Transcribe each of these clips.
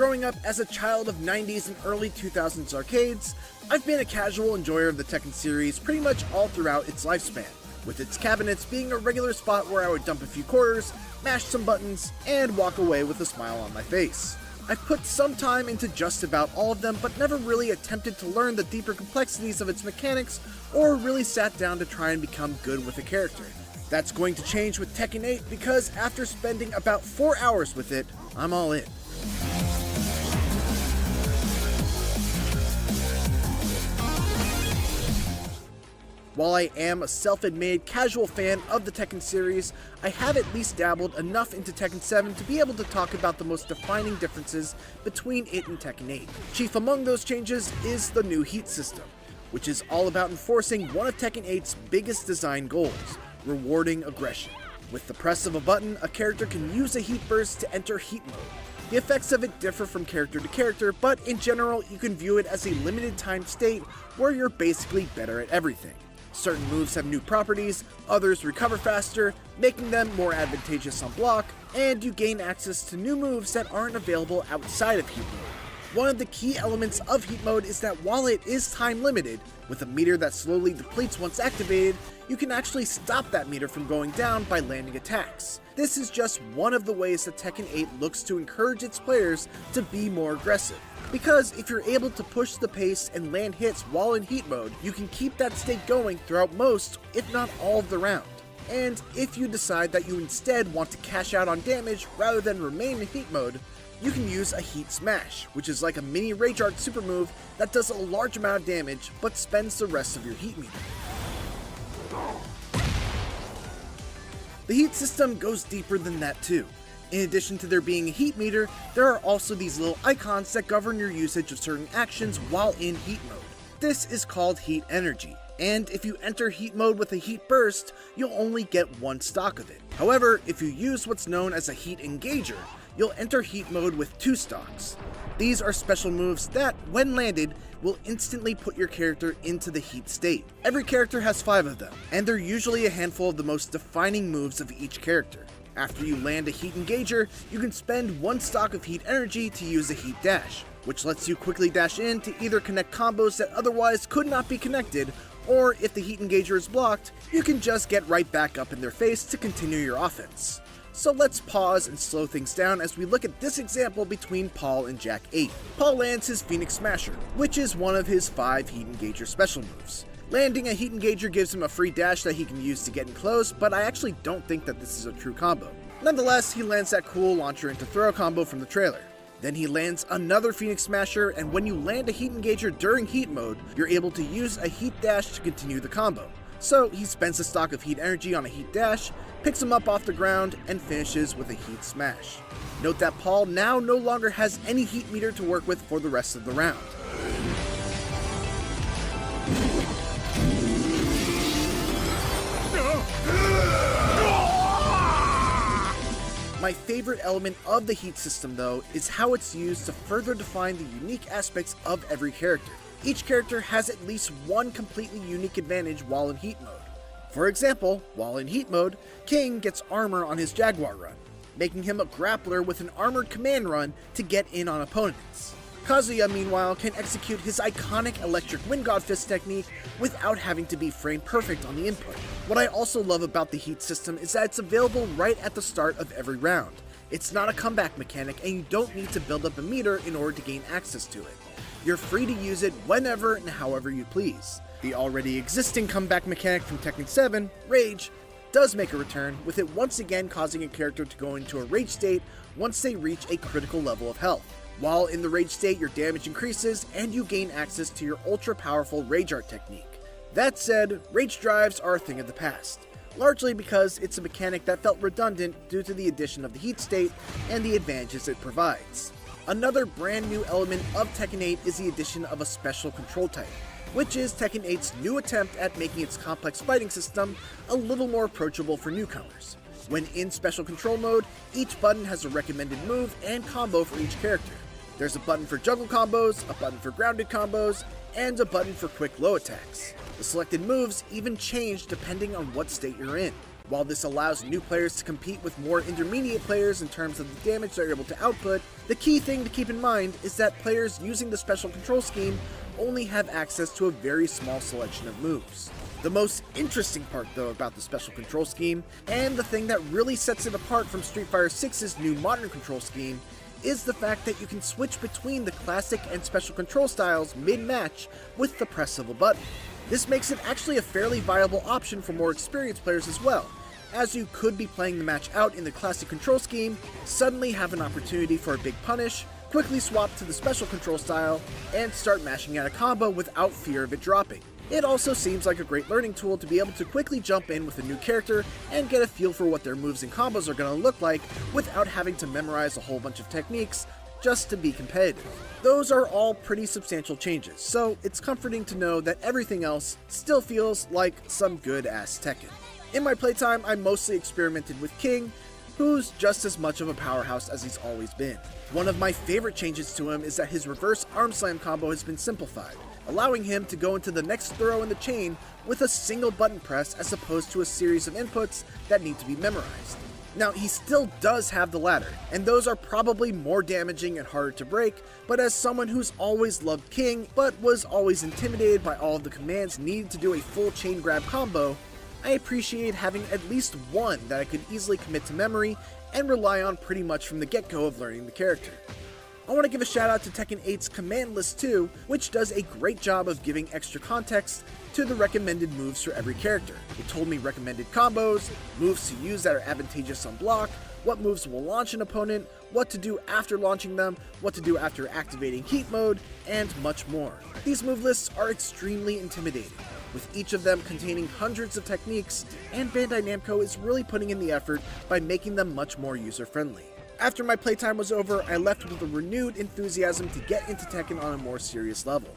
Growing up as a child of 90s and early 2000s arcades, I've been a casual enjoyer of the Tekken series pretty much all throughout its lifespan, with its cabinets being a regular spot where I would dump a few quarters, mash some buttons, and walk away with a smile on my face. I've put some time into just about all of them, but never really attempted to learn the deeper complexities of its mechanics, or really sat down to try and become good with a character. That's going to change with Tekken 8 because after spending about 4 hours with it, I'm all in. While I am a self-admitted casual fan of the Tekken series, I have at least dabbled enough into Tekken 7 to be able to talk about the most defining differences between it and Tekken 8. Chief among those changes is the new heat system, which is all about enforcing one of Tekken 8's biggest design goals, rewarding aggression. With the press of a button, a character can use a heat burst to enter heat mode. The effects of it differ from character to character, but in general you can view it as a limited time state where you're basically better at everything. Certain moves have new properties, others recover faster, making them more advantageous on block, and you gain access to new moves that aren't available outside of heat mode. One of the key elements of heat mode is that while it is time limited, with a meter that slowly depletes once activated, you can actually stop that meter from going down by landing attacks. This is just one of the ways that Tekken 8 looks to encourage its players to be more aggressive. Because if you're able to push the pace and land hits while in heat mode, you can keep that state going throughout most, if not all of the round. And if you decide that you instead want to cash out on damage rather than remain in heat mode, you can use a Heat Smash, which is like a mini Rage Art super move that does a large amount of damage but spends the rest of your heat meter. The heat system goes deeper than that too. In addition to there being a heat meter, there are also these little icons that govern your usage of certain actions while in heat mode. This is called heat energy, and if you enter heat mode with a heat burst, you'll only get one stock of it. However, if you use what's known as a heat engager, you'll enter heat mode with 2 stocks. These are special moves that, when landed, will instantly put your character into the heat state. Every character has 5 of them, and they're usually a handful of the most defining moves of each character. After you land a heat engager, you can spend 1 stock of heat energy to use a heat dash, which lets you quickly dash in to either connect combos that otherwise could not be connected, or if the heat engager is blocked, you can just get right back up in their face to continue your offense. So let's pause and slow things down as we look at this example between Paul and Jack 8. Paul lands his Phoenix Smasher, which is one of his 5 heat engager special moves. Landing a heat engager gives him a free dash that he can use to get in close, but I actually don't think that this is a true combo. Nonetheless, he lands that cool launcher into throw combo from the trailer. Then he lands another Phoenix Smasher, and when you land a heat engager during heat mode, you're able to use a heat dash to continue the combo. So he spends a stock of heat energy on a heat dash, picks him up off the ground, and finishes with a heat smash. Note that Paul now no longer has any heat meter to work with for the rest of the round. My favorite element of the heat system though is how it's used to further define the unique aspects of every character. Each character has at least one completely unique advantage while in heat mode. For example, while in heat mode, King gets armor on his Jaguar run, making him a grappler with an armored command run to get in on opponents. Kazuya, meanwhile, can execute his iconic electric Wind God Fist technique without having to be frame perfect on the input. What I also love about the heat system is that it's available right at the start of every round. It's not a comeback mechanic, and you don't need to build up a meter in order to gain access to it. You're free to use it whenever and however you please. The already existing comeback mechanic from Tekken 7, Rage, does make a return, with it once again causing a character to go into a rage state once they reach a critical level of health. While in the rage state, your damage increases and you gain access to your ultra powerful Rage Art technique. That said, rage drives are a thing of the past, largely because it's a mechanic that felt redundant due to the addition of the heat state and the advantages it provides. Another brand new element of Tekken 8 is the addition of a special control type, which is Tekken 8's new attempt at making its complex fighting system a little more approachable for newcomers. When in special control mode, each button has a recommended move and combo for each character. There's a button for juggle combos, a button for grounded combos, and a button for quick low attacks. The selected moves even change depending on what state you're in. While this allows new players to compete with more intermediate players in terms of the damage they're able to output, the key thing to keep in mind is that players using the special control scheme only have access to a very small selection of moves. The most interesting part though about the special control scheme, and the thing that really sets it apart from Street Fighter 6's new modern control scheme, is the fact that you can switch between the classic and special control styles mid-match with the press of a button. This makes it actually a fairly viable option for more experienced players as well, as you could be playing the match out in the classic control scheme, suddenly have an opportunity for a big punish, quickly swap to the special control style, and start mashing out a combo without fear of it dropping. It also seems like a great learning tool to be able to quickly jump in with a new character and get a feel for what their moves and combos are going to look like without having to memorize a whole bunch of techniques just to be competitive. Those are all pretty substantial changes, so it's comforting to know that everything else still feels like some good-ass Tekken. In my playtime, I mostly experimented with King, who's just as much of a powerhouse as he's always been. One of my favorite changes to him is that his reverse arm slam combo has been simplified, allowing him to go into the next throw in the chain with a single button press as opposed to a series of inputs that need to be memorized. Now, he still does have the ladder, and those are probably more damaging and harder to break, but as someone who's always loved King, but was always intimidated by all of the commands needed to do a full chain grab combo, I appreciate having at least one that I could easily commit to memory and rely on pretty much from the get-go of learning the character. I want to give a shout out to Tekken 8's command list too, which does a great job of giving extra context to the recommended moves for every character. It told me recommended combos, moves to use that are advantageous on block, what moves will launch an opponent, what to do after launching them, what to do after activating heat mode, and much more. These move lists are extremely intimidating, with each of them containing hundreds of techniques, and Bandai Namco is really putting in the effort by making them much more user-friendly. After my playtime was over, I left with a renewed enthusiasm to get into Tekken on a more serious level.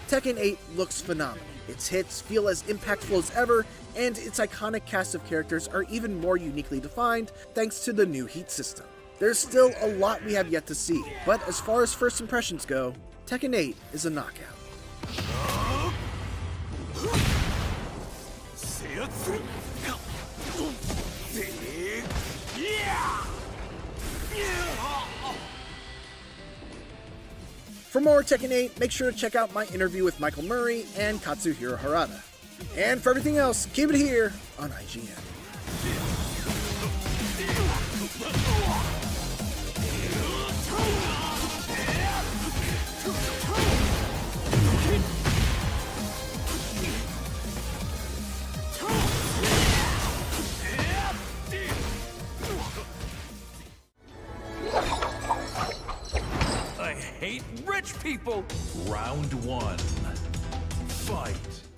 Tekken 8 looks phenomenal. Its hits feel as impactful as ever, and its iconic cast of characters are even more uniquely defined thanks to the new heat system. There's still a lot we have yet to see, but as far as first impressions go, Tekken 8 is a knockout. For more Tekken 8, make sure to check out my interview with Michael Murray and Katsuhiro Harada. And for everything else, keep it here on IGN. Hate rich people! Round 1. Fight.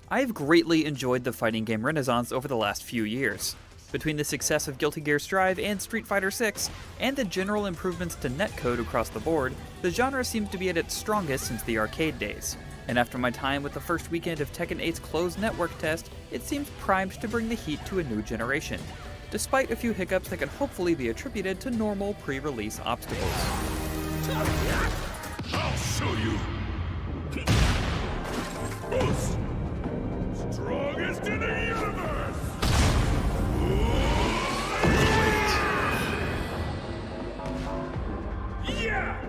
I have greatly enjoyed the fighting game renaissance over the last few years. Between the success of Guilty Gear Strive and Street Fighter 6, and the general improvements to netcode across the board, the genre seems to be at its strongest since the arcade days. And after my time with the first weekend of Tekken 8's closed network test, it seems primed to bring the heat to a new generation, despite a few hiccups that can hopefully be attributed to normal pre-release obstacles. I'll show you! Boost! Strongest in the universe! Yeah!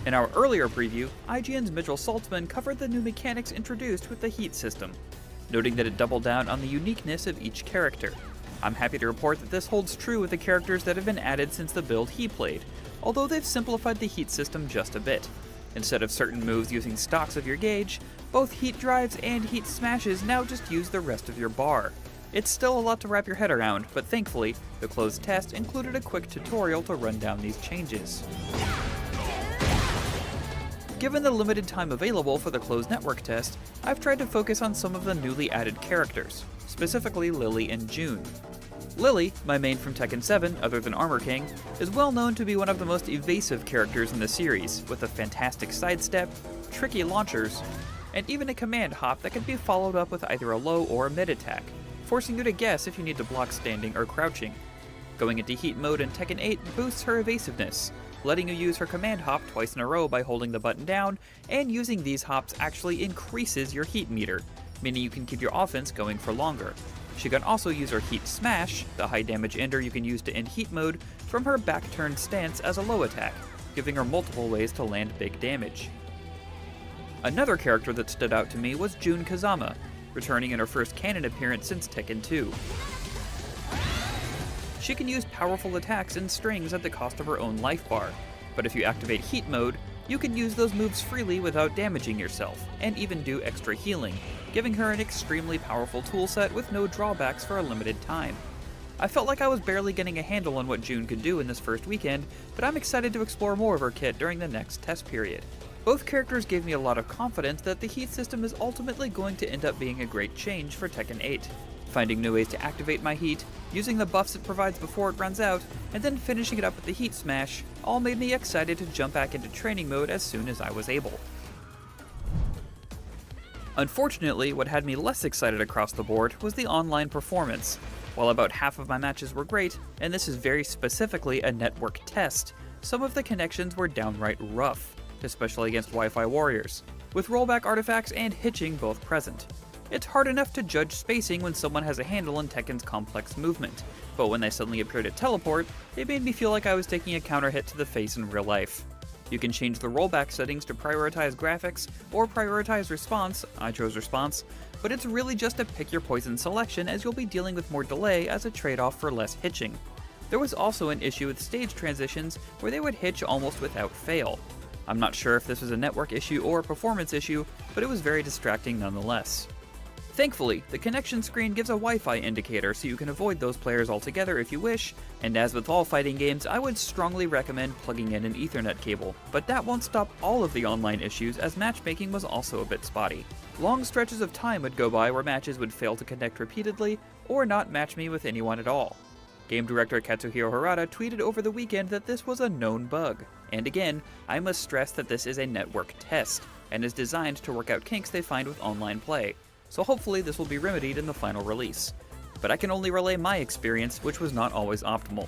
In our earlier preview, IGN's Mitchell Saltzman covered the new mechanics introduced with the heat system, noting that it doubled down on the uniqueness of each character. I'm happy to report that this holds true with the characters that have been added since the build he played, although they've simplified the heat system just a bit. Instead of certain moves using stocks of your gauge, both heat drives and heat smashes now just use the rest of your bar. It's still a lot to wrap your head around, but thankfully, the closed test included a quick tutorial to run down these changes. Given the limited time available for the closed network test, I've tried to focus on some of the newly added characters, specifically Lily and June. Lily, my main from Tekken 7 other than Armor King, is well known to be one of the most evasive characters in the series, with a fantastic sidestep, tricky launchers, and even a command hop that can be followed up with either a low or a mid attack, forcing you to guess if you need to block standing or crouching. Going into heat mode in Tekken 8 boosts her evasiveness, letting you use her command hop twice in a row by holding the button down, and using these hops actually increases your heat meter, meaning you can keep your offense going for longer. She can also use her Heat Smash, the high damage ender you can use to end heat mode, from her back-turned stance as a low attack, giving her multiple ways to land big damage. Another character that stood out to me was Jun Kazama, returning in her first canon appearance since Tekken 2. She can use powerful attacks and strings at the cost of her own life bar, but if you activate heat mode, you can use those moves freely without damaging yourself, and even do extra healing, giving her an extremely powerful toolset with no drawbacks for a limited time. I felt like I was barely getting a handle on what Jun could do in this first weekend, but I'm excited to explore more of her kit during the next test period. Both characters gave me a lot of confidence that the heat system is ultimately going to end up being a great change for Tekken 8. Finding new ways to activate my heat, using the buffs it provides before it runs out, and then finishing it up with the Heat Smash, all made me excited to jump back into training mode as soon as I was able. Unfortunately, what had me less excited across the board was the online performance. While about half of my matches were great, and this is very specifically a network test, some of the connections were downright rough, especially against Wi-Fi warriors, with rollback artifacts and hitching both present. It's hard enough to judge spacing when someone has a handle on Tekken's complex movement, but when they suddenly appeared to teleport, it made me feel like I was taking a counter hit to the face in real life. You can change the rollback settings to prioritize graphics or prioritize response. I chose response, but it's really just a pick your poison selection as you'll be dealing with more delay as a trade-off for less hitching. There was also an issue with stage transitions where they would hitch almost without fail. I'm not sure if this was a network issue or a performance issue, but it was very distracting nonetheless. Thankfully, the connection screen gives a Wi-Fi indicator so you can avoid those players altogether if you wish, and as with all fighting games, I would strongly recommend plugging in an Ethernet cable, but that won't stop all of the online issues as matchmaking was also a bit spotty. Long stretches of time would go by where matches would fail to connect repeatedly, or not match me with anyone at all. Game director Katsuhiro Harada tweeted over the weekend that this was a known bug, and again, I must stress that this is a network test, and is designed to work out kinks they find with online play. So hopefully this will be remedied in the final release. But I can only relay my experience, which was not always optimal.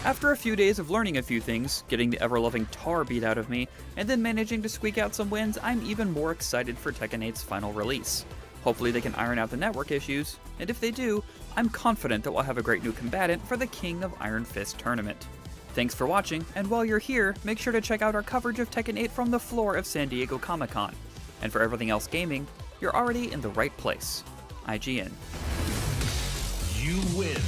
After a few days of learning a few things, getting the ever-loving tar beat out of me, and then managing to squeak out some wins, I'm even more excited for Tekken 8's final release. Hopefully they can iron out the network issues, and if they do, I'm confident that we'll have a great new combatant for the King of Iron Fist tournament. Thanks for watching, and while you're here, make sure to check out our coverage of Tekken 8 from the floor of San Diego Comic-Con. And for everything else gaming, you're already in the right place. IGN. You win.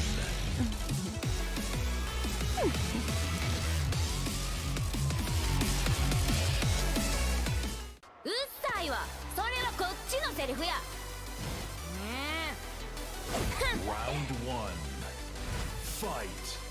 うっさいわ。それはこっちのセリフや。ねえ。 Round 1. Fight.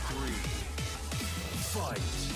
3, fight!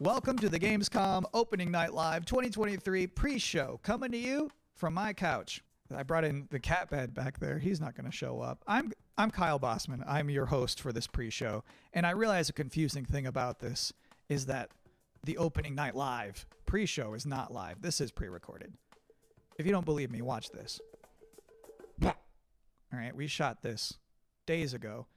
Welcome to the Gamescom Opening Night Live 2023 pre-show, coming to you from my couch. I brought in the cat bed back there. He's not going to show up. I'm Kyle Bossman. I'm your host for this pre-show, and I realize a confusing thing about this is that the Opening Night Live pre-show is not live. This is pre-recorded. If you don't believe me, watch this. All right, we shot this days ago.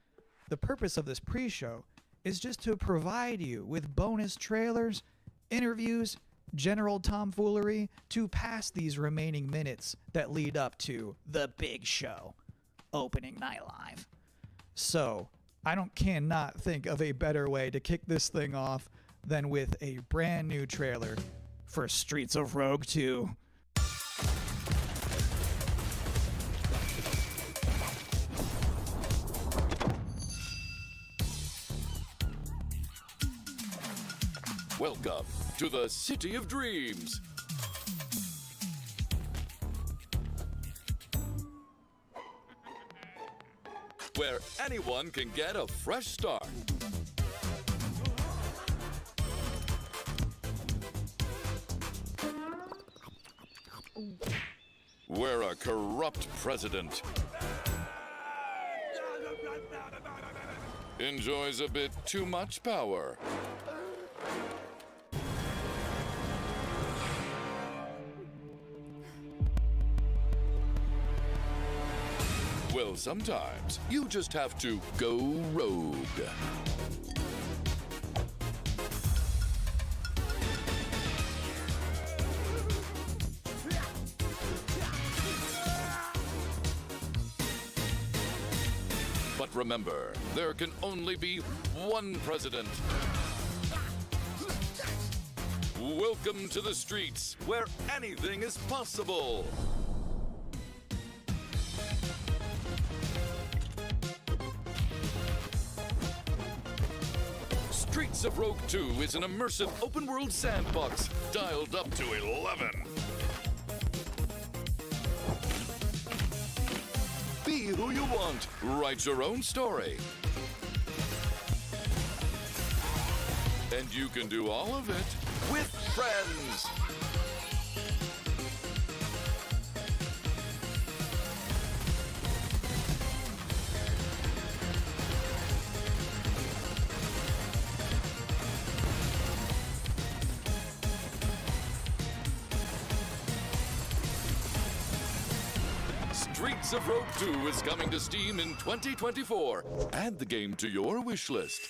The purpose of this pre-show is just to provide you with bonus trailers, interviews, general tomfoolery to pass these remaining minutes that lead up to the big show, Opening Night Live. So, cannot think of a better way to kick this thing off than with a brand new trailer for Streets of Rogue 2. Welcome to the City of Dreams. Where anyone can get a fresh start. Where a corrupt president enjoys a bit too much power. Well, sometimes you just have to go rogue. But remember, there can only be one president. Welcome to the streets where anything is possible. Streets of Rogue 2 is an immersive open-world sandbox dialed up to 11. Be who you want. Write your own story. And you can do all of it with friends. Streets of Rogue 2 is coming to Steam in 2024. Add the game to your wish list.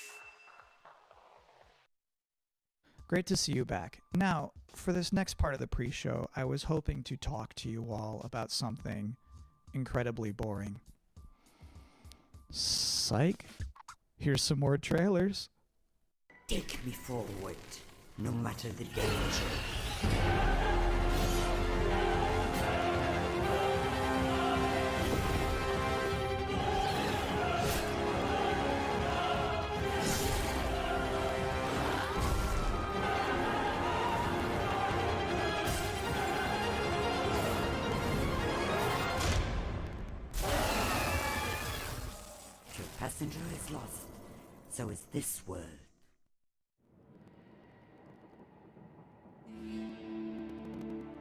Great to see you back. Now, for this next part of the pre-show, I was hoping to talk to you all about something incredibly boring. Psych. Here's some more trailers. Take me forward, no matter the danger. Your passenger is lost, so is this world.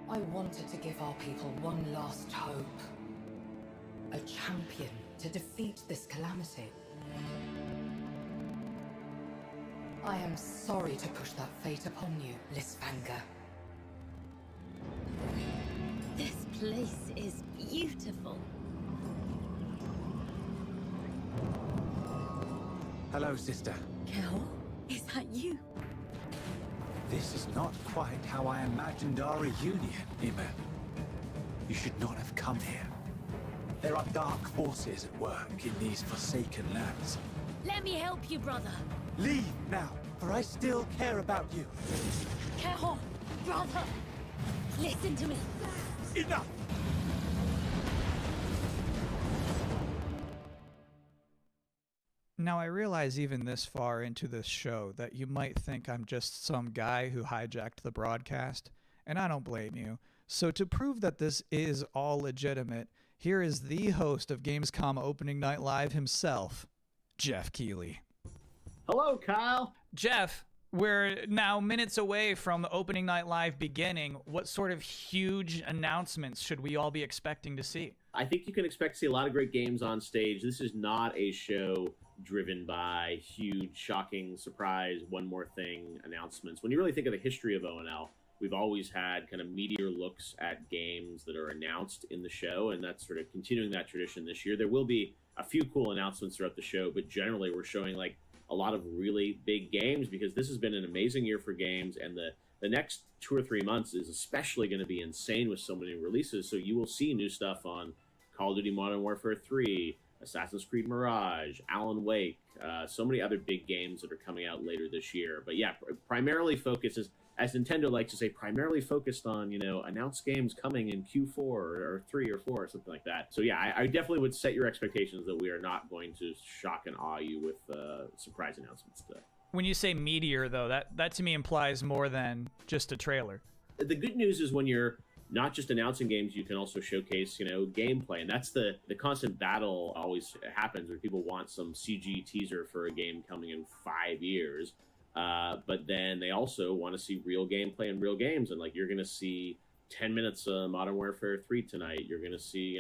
I wanted to give our people one last hope. A champion to defeat this calamity. I am sorry to push that fate upon you, Lisvanger. This place is beautiful. Hello, sister. Kel, is that you? This is not quite how I imagined our reunion, Ima. You should not have come here. There are dark forces at work in these forsaken lands. Let me help you, brother. Leave now, for I still care about you. Kel, brother, listen to me. Enough! Now, I realize even this far into this show that you might think I'm just some guy who hijacked the broadcast, and I don't blame you. So to prove that this is all legitimate, here is the host of Gamescom Opening Night Live himself, Jeff Keighley. Hello, Kyle. Jeff, we're now minutes away from Opening Night Live beginning. What sort of huge announcements should we all be expecting to see? I think you can expect to see a lot of great games on stage. This is not a show driven by huge, shocking, surprise, one more thing announcements. When you really think of the history of ONL, we've always had kind of meteor looks at games that are announced in the show, and that's sort of continuing that tradition this year. There will be a few cool announcements throughout the show, but generally we're showing like a lot of really big games because this has been an amazing year for games, and the next 2 or 3 months is especially going to be insane with so many releases. So you will see new stuff on Call of Duty Modern Warfare 3, Assassin's Creed Mirage, Alan Wake, so many other big games that are coming out later this year. But yeah, primarily focuses, as Nintendo likes to say, primarily focused on, announced games coming in Q4 or 3 or 4 or something like that. So yeah, I definitely would set your expectations that we are not going to shock and awe you with surprise announcements today. When you say meteor, though, that to me implies more than just a trailer. The good news is when you're not just announcing games, you can also showcase, gameplay. And that's the constant battle always happens where people want some CG teaser for a game coming in 5 years. But then they also want to see real gameplay and real games. And like, you're going to see 10 minutes of Modern Warfare 3 tonight. You're going to see,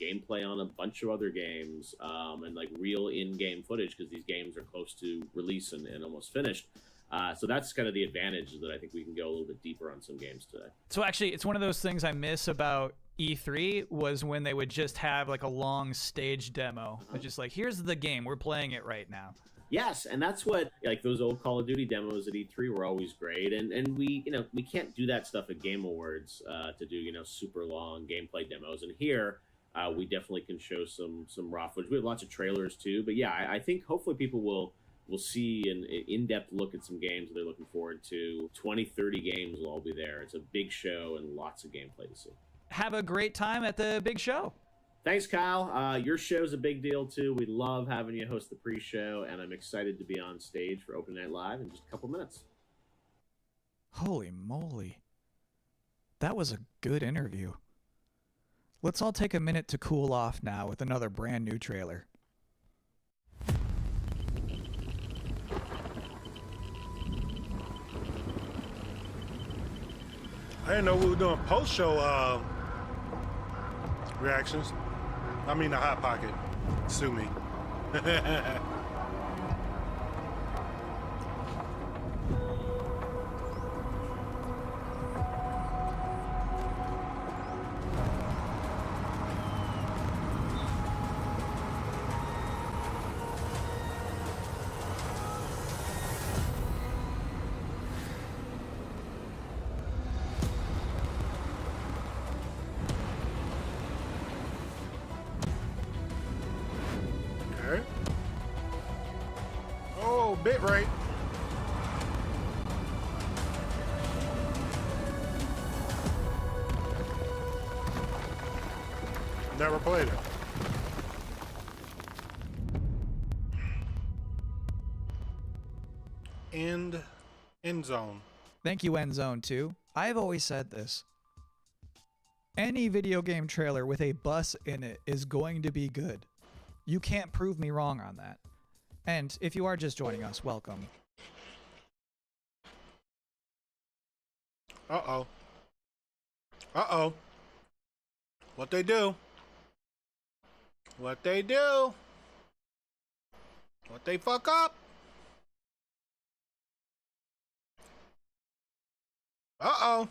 gameplay on a bunch of other games, and like real in-game footage because these games are close to release and almost finished. So that's kind of the advantage, that I think we can go a little bit deeper on some games today. So actually, it's one of those things I miss about E3 was when they would just have like a long stage demo. Just like, here's the game, we're playing it right now. Yes, and that's what, like, those old Call of Duty demos at E3 were always great, and we can't do that stuff at Game Awards to do super long gameplay demos. And here we definitely can show some raw footage. We have lots of trailers too, but yeah, I think hopefully people will see an in-depth look at some games that they're looking forward to. 20-30 games will all be there. It's a big show and lots of gameplay to see. Have a great time at the big show. Thanks, Kyle. Your show's a big deal, too. We love having you host the pre-show, and I'm excited to be on stage for Open Night Live in just a couple minutes. Holy moly. That was a good interview. Let's all take a minute to cool off now with another brand new trailer. I didn't know we were doing post-show reactions. I mean, the Hot Pocket. Sue me. Bit rate. Never played it. End Zone. Thank you, End Zone 2. I've always said this. Any video game trailer with a bus in it is going to be good. You can't prove me wrong on that. And if you are just joining us, welcome. Uh-oh. Uh-oh. What they do? What they do? What they fuck up? Uh-oh.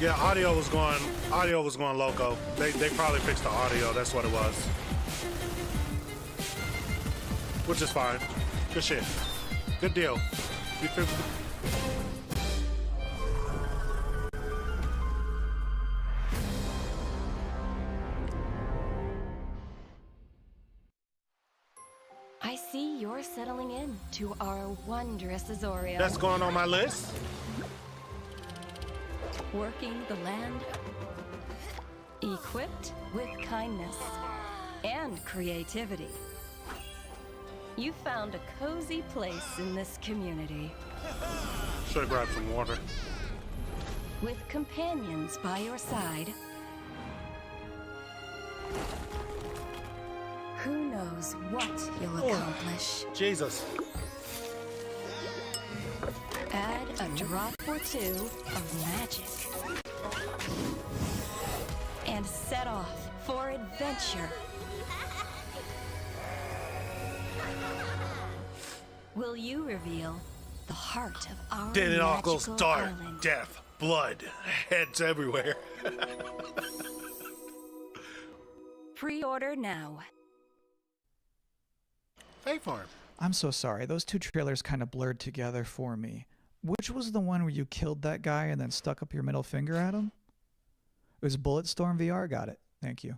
Yeah, audio was going loco. They probably fixed the audio. That's what it was. Which is fine. Good shit. Good deal. You fixed it. I see you're settling in to our wondrous Azoria. That's going on my list. Working the land, equipped with kindness and creativity. You found a cozy place in this community. Should have grabbed some water. With companions by your side. Who knows what you'll accomplish? Jesus. Add a drop or two of magic. And set off for adventure. Will you reveal the heart of our Then it all goes magical dark, island? death, blood, heads everywhere. Pre-order now. Pay for him. I'm so sorry. Those two trailers kind of blurred together for me. Which was the one where you killed that guy and then stuck up your middle finger at him? It was Bulletstorm VR. Got it. Thank you.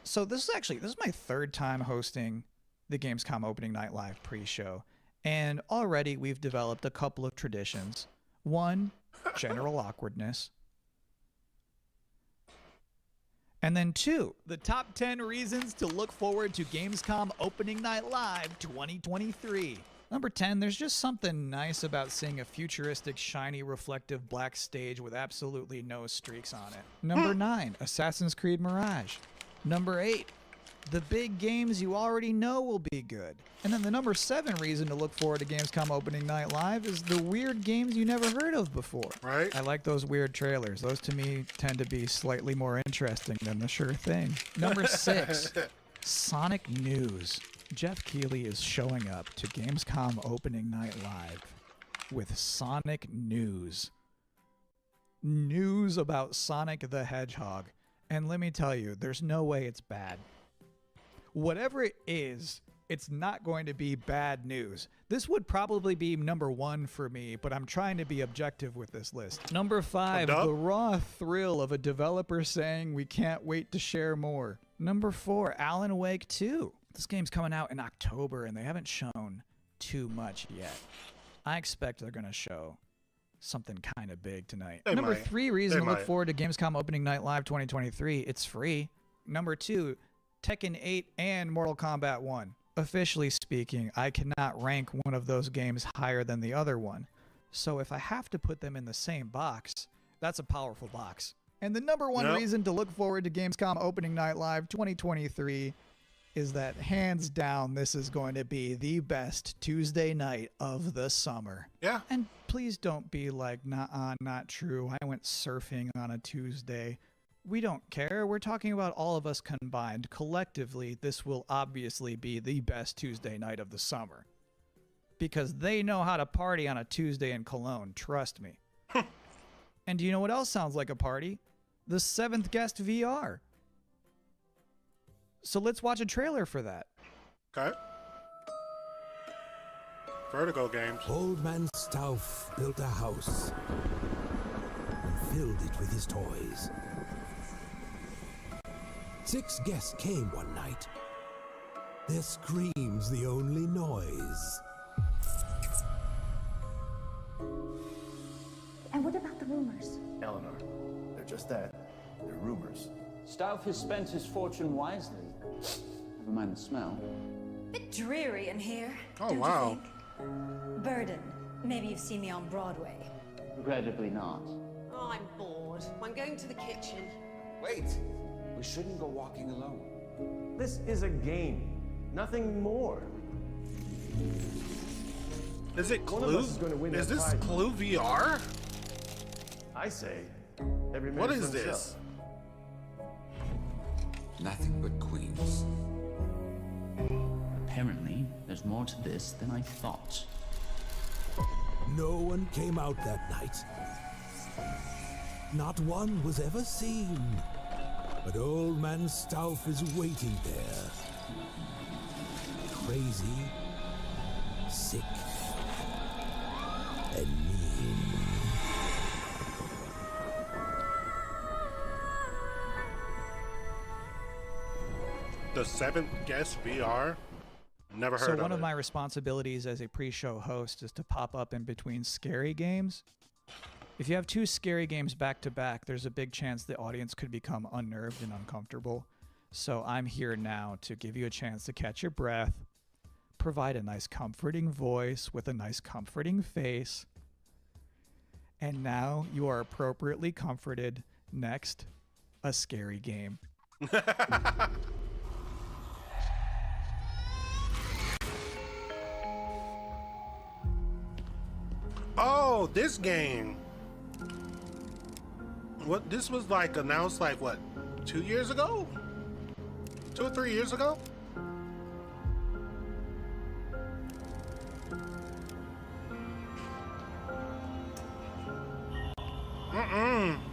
So this is my third time hosting the Gamescom opening night live pre-show. And already we've developed a couple of traditions. One, general awkwardness. And then two, the top 10 reasons to look forward to Gamescom Opening Night Live 2023. Number 10, there's just something nice about seeing a futuristic, shiny, reflective black stage with absolutely no streaks on it. Number 9, Assassin's Creed Mirage. Number 8, the big games you already know will be good. And then the number 7 reason to look forward to Gamescom Opening Night Live is the weird games you never heard of before. Right. I like those weird trailers. Those to me tend to be slightly more interesting than the sure thing. Number 6, Sonic News. Jeff Keighley is showing up to Gamescom Opening Night Live with Sonic News. News about Sonic the Hedgehog. And let me tell you, there's no way it's bad. Whatever it is, it's not going to be bad news. This would probably be number 1 for me, but I'm trying to be objective with this list. Number 5, the raw thrill of a developer saying we can't wait to share more. Number 4, Alan Wake 2. This game's coming out in October and they haven't shown too much yet. I expect they're going to show something kind of big tonight. Number 3 reason to look forward to Gamescom Opening Night Live 2023. It's free. Number 2, Tekken 8 and Mortal Kombat 1. Officially speaking, I cannot rank one of those games higher than the other one. So if I have to put them in the same box, that's a powerful box. And the number 1 reason to look forward to Gamescom Opening Night Live 2023 is that hands down, this is going to be the best Tuesday night of the summer. Yeah. And please don't be like, nah, not true. I went surfing on a Tuesday. We don't care. We're talking about all of us combined. Collectively, this will obviously be the best Tuesday night of the summer. Because they know how to party on a Tuesday in Cologne, trust me. And do you know what else sounds like a party? The 7th Guest VR. So let's watch a trailer for that. Okay. Vertigo games. Old Man Stauff built a house and filled it with his toys. 6 guests came one night. Their screams the only noise. And what about the rumors? Eleanor, they're just that. They're rumors. Stauff has spent his fortune wisely. Never mind the smell. Bit dreary in here. Oh, don't wow. You think? Burden. Maybe you've seen me on Broadway. Regrettably not. Oh, I'm bored. I'm going to the kitchen. Wait! We shouldn't go walking alone. This is a game. Nothing more. Is it One of Clue? us is going to win Is that this prize. Clue VR? I say, every man What for is himself. this? Nothing but queens. Apparently, there's more to this than I thought. No one came out that night. not one was ever seen. But old man Stauf is waiting there. Crazy, sick, and mean. The Seventh Guest VR? Never heard of it. So one of my responsibilities as a pre-show host is to pop up in between scary games. If you have two scary games back to back, there's a big chance the audience could become unnerved and uncomfortable. So I'm here now to give you a chance to catch your breath, provide a nice comforting voice with a nice comforting face. And now you are appropriately comforted. Next, a scary game. Oh, this game. What, this was like announced like what, 2 years ago? 2 or 3 years ago?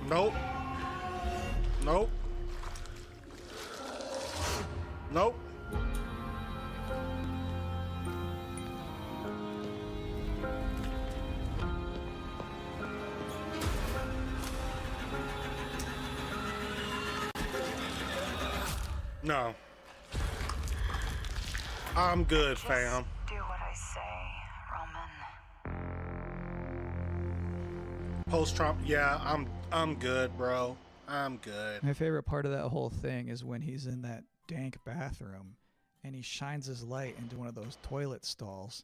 Nope. Nope. Nope. No. I'm good, fam. Do what I say, Roman. Post-Trump, yeah, I'm good, bro. I'm good. My favorite part of that whole thing is when he's in that dank bathroom and he shines his light into one of those toilet stalls.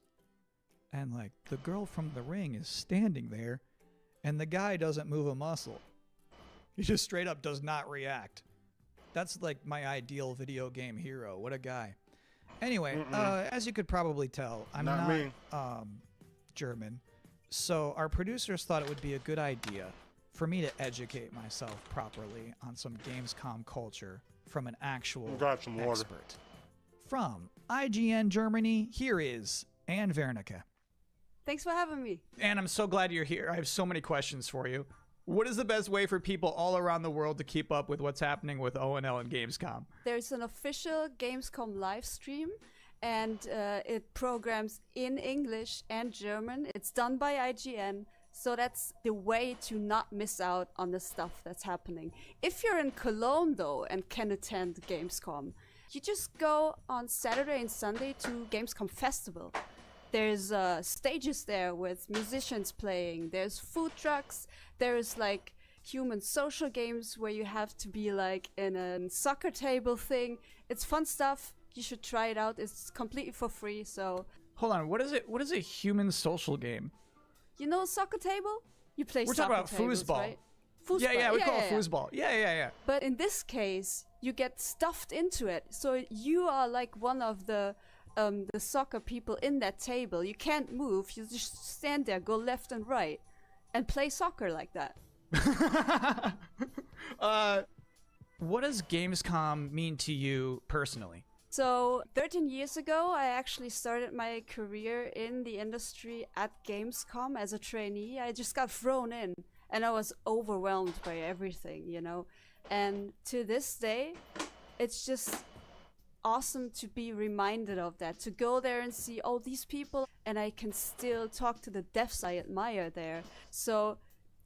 And like the girl from The Ring is standing there and the guy doesn't move a muscle. He just straight up does not react. That's like my ideal video game hero. What a guy. Anyway, as you could probably tell, I'm not German. So our producers thought it would be a good idea for me to educate myself properly on some Gamescom culture from an actual expert. From IGN Germany, here is Anne Wernicke. Thanks for having me. Anne, I'm so glad you're here. I have so many questions for you. What is the best way for people all around the world to keep up with what's happening with ONL and Gamescom? There's an official Gamescom live stream, and it programs in English and German. It's done by IGN, so that's the way to not miss out on the stuff that's happening. If you're in Cologne, though, and can attend Gamescom, you just go on Saturday and Sunday to Gamescom Festival. There's stages there with musicians playing. There's food trucks. There's like human social games where you have to be like in a soccer table thing. It's fun stuff. You should try it out. It's completely for free. So hold on, what is it? What is a human social game? You know, soccer table. You play. We're soccer talking about tables, foosball. Right? Foosball. Yeah, we call it foosball. Yeah. But in this case, you get stuffed into it. So you are like one of the soccer people in that table. You can't move. You just stand there, go left and right, and play soccer like that. What does Gamescom mean to you personally? So 13 years ago, I actually started my career in the industry at Gamescom as a trainee. I just got thrown in, and I was overwhelmed by everything, you know. And to this day, it's just awesome to be reminded of that, to go there and see all these people, and I can still talk to the devs I admire there. So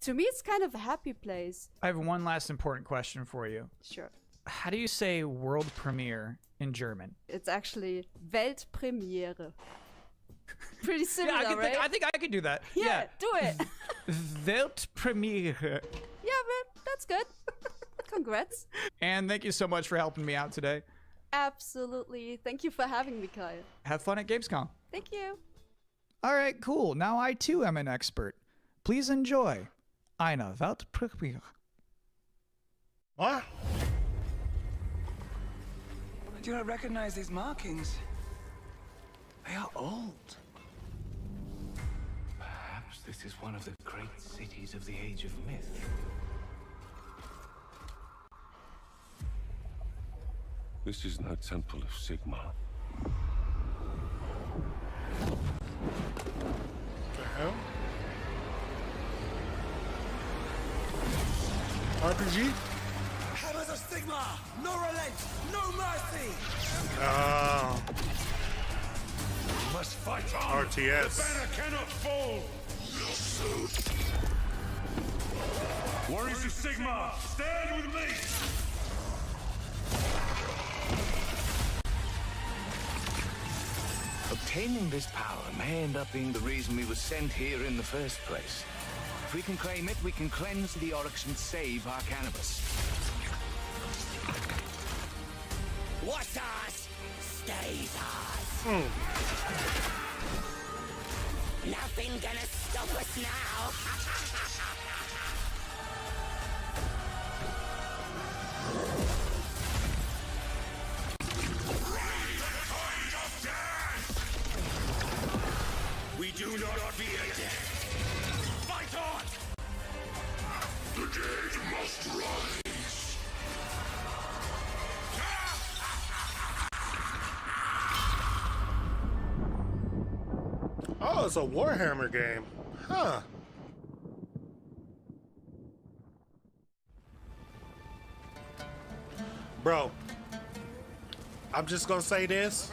to me, it's kind of a happy place. I have one last important question for you. Sure. How do you say world premiere in German? It's actually Weltpremiere. Pretty similar, yeah, right? I think I could do that. Yeah, do it. Weltpremiere. Yeah, but that's good. Congrats. And thank you so much for helping me out today. Absolutely. Thank you for having me, Kyle. Have fun at Gamescom. Thank you. All right, cool. Now I too am an expert. Please enjoy eine Weltpremiere. What? I do not recognize these markings. They are old. Perhaps this is one of the great cities of the Age of Myth. This is no temple of Sigma. The hell? RPG? Hammers of Sigma! No relent! No mercy! Oh. We must fight on. RTS. The banner cannot fall. Warriors of Sigma, stand with me. Obtaining this power may end up being the reason we were sent here in the first place. If we can claim it, we can cleanse the Oryx and save our cannabis. What's ours stays ours. Nothing gonna stop us now. We do not fear death. Fight on! The dead must rise. Oh, it's a Warhammer game. Huh. Bro, I'm just gonna say this.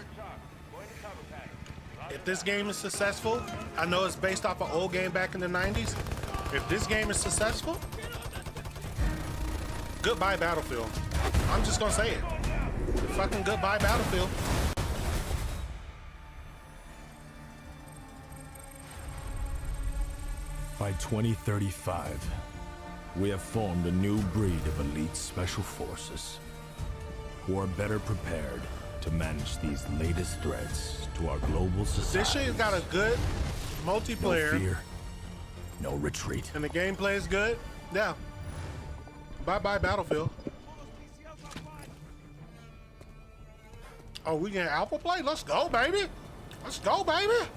If this game is successful, I know it's based off an old game back in the 90s. If this game is successful, goodbye Battlefield. I'm just gonna say it. Fucking goodbye Battlefield. By 2035, we have formed a new breed of elite special forces who are better prepared to manage these latest threats to our global society. This shit got a good multiplayer. No fear, no retreat. And the gameplay is good. Yeah. Bye-bye Battlefield. Oh, we get alpha play? Let's go, baby. Let's go, baby.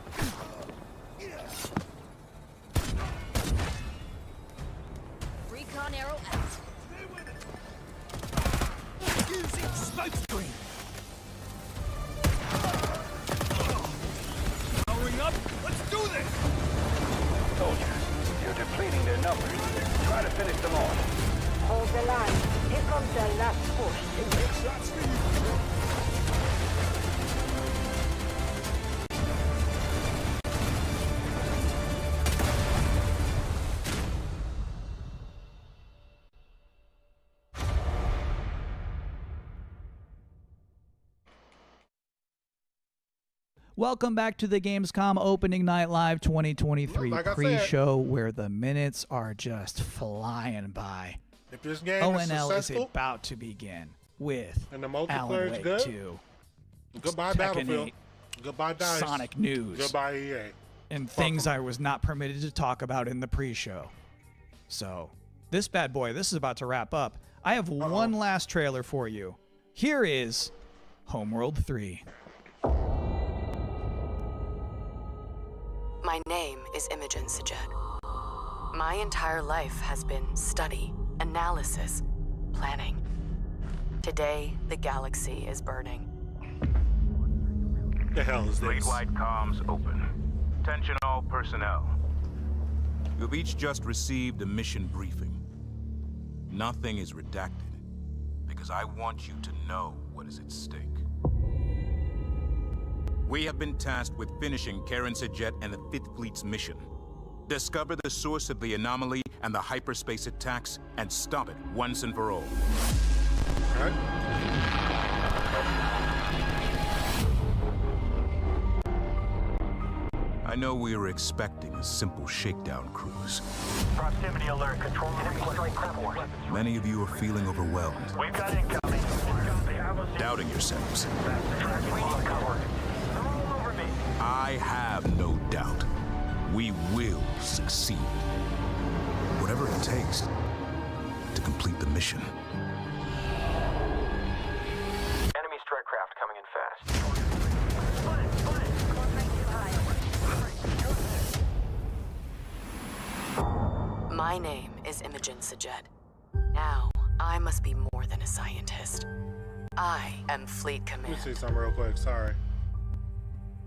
Recon arrow out. Using smoke screen. Powering up. Let's do this. Soldiers, you're depleting their numbers. Try to finish them off. Hold the line. Here comes the last push. Shots for you. Welcome back to the Gamescom Opening Night Live 2023 Like I said, pre-show, where the minutes are just flying by. if this game is ONL is successful about to begin with and the Alan multiplayer is Wake good, 2, goodbye Tekken Battlefield. 8, Goodbye DICE. Sonic News, Goodbye EA. and things I was not permitted to talk about in the pre-show. So, this bad boy, this is about to wrap up. I have one last trailer for you. Here is Homeworld 3. My name is Imogen Sajet. My entire life has been study, analysis, planning. Today, the galaxy is burning. The hell is this? Fleet-wide comms open. Attention all personnel. You've each just received a mission briefing. Nothing is redacted, because I want you to know what is at stake. We have been tasked with finishing Karen Sajet and the 5th Fleet's mission. Discover the source of the anomaly and the hyperspace attacks, and stop it once and for all. I know we were expecting a simple shakedown cruise. Proximity alert. Control room. Many of you are feeling overwhelmed, We've got incoming. doubting yourselves. I have no doubt. We will succeed. Whatever it takes to complete the mission. Enemy strike craft coming in fast. My name is Imogen Sajet. Now, I must be more than a scientist. I am Fleet Let me Command. see something real quick. Sorry.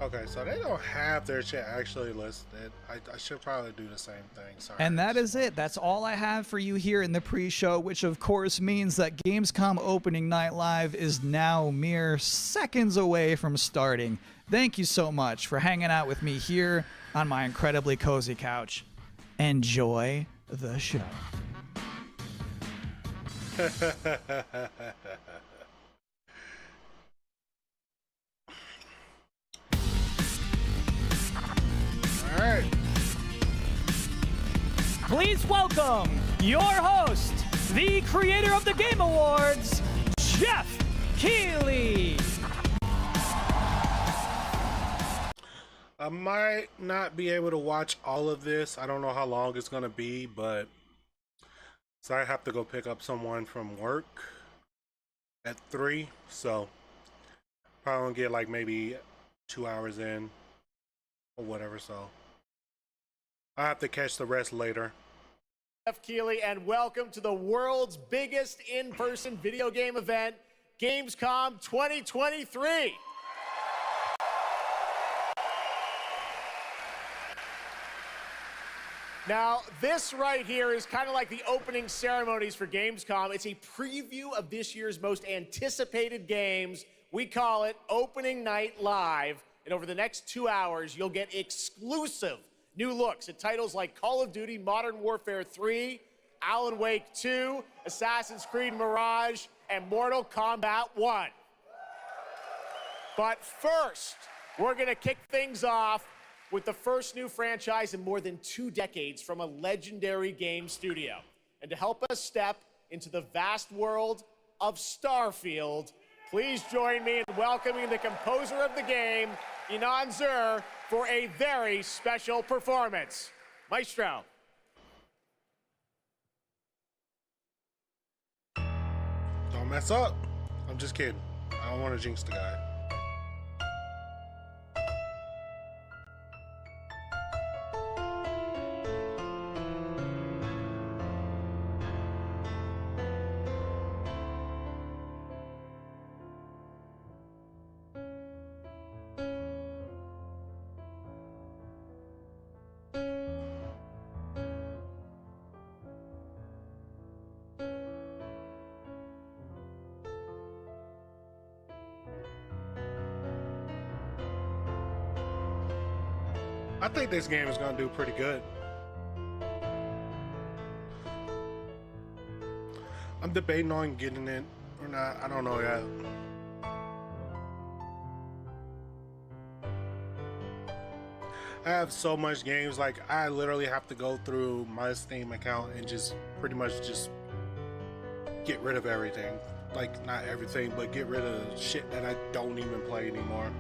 Okay, so they don't have their chat actually listed. I should probably do the same thing. Sorry. And that is it. That's all I have for you here in the pre-show, which of course means that Gamescom Opening Night Live is now mere seconds away from starting. Thank you so much for hanging out with me here on my incredibly cozy couch. Enjoy the show. All right. Please welcome your host, the creator of the Game Awards, Jeff Keighley. I might not be able to watch all of this. I don't know how long it's going to be, but so I have to go pick up someone from work at 3, so probably gonna get like maybe 2 hours in or whatever, so I have to catch the rest later. Jeff Keighley, and welcome to the world's biggest in-person video game event, Gamescom 2023. Now, this right here is kind of like the opening ceremonies for Gamescom. It's a preview of this year's most anticipated games. We call it Opening Night Live. And over the next 2 hours, you'll get exclusive new looks at titles like Call of Duty Modern Warfare 3, Alan Wake 2, Assassin's Creed Mirage, and Mortal Kombat 1. But first, we're going to kick things off with the first new franchise in more than 2 decades from a legendary game studio. And to help us step into the vast world of Starfield, please join me in welcoming the composer of the game, Inan Zur, for a very special performance. Maestro. Don't mess up. I'm just kidding. I don't want to jinx the guy. I think this game is going to do pretty good. I'm debating on getting it or not. I don't know yet. I have so much games, like I literally have to go through my Steam account and just pretty much just get rid of everything. Like, not everything, but get rid of shit that I don't even play anymore.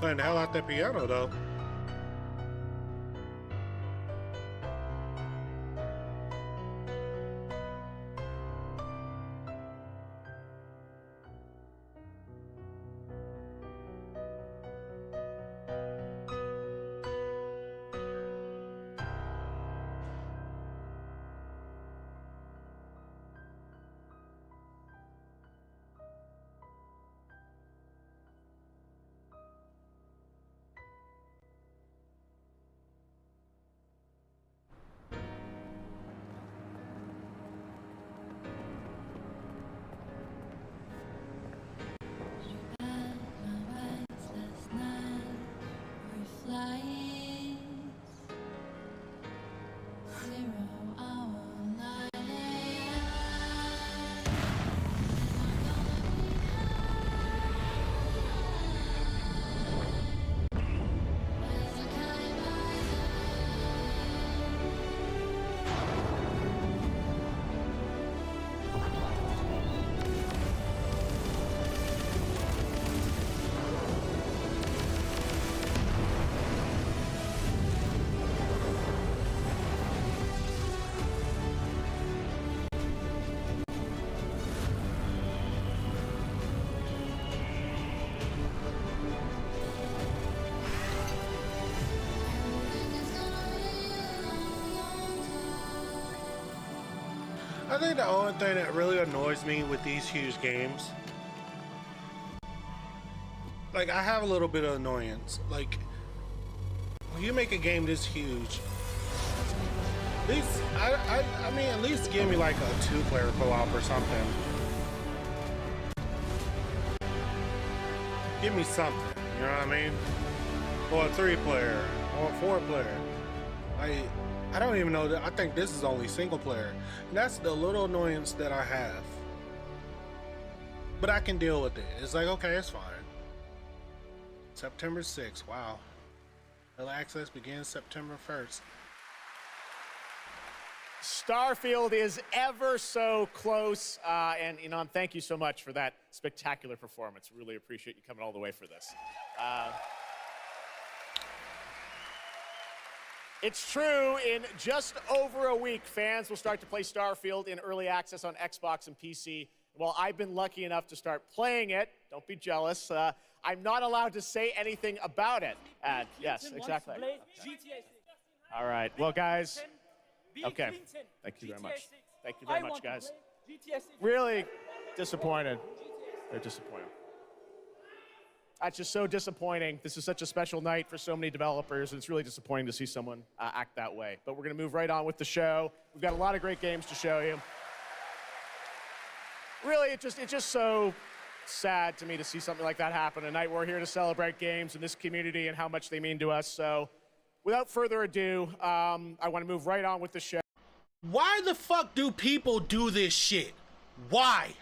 Playing the hell out that piano though. I think the only thing that really annoys me with these huge games, like, I have a little bit of annoyance. Like, when you make a game this huge, at least, I mean, at least give me like a 2-player co-op or something. Give me something, you know what I mean? Or a 3-player, or a 4-player. I don't even know that. I think this is only single player. And that's the little annoyance that I have. But I can deal with it. It's like, okay, it's fine. September 6th, wow. Early access begins September 1st. Starfield is ever so close. And Inan, thank you so much for that spectacular performance. Really appreciate you coming all the way for this. It's true, in just over a week, fans will start to play Starfield in early access on Xbox and PC. While I've been lucky enough to start playing it, don't be jealous, I'm not allowed to say anything about it. Yes, exactly. All right, well, guys, okay. Thank you very much. Thank you very much, guys. Really disappointed. They're disappointed. That's just so disappointing. This is such a special night for so many developers, and it's really disappointing to see someone act that way. But we're going to move right on with the show. We've got a lot of great games to show you. Really, it's just so sad to me to see something like that happen. Tonight, we're here to celebrate games in this community and how much they mean to us. So, without further ado, I want to move right on with the show. Why the fuck do people do this shit? Why?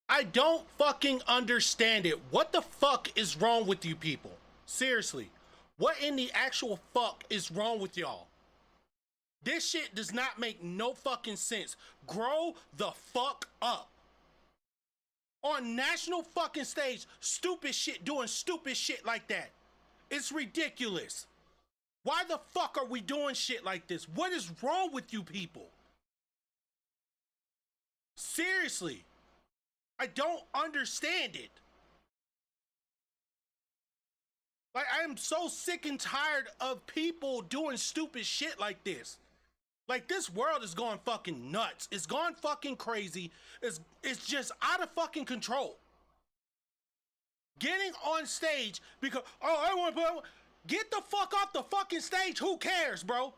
I don't fucking understand it. What the fuck is wrong with you people? Seriously. What in the actual fuck is wrong with y'all? This shit does not make no fucking sense. Grow the fuck up. On national fucking stage, stupid shit, doing stupid shit like that. It's ridiculous. Why the fuck are we doing shit like this? What is wrong with you people? Seriously. I don't understand it. Like, I am so sick and tired of people doing stupid shit like this. Like, this world is going fucking nuts. It's gone fucking crazy. It's just out of fucking control. Getting on stage because, oh, I want to play. Get the fuck off the fucking stage. Who cares, bro?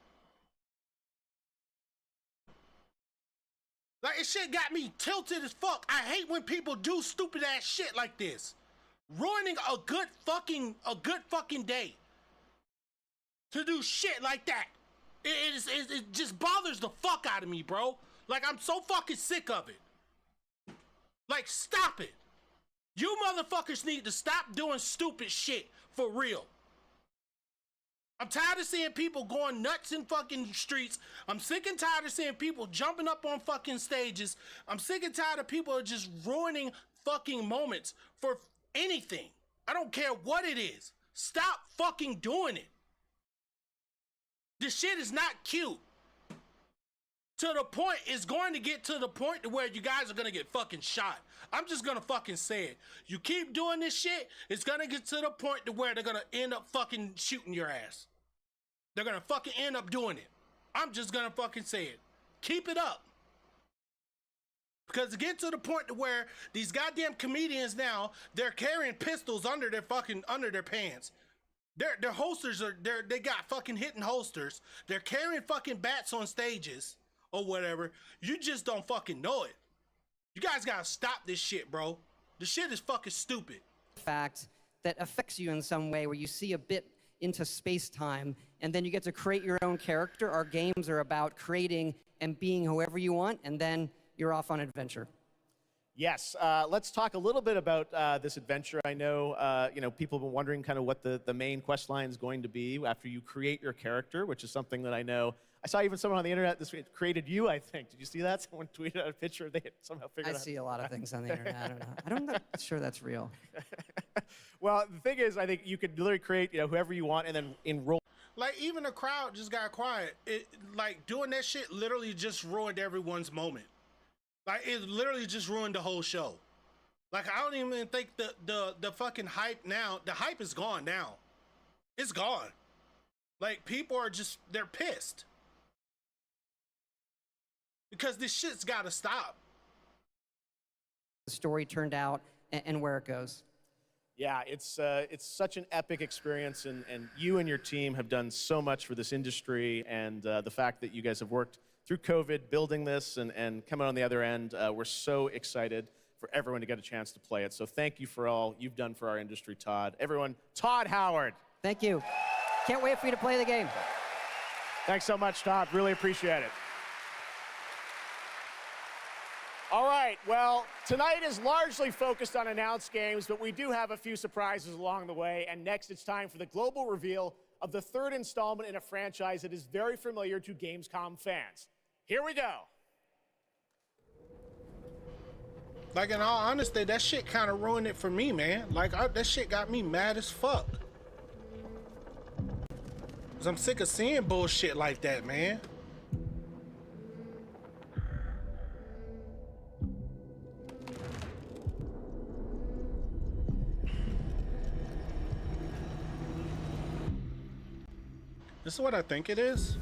Like, this shit got me tilted as fuck. I hate when people do stupid ass shit like this. Ruining a good fucking day. To do shit like that. It just bothers the fuck out of me, bro. Like, I'm so fucking sick of it. Like, stop it. You motherfuckers need to stop doing stupid shit for real. I'm tired of seeing people going nuts in fucking streets. I'm sick and tired of seeing people jumping up on fucking stages. I'm sick and tired of people just ruining fucking moments for anything. I don't care what it is. Stop fucking doing it. This shit is not cute. To the point, it's going to get to the point to where you guys are going to get fucking shot. I'm just going to fucking say it. You keep doing this shit, it's going to get to the point to where they're going to end up fucking shooting your ass. They're going to fucking end up doing it. I'm just going to fucking say it. Keep it up. Because it gets to the point to where these goddamn comedians now, they're carrying pistols under their pants. Their holsters they got fucking hidden holsters. They're carrying fucking bats on stages or whatever. You just don't fucking know it. You guys gotta stop this shit, bro. The shit is fucking stupid. Fact that affects you in some way where you see a bit into space-time and then you get to create your own character. Our games are about creating and being whoever you want, and then you're off on adventure. Yes, let's talk a little bit about this adventure. I know, people have been wondering kind of what the main quest line is going to be after you create your character, which is something that I know. I saw even someone on the internet this week created you, I think. Did you see that? Someone tweeted out a picture. They had somehow figured out. I see a lot of things on the internet. I don't know. I'm not sure that's real. Well, the thing is, I think you could literally create, whoever you want and then enroll. Like, even the crowd just got quiet. Like, doing that shit literally just ruined everyone's moment. Like, it literally just ruined the whole show. Like, I don't even think the fucking hype now, the hype is gone now. It's gone. Like, people are just, they're pissed. Because this shit's gotta stop. The story turned out and where it goes. Yeah, it's such an epic experience, and you and your team have done so much for this industry, and the fact that you guys have worked through COVID, building this, and coming on the other end, we're so excited for everyone to get a chance to play it. So thank you for all you've done for our industry, Todd. Everyone, Todd Howard. Thank you. Can't wait for you to play the game. Thanks so much, Todd. Really appreciate it. All right, well, tonight is largely focused on announced games, but we do have a few surprises along the way. And next, it's time for the global reveal of the third installment in a franchise that is very familiar to Gamescom fans. Here we go. Like, in all honesty, that shit kind of ruined it for me, man. Like, that shit got me mad as fuck. Cause I'm sick of seeing bullshit like that, man. This is what I think it is.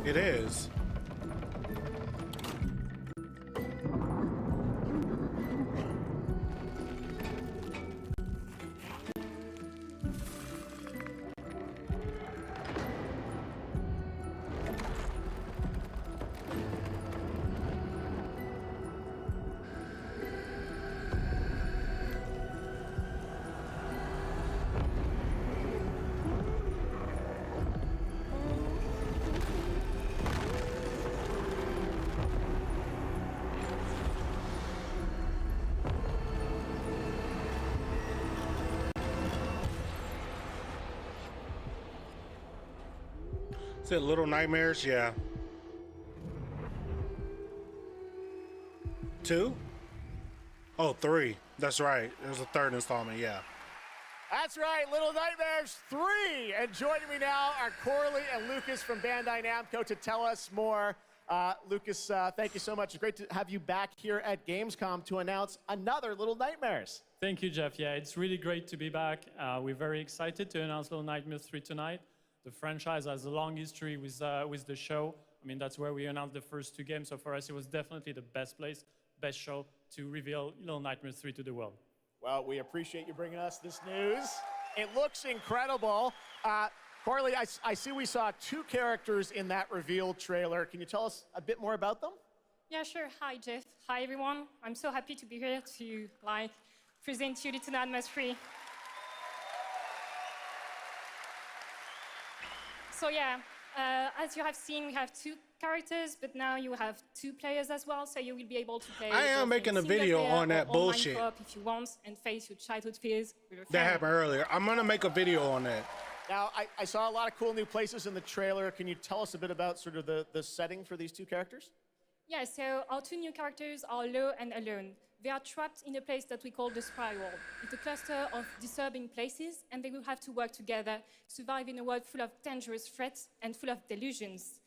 It is. Is it Little Nightmares? Yeah. 2? Oh, 3. That's right. There's a third installment, yeah. That's right, Little Nightmares 3. And joining me now are Corley and Lucas from Bandai Namco to tell us more. Lucas, thank you so much. It's great to have you back here at Gamescom to announce another Little Nightmares. Thank you, Jeff. Yeah, it's really great to be back. We're very excited to announce Little Nightmares 3 tonight. The franchise has a long history with the show. I mean, that's where we announced the first 2 games. So for us, it was definitely the best place, best show to reveal Little Nightmares 3 to the world. Well, we appreciate you bringing us this news. It looks incredible. Corley, I see we saw 2 characters in that reveal trailer. Can you tell us a bit more about them? Yeah, sure. Hi, Jeff. Hi, everyone. I'm so happy to be here to present you Little Nightmares 3. So yeah, as you have seen, we have 2 characters, but now you have 2 players as well, so you will be able to play. I am making a video on that bullshit. If you want, and face your childhood fears with your That happened earlier. I'm gonna make a video on that. Now, I saw a lot of cool new places in the trailer. Can you tell us a bit about sort of the setting for these 2 characters? Yeah, so our 2 new characters are Lo and Alone. They are trapped in a place that we call the Spiral. It's a cluster of disturbing places, and they will have to work together, survive in a world full of dangerous threats and full of delusions.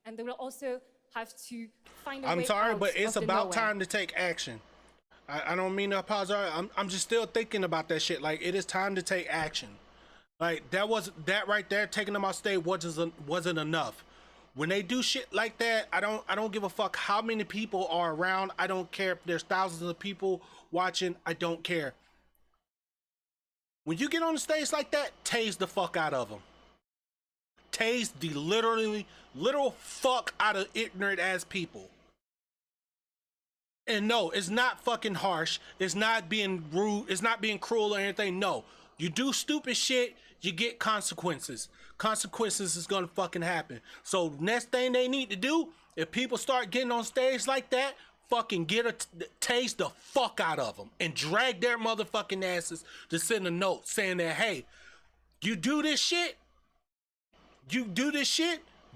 And they will also have to find a way out. I'm sorry, but it's about nowhere. time to take action. I don't mean to apologize. I'm just still thinking about that shit. Like, it is time to take action. Like, that right there, taking them off stage wasn't enough. When they do shit like that, I don't give a fuck how many people are around. I don't care if there's thousands of people watching. I don't care. When you get on the stage like that, tase the fuck out of them. Tase the literal fuck out of ignorant ass people. And no, it's not fucking harsh. It's not being rude. It's not being cruel or anything. No, you do stupid shit, you get consequences. Consequences is gonna fucking happen. So next thing they need to do, if people start getting on stage like that, fucking tase the fuck out of them and drag their motherfucking asses to send a note saying that, hey, you do this shit,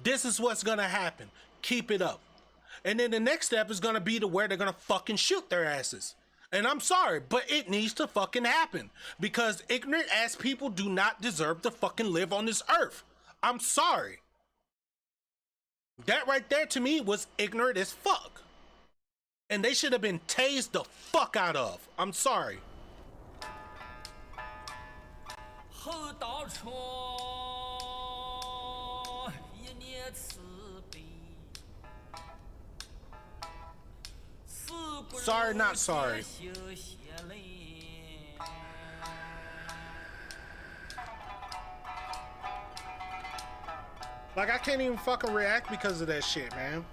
this is what's gonna happen. Keep it up. And then the next step is gonna be to where they're gonna fucking shoot their asses. And I'm sorry, but it needs to fucking happen. Because ignorant ass people do not deserve to fucking live on this earth. I'm sorry. That right there to me was ignorant as fuck. And they should have been tased the fuck out of. I'm sorry. Sorry, not sorry. Like, I can't even fucking react because of that shit, man.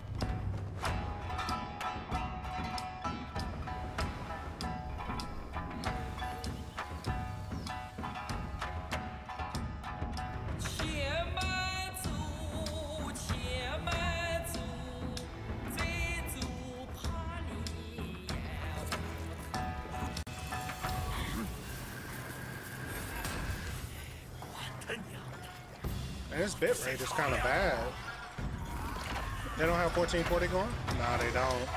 Man, this bitrate is kind of bad. They don't have 1440 going? Nah, they don't.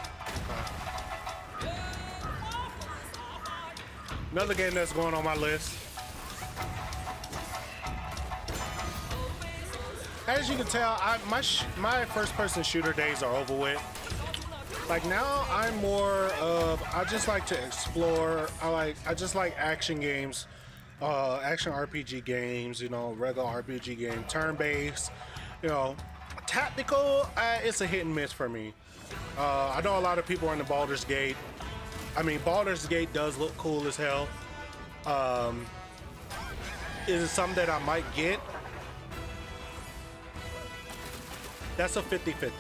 Another game that's going on my list. As you can tell, my first-person shooter days are over with. Like now, I'm more of I just like to explore. I just like action games, action RPG games. You know, regular RPG game, turn-based. You know, tactical. It's a hit and miss for me. I know a lot of people are in the Baldur's Gate. I mean, Baldur's Gate does look cool as hell. Is it something that I might get? That's a 50-50.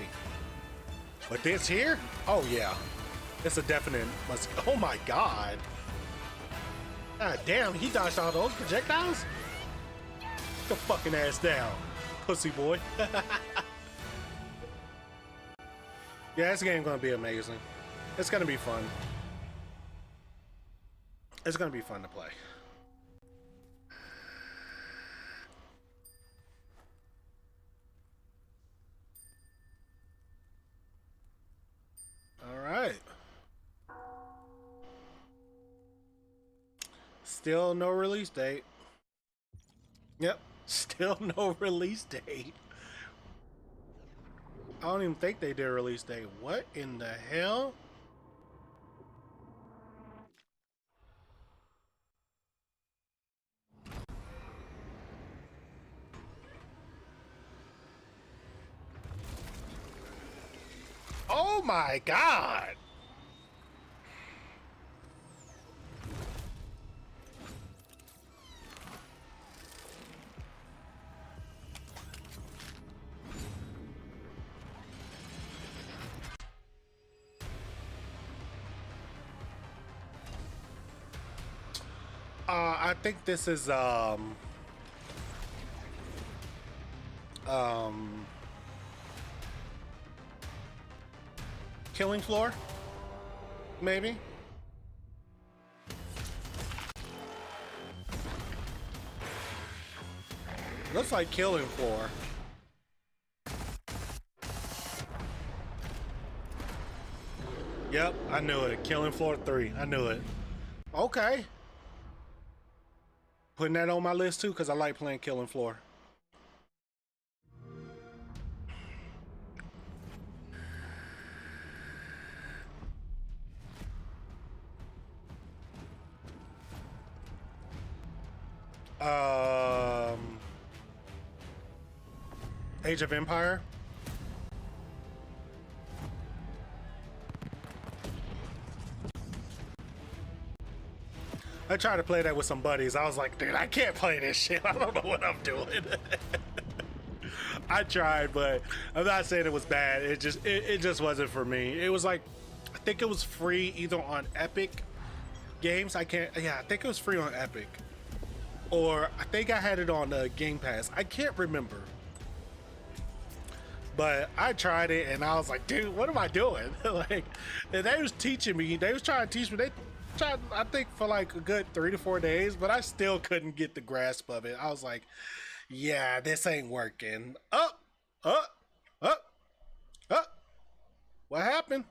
But this here? Oh yeah. It's a definite must. Oh my god. God damn, he dodged all those projectiles? Get the fucking ass down, pussy boy. Yeah, this game's gonna be amazing. It's gonna be fun. It's gonna be fun to play. All right. Still no release date. Yep, still no release date. I don't even think they did a release date. What in the hell? Oh my god! I think this is Killing Floor, maybe. Looks like Killing Floor. Yep, I knew it. Killing Floor 3. I knew it. Okay. Putting that on my list too, because I like playing Killing Floor. Age of Empire. I tried to play that with some buddies. I was like, dude, I can't play this shit. I don't know what I'm doing. I tried, but I'm not saying it was bad. It just wasn't for me. It was like, I think it was free either on Epic Games. I think it was free on Epic. Or I think I had it on Game Pass. I can't remember. But I tried it and I was like, dude, what am I doing? Like, and they was teaching me. They was trying to teach me. They tried, I think, for like a good 3 to 4 days, but I still couldn't get the grasp of it. I was like, yeah, this ain't working. Up. What happened?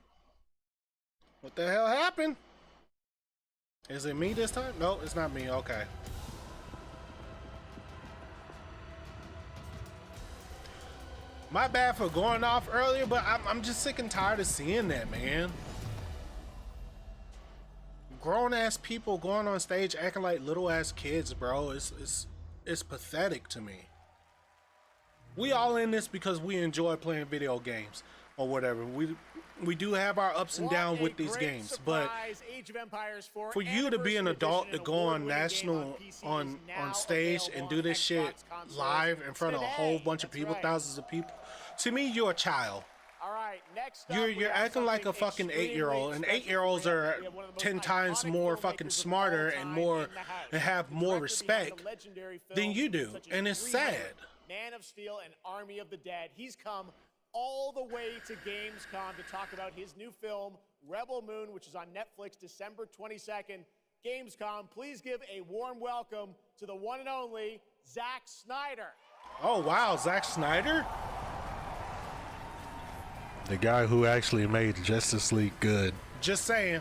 What the hell happened? Is it me this time? No, it's not me. Okay. My bad for going off earlier, but I'm just sick and tired of seeing that, man. Grown-ass people going on stage acting like little-ass kids, bro. It's pathetic to me. We all in this because we enjoy playing video games or whatever. we do have our ups and downs with these games, but Age of Empires 4 for you to be an adult to go on national on stage and do this shit live in front of a whole bunch of people, thousands of people, to me you're a child. All right, next You're acting like a fucking 8-year-old, and 8-year-olds are 10 times more fucking smarter and have more respect than you do, and it's sad. Man of Steel and Army of the Dead. He's come all the way to Gamescom to talk about his new film, Rebel Moon, which is on Netflix December 22nd. Gamescom, please give a warm welcome to the one and only Zack Snyder. Oh wow, Zack Snyder? The guy who actually made Justice League good. Just saying.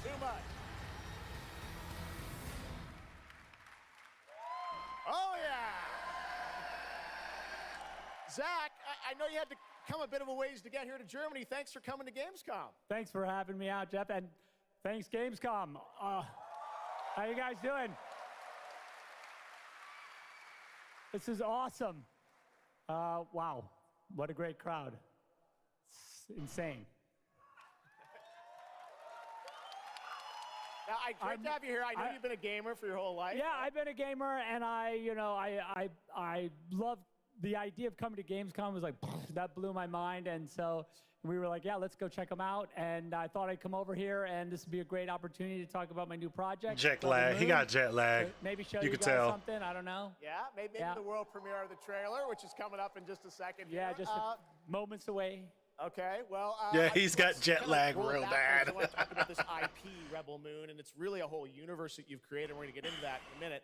Too much. Oh yeah. Zach, I know you had to come a bit of a ways to get here to Germany. Thanks for coming to Gamescom. Thanks for having me out, Jeff, and thanks Gamescom. How you guys doing? This is awesome. Wow, what a great crowd. It's insane. Now, great to have you here. I know you've been a gamer for your whole life. Yeah, I've been a gamer, and I love the idea of coming to Gamescom. Was like, that blew my mind, and so we were like, yeah, let's go check them out. And I thought I'd come over here, and this would be a great opportunity to talk about my new project. Jet lag. He got jet lag. Maybe show you you could guys tell. something. I don't know. Yeah, maybe the world premiere of the trailer, which is coming up in just a second. Yeah, here. just moments away. Okay, well. Yeah, he's got jet lag real bad. I want to talk about this IP, Rebel Moon, and it's really a whole universe that you've created. We're going to get into that in a minute.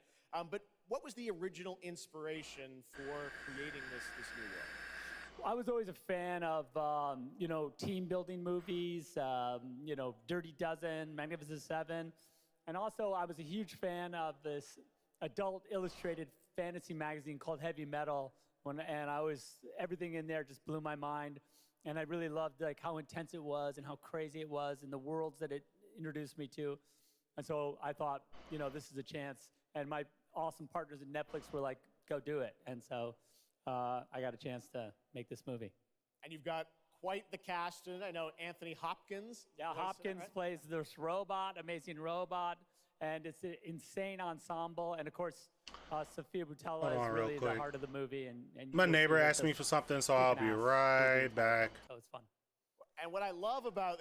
But what was the original inspiration for creating this new world? I was always a fan of, team building movies, Dirty Dozen, Magnificent Seven. And also I was a huge fan of this adult illustrated fantasy magazine called Heavy Metal. And everything in there just blew my mind. And I really loved how intense it was and how crazy it was and the worlds that it introduced me to. And so I thought, this is a chance. And my awesome partners at Netflix were like, go do it. And so I got a chance to make this movie. And you've got quite the cast in it. I know Anthony Hopkins. Yeah, Hopkins plays this robot, amazing robot, and it's an insane ensemble. And of course, Sophia Boutella is really the heart of the movie. And my neighbor asked me for something, so I'll be right back. So it's fun. And what I love about,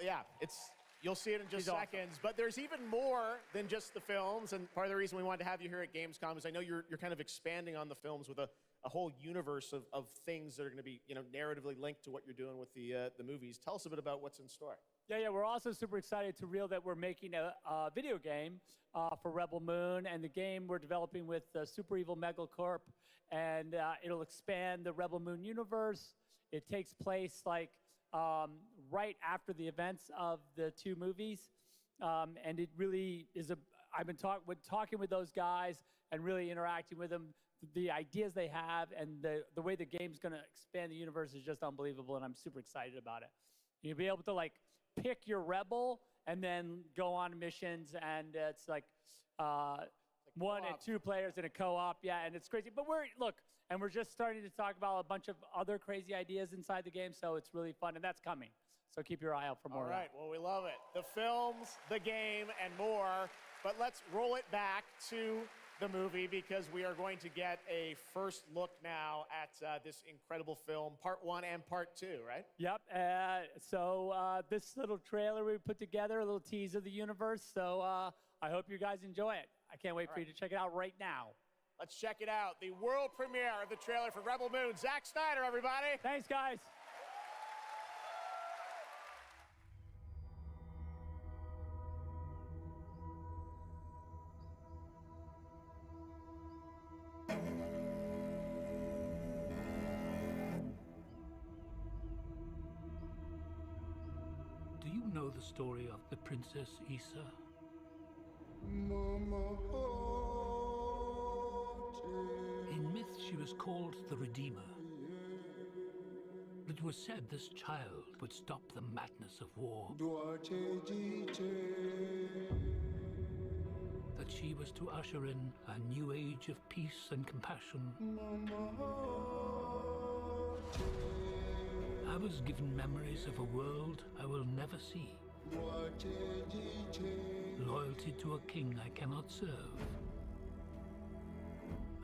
you'll see it in just seconds, but there's even more than just the films. And part of the reason we wanted to have you here at Gamescom is I know you're kind of expanding on the films with a whole universe of things that are going to be, narratively linked to what you're doing with the movies. Tell us a bit about what's in store. Yeah, we're also super excited to reveal that we're making a video game for Rebel Moon, and the game we're developing with Super Evil Megacorp, and it'll expand the Rebel Moon universe. It takes place right after the events of the two movies, and it really is I've been talking with those guys and really interacting with them. The ideas they have and the way the game's going to expand the universe is just unbelievable, and I'm super excited about it. You'll be able to pick your rebel and then go on missions, and it's one and two players in a co-op. Yeah, and it's crazy. But we're just starting to talk about a bunch of other crazy ideas inside the game, so it's really fun, and that's coming. So keep your eye out for more. All right, well, we love it. The films, the game, and more. But let's roll it back to the movie, because we are going to get a first look now at this incredible film, part 1 and part 2, right? Yep. So this little trailer we put together, a little tease of the universe. So I hope you guys enjoy it. I can't wait for you to check it out right now. Let's check it out. The world premiere of the trailer for Rebel Moon. Zack Snyder, everybody. Thanks, guys. Do you know the story of the Princess Issa? In myth, she was called the Redeemer. It was said this child would stop the madness of war. That that she was to usher in a new age of peace and compassion. I was given memories of a world I will never see. Loyalty to a king I cannot serve.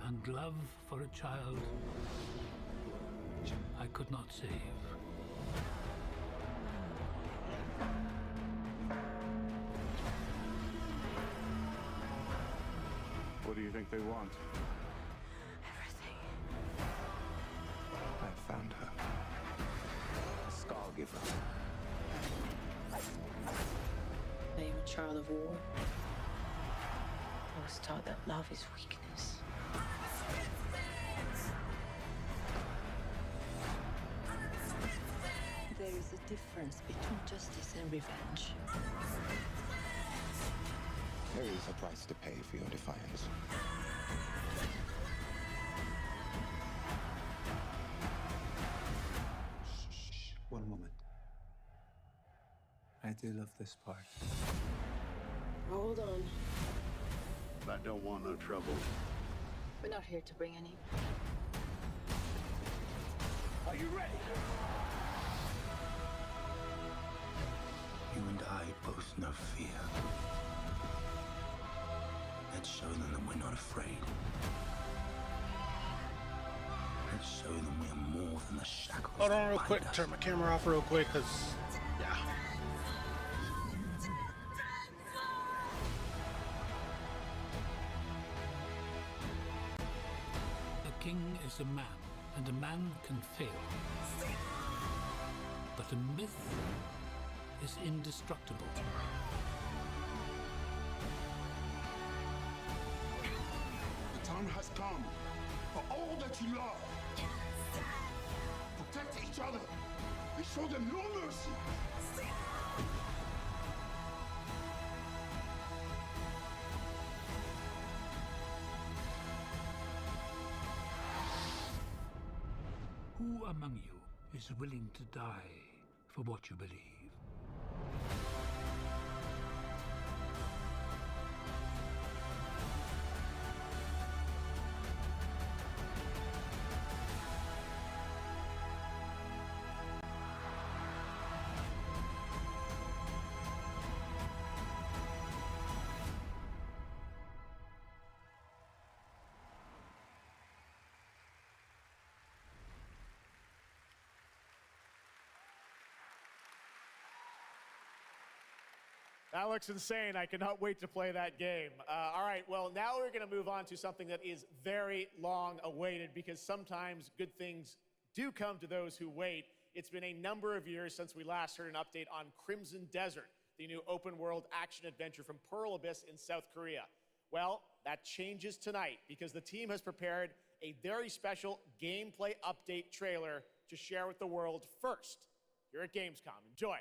And love for a child I could not save. What do you think they want? Everything. I found her. A Scargiver. I am a child of war. I was taught that love is weakness. There is a difference between justice and revenge. There is a price to pay for your defiance. Shh. One moment. I do love this part. Hold on. I don't want no trouble. We're not here to bring any. Are you ready? You and I both know fear. Let's show them that we're not afraid. Let's show them we are more than the shackles. Hold on that real bind quick. us. Turn my camera off real quick, cause yeah. A king is a man, and a man can fail. But a myth is indestructible. The time has come for all that you love. Protect each other and show them no mercy. Who among you is willing to die for what you believe? That looks insane. I cannot wait to play that game. All right, well, now we're going to move on to something that is very long awaited because sometimes good things do come to those who wait. It's been a number of years since we last heard an update on Crimson Desert, the new open world action adventure from Pearl Abyss in South Korea. Well, that changes tonight because the team has prepared a very special gameplay update trailer to share with the world first here at Gamescom. Enjoy.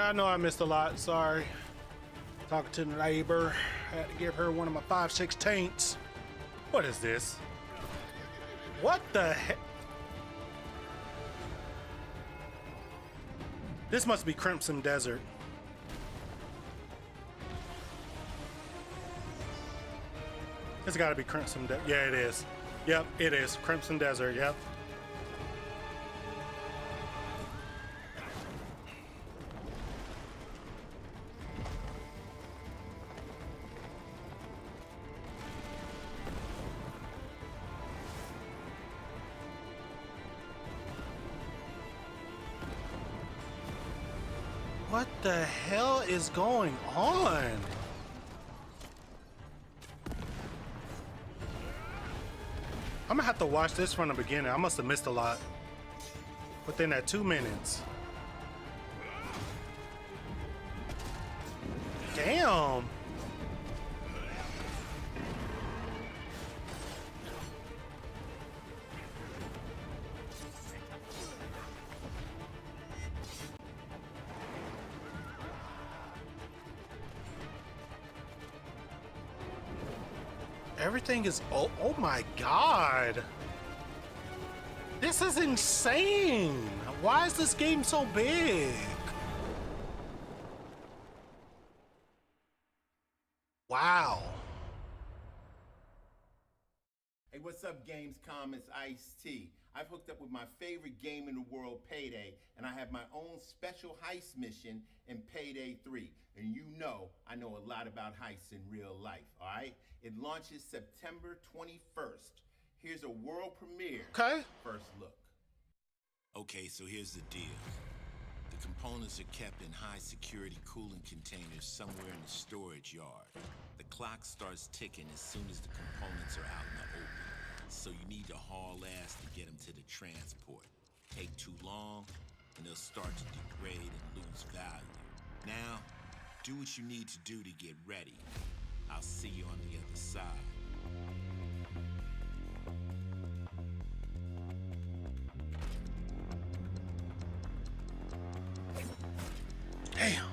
I know I missed a lot. Sorry. Talking to the neighbor. Had to give her one of my 5/16. What is this? What the heck? This must be Crimson Desert. It's got to be Crimson Desert. Yeah, it is. Yep, it is. Crimson Desert, yep. What the hell is going on? I'm gonna have to watch this from the beginning. I must have missed a lot within that 2 minutes. Damn. Everything is, oh my God. This is insane. Why is this game so big? Wow. Hey, what's up, Gamescom? It's Ice-T. I've hooked up with my favorite game in the world, Payday, and I have my own special heist mission in Payday 3. And you know I know a lot about heists in real life, all right? It launches September 21st. Here's a world premiere. Okay. First look. Okay, so here's the deal. The components are kept in high security cooling containers somewhere in the storage yard. The clock starts ticking as soon as the components are out in the open. So you need to haul ass to get them to the transport. Take too long, and they'll start to degrade and lose value. Now, do what you need to do to get ready. I'll see you on the other side. Damn.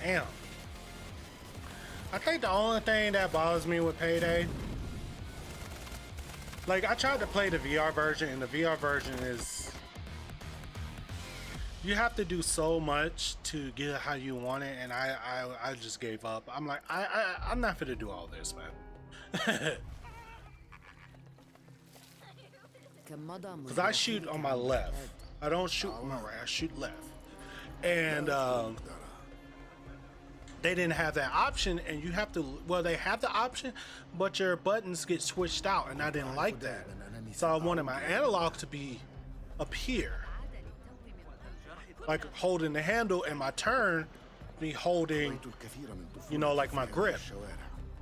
Damn. I think the only thing that bothers me with Payday, like I tried to play the VR version, and the VR version is, you have to do so much to get it how you want it, and I just gave up. I'm like, I'm not fit to do all this, man. Because I shoot on my left. I don't shoot on my right, I shoot left. And they didn't have that option, and you have to, well, they have the option, but your buttons get switched out, and I didn't like that. So I wanted my analog to be up here, like holding the handle, and my turn be holding, you know, like my grip.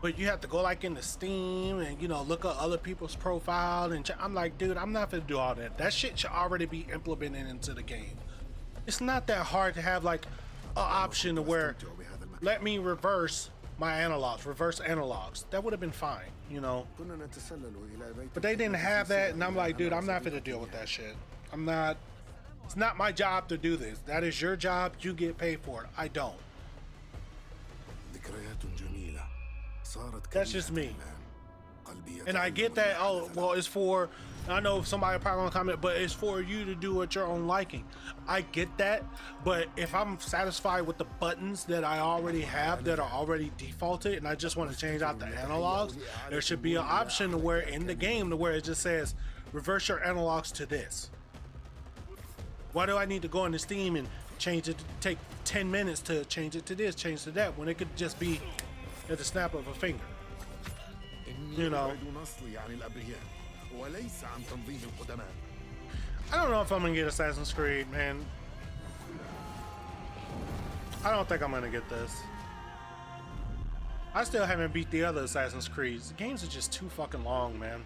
But you have to go like into Steam and, you know, look at other people's profile, and I'm like, dude, I'm not gonna do all that. That shit should already be implemented into the game. It's not that hard to have like an option to where, let me reverse my analogs, reverse analogs. That would have been fine, you know. But they didn't have that, and I'm like, dude, I'm not gonna deal with that shit. I'm not, it's not my job to do this. That is your job, you get paid for it. I don't. That's just me. And I get that, oh, well, it's for, I know somebody probably gonna comment, but it's for you to do at your own liking. I get that, but if I'm satisfied with the buttons that I already have that are already defaulted, and I just want to change out the analogs, there should be an option to where in the game to where it just says, reverse your analogs to this. Why do I need to go into Steam and change it, take 10 minutes to change it to this, change to that, when it could just be at the snap of a finger? You know, I don't know if I'm gonna get Assassin's Creed, man. I don't think I'm gonna get this. I still haven't beat the other Assassin's Creeds. The games are just too fucking long, man.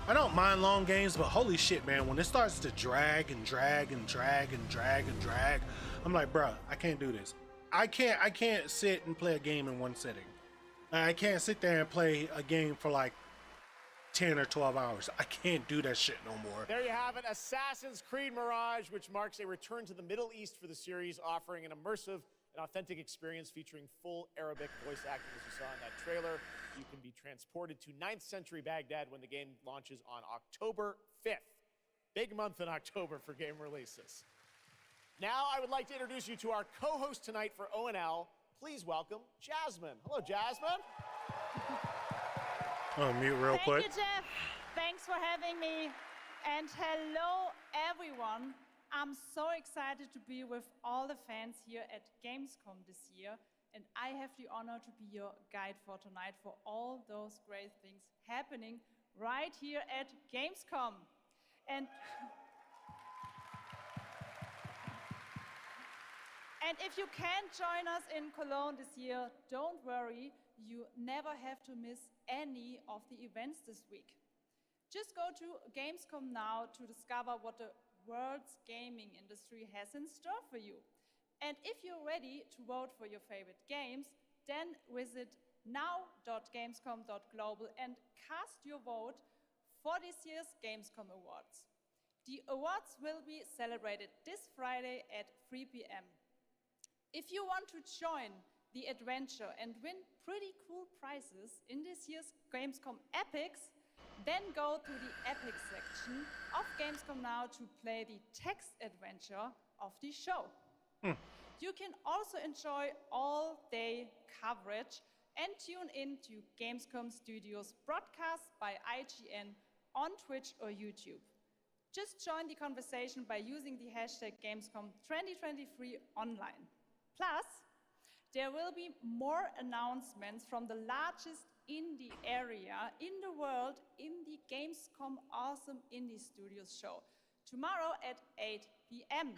I don't mind long games, but holy shit, man, when it starts to drag and drag and drag and drag and drag, I'm like, bruh, I can't do this. I can't sit and play a game in one sitting. I can't sit there and play a game for like 10 or 12 hours. I can't do that shit no more. There you have it, Assassin's Creed Mirage, which marks a return to the Middle East for the series, offering an immersive and authentic experience featuring full Arabic voice acting, as you saw in that trailer. You can be transported to 9th century Baghdad when the game launches on October 5th. Big month in October for game releases. Now I would like to introduce you to our co-host tonight for ONL. Please welcome Jasmine. Hello, Jasmine. Oh, mute real quick. Thank you, Jeff. Thanks for having me. And hello, everyone. I'm so excited to be with all the fans here at Gamescom this year. And I have the honor to be your guide for tonight for all those great things happening right here at Gamescom. And if you can't join us in Cologne this year, don't worry. You never have to miss any of the events this week. Just go to Gamescom now to discover what the world's gaming industry has in store for you. And if you're ready to vote for your favorite games, then visit now.gamescom.global and cast your vote for this year's Gamescom Awards. The awards will be celebrated this Friday at 3 p.m. If you want to join the adventure and win pretty cool prizes in this year's Gamescom Epics, then go to the Epics section of Gamescom now to play the text adventure of the show. You can also enjoy all-day coverage and tune in to Gamescom Studios broadcasts by IGN on Twitch or YouTube. Just join the conversation by using the hashtag Gamescom 2023 online. Plus, there will be more announcements from the largest indie area in the world in the Gamescom Awesome Indie Studios show tomorrow at 8 p.m.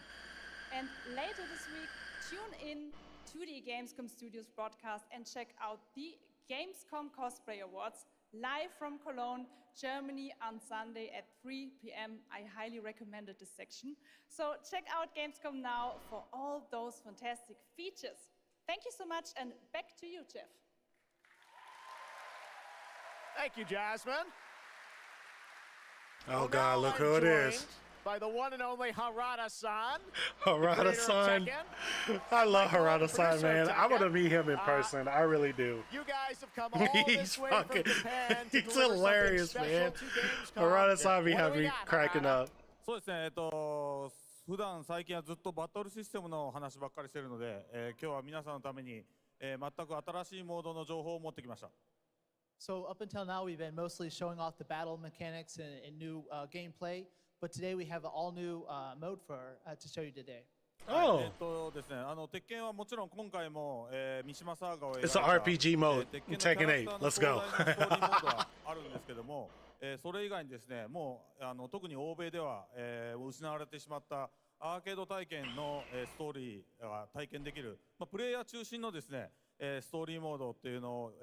And later this week, tune in to the Gamescom Studios broadcast and check out the Gamescom Cosplay Awards live from Cologne, Germany on Sunday at 3 p.m. I highly recommended this section. So check out Gamescom now for all those fantastic features. Thank you so much, and back to you, Jeff. Thank you, Jasmine. Oh God, look who it is. By the one and only Harada-san. Harada-san. I love Harada-san, man. I want to meet him in person. I really do. You guys have come all this way from Japan to he's hilarious, man. Harada-san be having me cracking up. そうですね、普段最近はずっとバトルシステムの話ばっかりしてるので、今日は皆さんのために、全く新しいモードの情報を持ってきました。So up until now, we've been mostly showing off the battle mechanics and new gameplay, but today we have an all-new mode to show you today. Oh. ですね、鉄拳はもちろん今回も、三島サーガを描い It's た an RPG mode. Tekken 8. Let's go. ストーリーモードはあるんですけども、それ以外にですね、もう特に欧米では、失われてしまったアーケード体験の、ストーリーが体験できる、プレイヤー中心のですね、ストーリーモードっていうのを、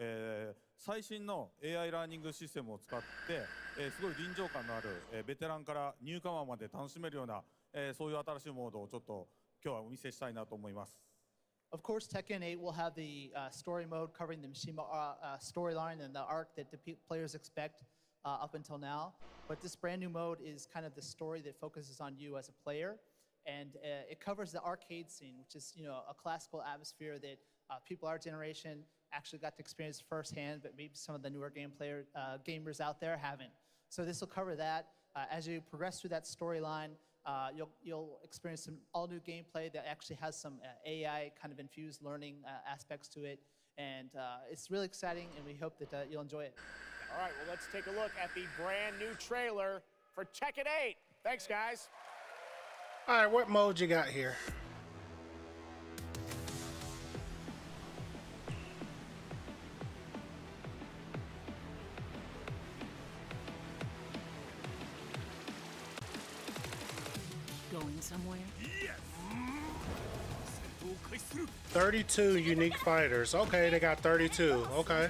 最新の AI ラーニングシステムを使って、すごい臨場感のある、ベテランからニューカマーまで楽しめるような、そういう新しいモードをちょっと今日はお見せしたいなと思います。Of course, Tekken 8 will have the story mode covering the Mishima storyline and the arc that the players expect up until now. But this brand new mode is kind of the story that focuses on you as a player. And it covers the arcade scene, which is, a classical atmosphere that people our generation actually got to experience firsthand, but maybe some of the newer gamers out there haven't. So this will cover that. As you progress through that storyline, you'll experience some all-new gameplay that actually has some AI kind of infused learning aspects to it. And it's really exciting, and we hope that you'll enjoy it. All right, well, let's take a look at the brand new trailer for Tekken 8. Thanks, guys. All right, what mode you got here? Going somewhere? Yes! 32 unique fighters. Okay, they got 32. Okay.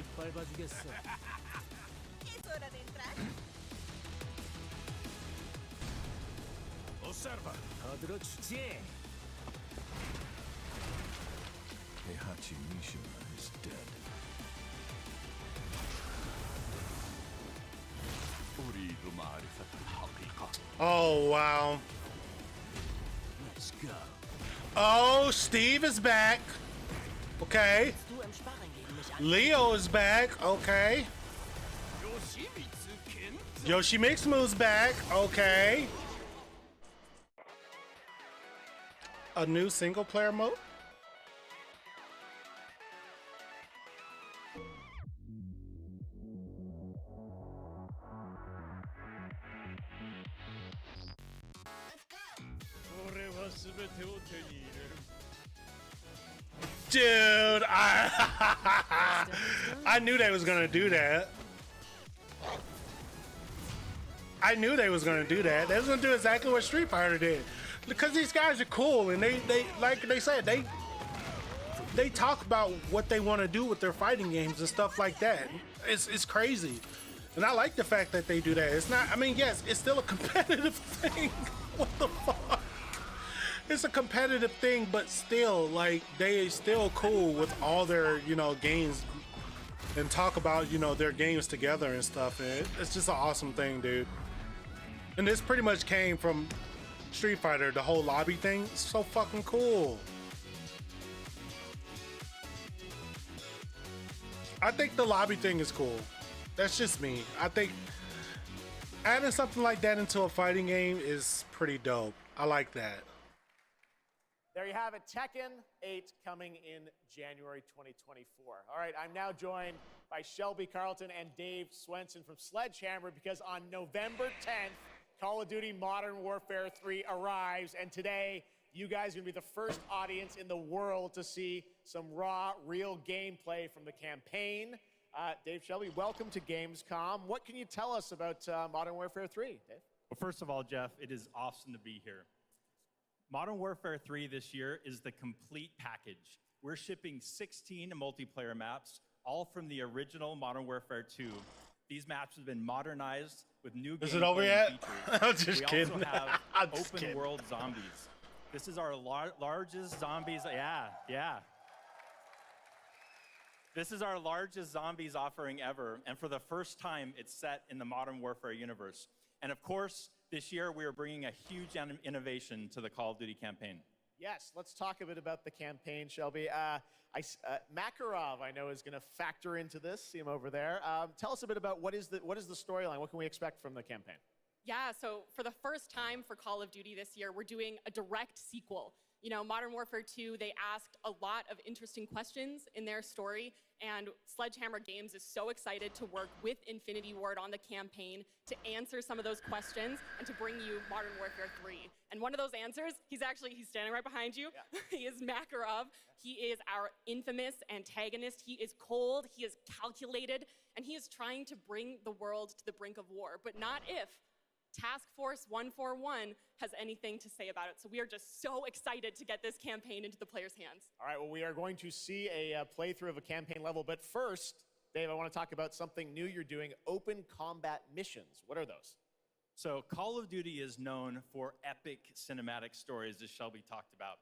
Observa. Heihachi Mishima is dead. Oh, wow. Let's go. Oh, Steve is back. Okay. Leo is back. Okay. Yoshimitsu's back. Okay. A new single player mode? Dude, I knew they was gonna do that. I knew they was gonna do that. They was gonna do exactly what Street Fighter did. Because these guys are cool and they like they said, they talk about what they want to do with their fighting games and stuff like that. It's crazy. And I like the fact that they do that. It's not, I mean, yes, it's still a competitive thing. What the fuck? It's a competitive thing, but still, like, they still cool with all their, you know, games and talk about, you know, their games together and stuff. And it's just an awesome thing, dude. And this pretty much came from Street Fighter, the whole lobby thing. It's so fucking cool. I think the lobby thing is cool. That's just me. I think adding something like that into a fighting game is pretty dope. I like that. There you have it, Tekken 8 coming in January 2024. All right, I'm now joined by Shelby Carlton and Dave Swenson from Sledgehammer because on November 10th, Call of Duty Modern Warfare 3 arrives, and today you guys are gonna be the first audience in the world to see some raw, real gameplay from the campaign. Dave, Shelby, welcome to Gamescom. What can you tell us about Modern Warfare 3, Dave? Well, first of all, Jeff, it is awesome to be here. Modern Warfare 3 this year is the complete package. We're shipping 16 multiplayer maps, all from the original Modern Warfare 2. These maps have been modernized with new Is it over yet? features. I'm just we kidding. also have I'm just open kidding. world zombies. This is our largest zombies. Yeah. This is our largest zombies offering ever, and for the first time, it's set in the Modern Warfare universe. And of course, this year we are bringing a huge innovation to the Call of Duty campaign. Yes, let's talk a bit about the campaign, Shelby. Makarov, I know, is going to factor into this. See him over there. Tell us a bit about what is the storyline? What can we expect from the campaign? Yeah, so for the first time for Call of Duty this year, we're doing a direct sequel. You know, Modern Warfare 2, they asked a lot of interesting questions in their story, and Sledgehammer Games is so excited to work with Infinity Ward on the campaign to answer some of those questions and to bring you Modern Warfare 3. And one of those answers, he's standing right behind you. Yeah. He is Makarov. He is our infamous antagonist. He is cold, he is calculated, and he is trying to bring the world to the brink of war, but not if Task Force 141 has anything to say about it. So we are just so excited to get this campaign into the players' hands. All right, well, we are going to see a playthrough of a campaign level, but first, Dave, I want to talk about something new you're doing, open combat missions. What are those? So Call of Duty is known for epic cinematic stories, as Shelby talked about.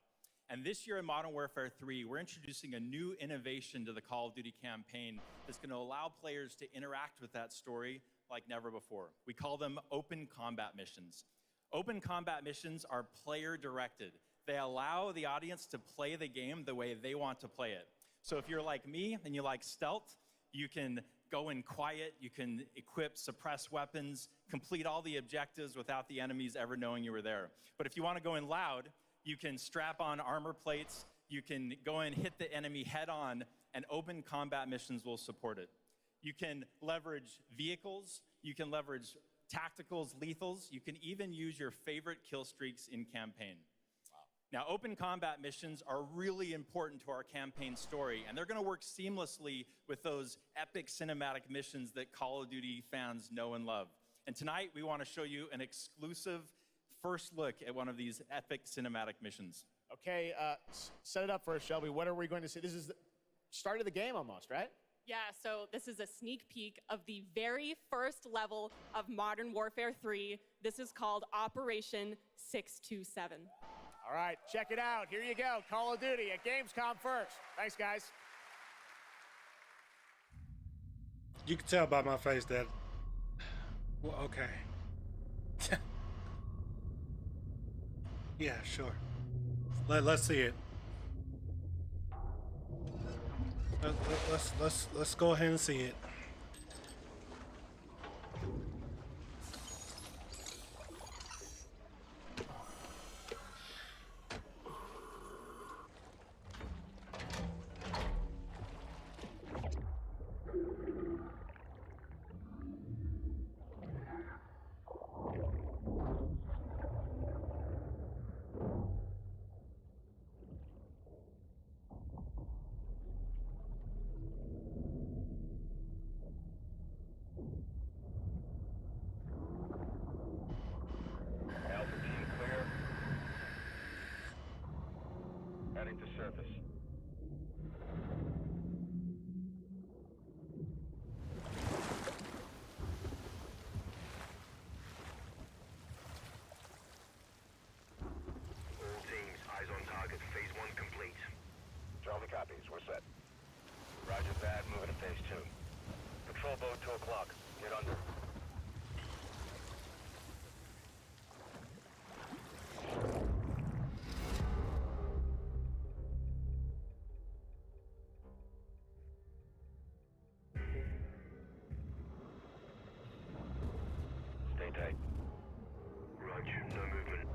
And this year in Modern Warfare 3, we're introducing a new innovation to the Call of Duty campaign that's going to allow players to interact with that story like never before. We call them open combat missions. Open combat missions are player-directed. They allow the audience to play the game the way they want to play it. So if you're like me and you like stealth, you can go in quiet, you can equip suppress weapons, complete all the objectives without the enemies ever knowing you were there. But if you want to go in loud, you can strap on armor plates, you can go in, hit the enemy head on, and open combat missions will support it. You can leverage vehicles, you can leverage tacticals, lethals, you can even use your favorite kill streaks in campaign. Now, open combat missions are really important to our campaign story, and they're going to work seamlessly with those epic cinematic missions that Call of Duty fans know and love. And tonight, we want to show you an exclusive first look at one of these epic cinematic missions. Okay, set it up for us, Shelby. What are we going to see? This is the start of the game almost, right? Yeah, so this is a sneak peek of the very first level of Modern Warfare 3. This is called Operation 627. All right, check it out. Here you go. Call of Duty at Gamescom first. Thanks, guys. You can tell by my face that. Well, okay. Yeah, sure. Let's see it. Let's go ahead and see it. Heading to surface. All teams, eyes on target. Phase 1 complete. Charlie copies. We're set. Roger that. Moving to phase 2. Patrol boat 2 o'clock. Get under. Stay tight. Roger, no movement.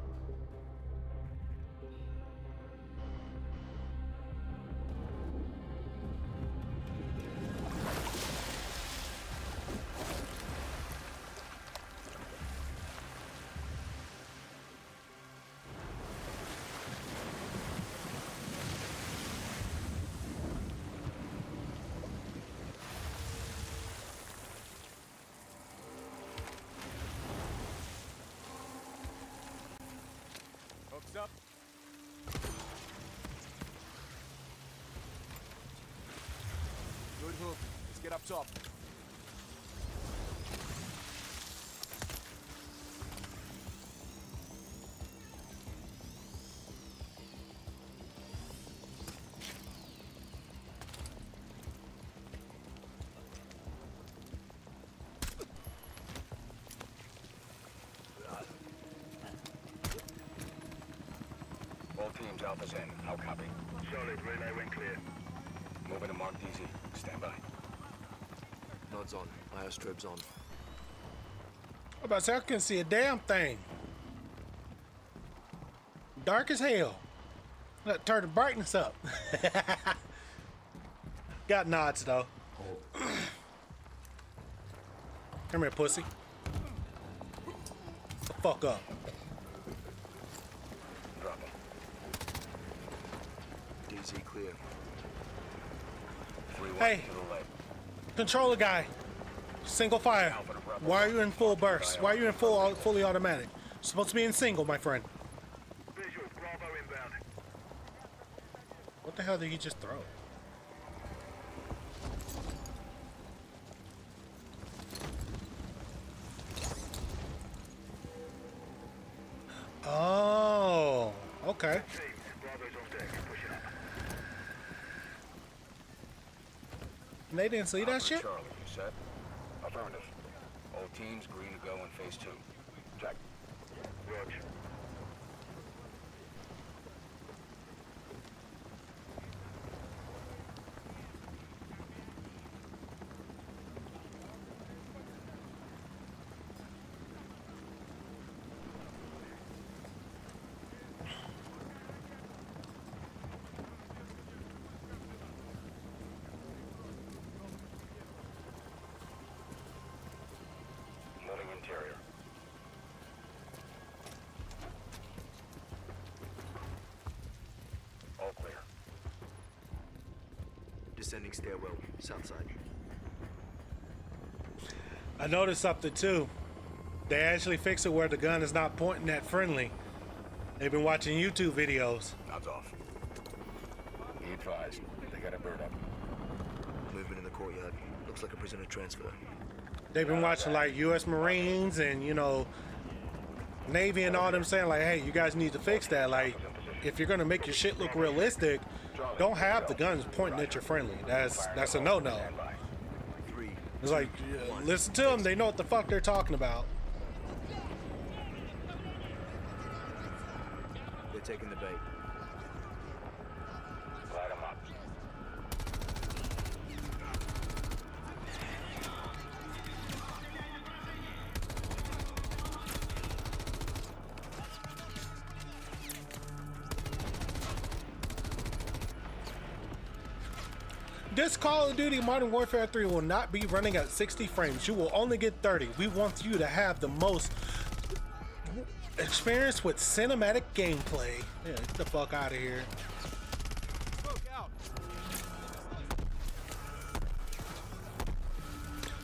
Hooks up. Good hook. Let's get up top. All teams, Alpha's in. How copy? Solid. Relay went clear. Moving to Mark DZ. Stand by. Nods on. Iostrobes on. I'm about to say, I couldn't see a damn thing. Dark as hell. Let's turn the brightness up. Got nods though. Come here, pussy. The fuck up. Drop him. DZ clear. Hey, controller guy. Single fire. Why are you in full burst? Why are you in fully automatic? Supposed to be in single, my friend. Visual. Bravo inbound. What the hell did he just throw? Oh, okay. Bravo's off deck. Pushing up. They didn't see that shit? Charlie, you set? Affirmative. All teams green to go in phase 2. Check. Roger. Loading interior. All clear. Descending stairwell, south side. I noticed something too. They actually fix it where the gun is not pointing at friendly. They've been watching YouTube videos. Nods off. Be advised, they got a bird up. Movement in the courtyard. Looks like a prisoner transfer. They've been watching like U.S. Marines and, you know, Navy and all them saying like, hey, you guys need to fix that. Like, if you're gonna make your shit look realistic, don't have the guns pointing at your friendly. That's a no-no. It's like, listen to them. They know what the fuck they're talking about. They're taking the bait. Light 'em up. This Call of Duty Modern Warfare 3 will not be running at 60 frames. You will only get 30. We want you to have the most experience with cinematic gameplay. Yeah, get the fuck out of here.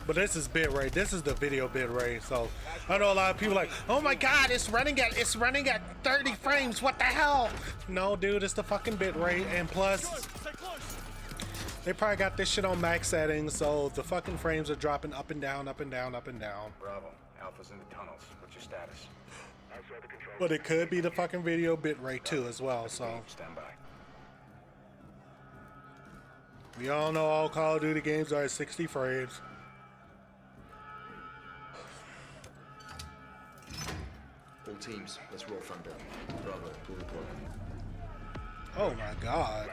But this is bitrate. This is the video bitrate. So I know a lot of people like, oh my god, it's running at 30 frames. What the hell? No, dude, it's the fucking bitrate. And plus, they probably got this shit on max settings, so the fucking frames are dropping up and down, up and down, up and down. Bravo. Alpha's in the tunnels. What's your status? But it could be the fucking video bitrate too as well, so. Stand by. We all know all Call of Duty games are at 60 frames. All teams, let's roll thunder. Bravo, pull the plug. Oh my god.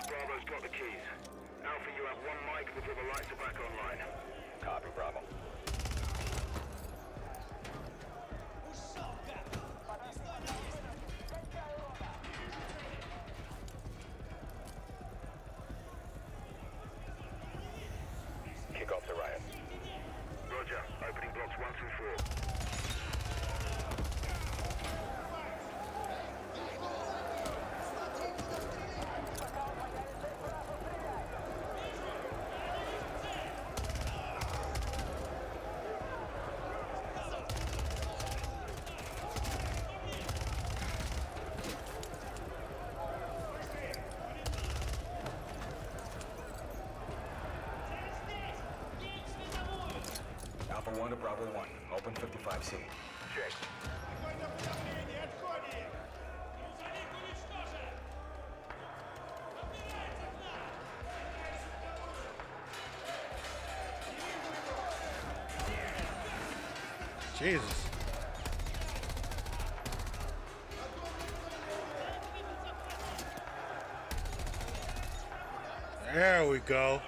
Bravo's got the keys. Alpha, you have one mic before the lights are back online. Copy, Bravo. Kick off the riot. Roger. Opening blocks 1 through 4. Alpha 1 to Bravo 1. Open 55C. Check. Jesus. There we go.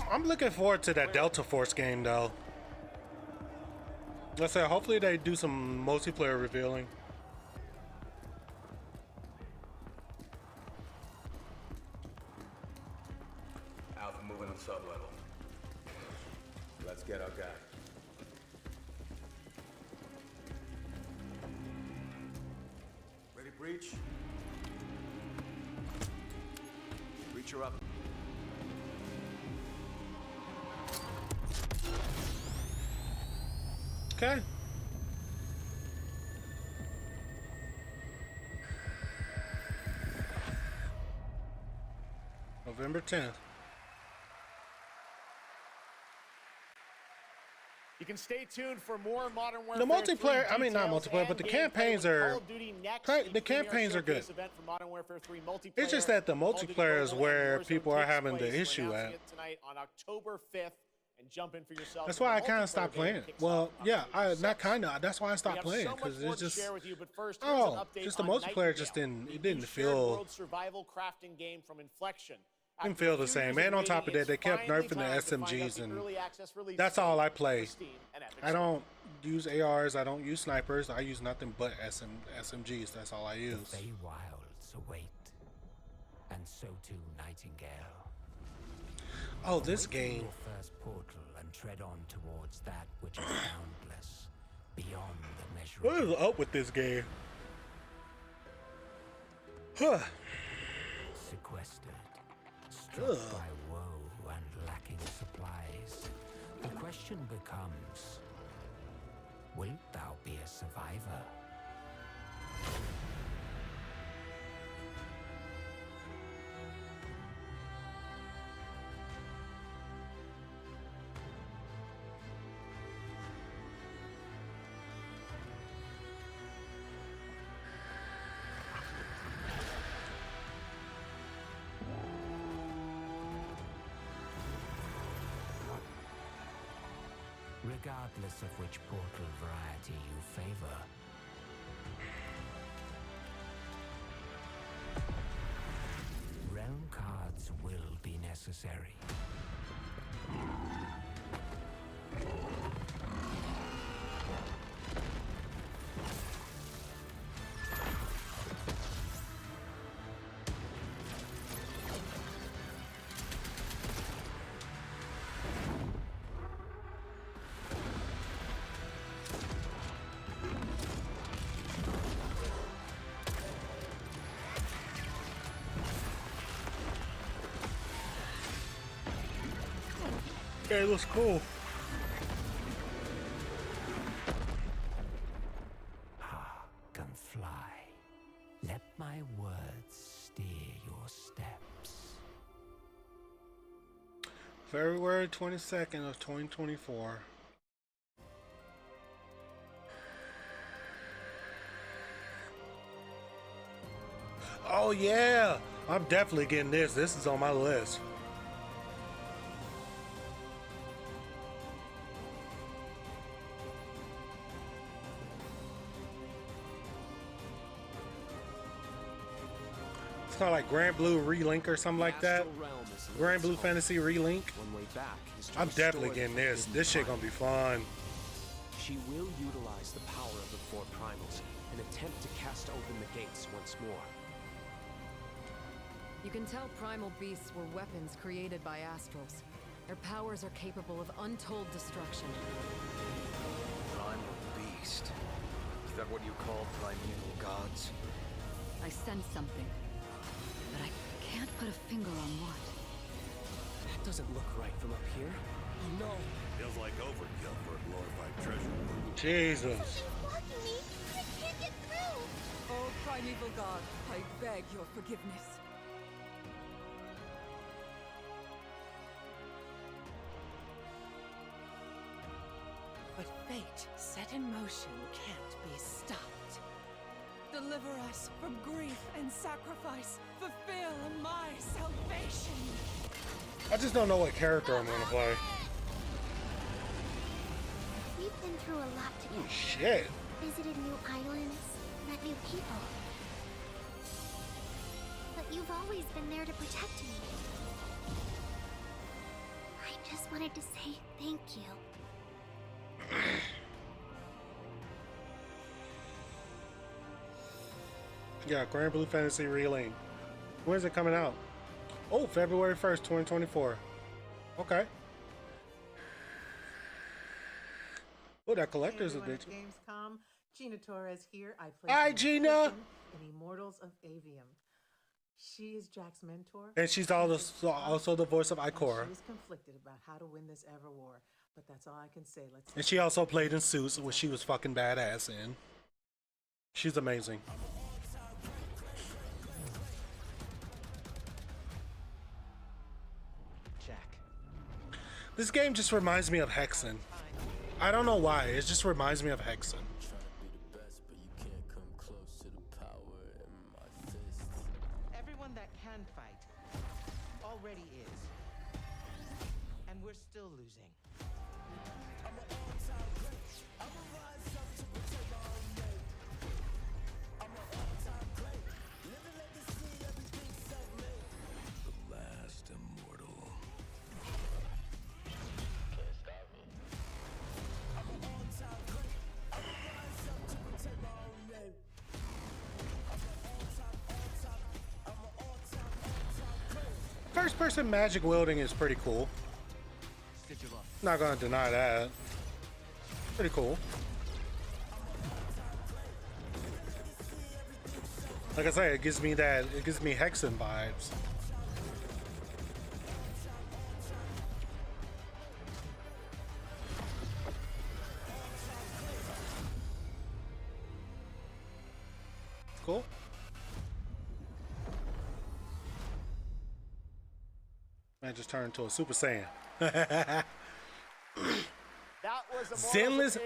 I'm looking forward to that Delta Force game though. Let's say hopefully they do some multiplayer revealing. Alpha moving on sub-level. Let's get our guy. Ready, breach? Breacher up. Okay. November 10th. You can stay tuned for more Modern Warfare. The multiplayer, 3 I mean not details multiplayer, and but the gameplay campaigns with are Call of Duty next the week's campaigns are good. showcase event for Modern Warfare 3 multiplayer. It's just that the Call of Duty multiplayer is Mobile where and Warzone people are takes having the place. We're issue announcing at. it tonight on October 5th, and jump in for yourself. That's The why I kind multiplayer of stopped game playing. kicks Well, off yeah, October not 6th. kind of. That's why I stopped We have playing so much because more it's to just share with you, but first, here's an update just the on multiplayer just Nightingale, didn't the shared feel world survival crafting game from Inflection. didn't feel the same. And on top of that, they kept nerfing the SMGs, and that's all I play. I don't use ARs. I don't use snipers. I use nothing but SMGs. That's all I use. Wilds await. And so too Nightingale. Oh, this Away from game. your first portal and tread on towards that which is boundless, beyond the measurable. What is up with this game? Huh. Sequestered, struck by woe and lacking supplies, the question becomes, wilt thou be a survivor? Regardless of which portal variety you favor, realm cards will be necessary. It looks cool. Can fly. Let my words steer your steps. February 22nd of 2024. Oh yeah, I'm definitely getting this. This is on my list. It's kind of like Grand Blue Relink or something like that. Grand Blue Fantasy Relink. I'm definitely getting this. This shit gonna be fun. She will utilize the power of the four primals and attempt to cast open the gates once more. You can tell primal beasts were weapons created by astrals. Their powers are capable of untold destruction. Primal beast. Is that what you call primeval gods? I sense something, but I can't put a finger on what. That doesn't look right from up here. Oh no. Feels like overkill for a glorified treasure. Jesus. Blocking me! I can't get through! Oh, primeval god, I beg your forgiveness. But fate set in motion can't be stopped. Deliver us from grief and sacrifice. Fulfill my salvation. I just don't know what character I'm gonna play. We've been through a lot together. Oh shit. Visited new islands, met new people. But you've always been there to protect me. I just wanted to say thank you. Yeah, Grand Blue Fantasy Relink. When's it coming out? Oh, February 1st, 2024. Okay. Oh, that collector's everyone edition. at Gamescom. Gina Torres here. I play Hi, Gina. in Immortals of Avium. She is Jack's mentor. And she's also the voice of Ikora. She's conflicted about how to win this ever war, but that's all I can say. Let's. And she also played in Suits, which she was fucking badass in. She's amazing. Jack. This game just reminds me of Hexen. I don't know why, it just reminds me of Hexen. Everyone that can fight already is, and we're still losing. The last immortal. first person magic wielding is pretty cool. Not gonna deny that. Pretty cool. Like I say, it gives me Hexen vibes. Cool. Man just turned into a Super Saiyan. That was Zenless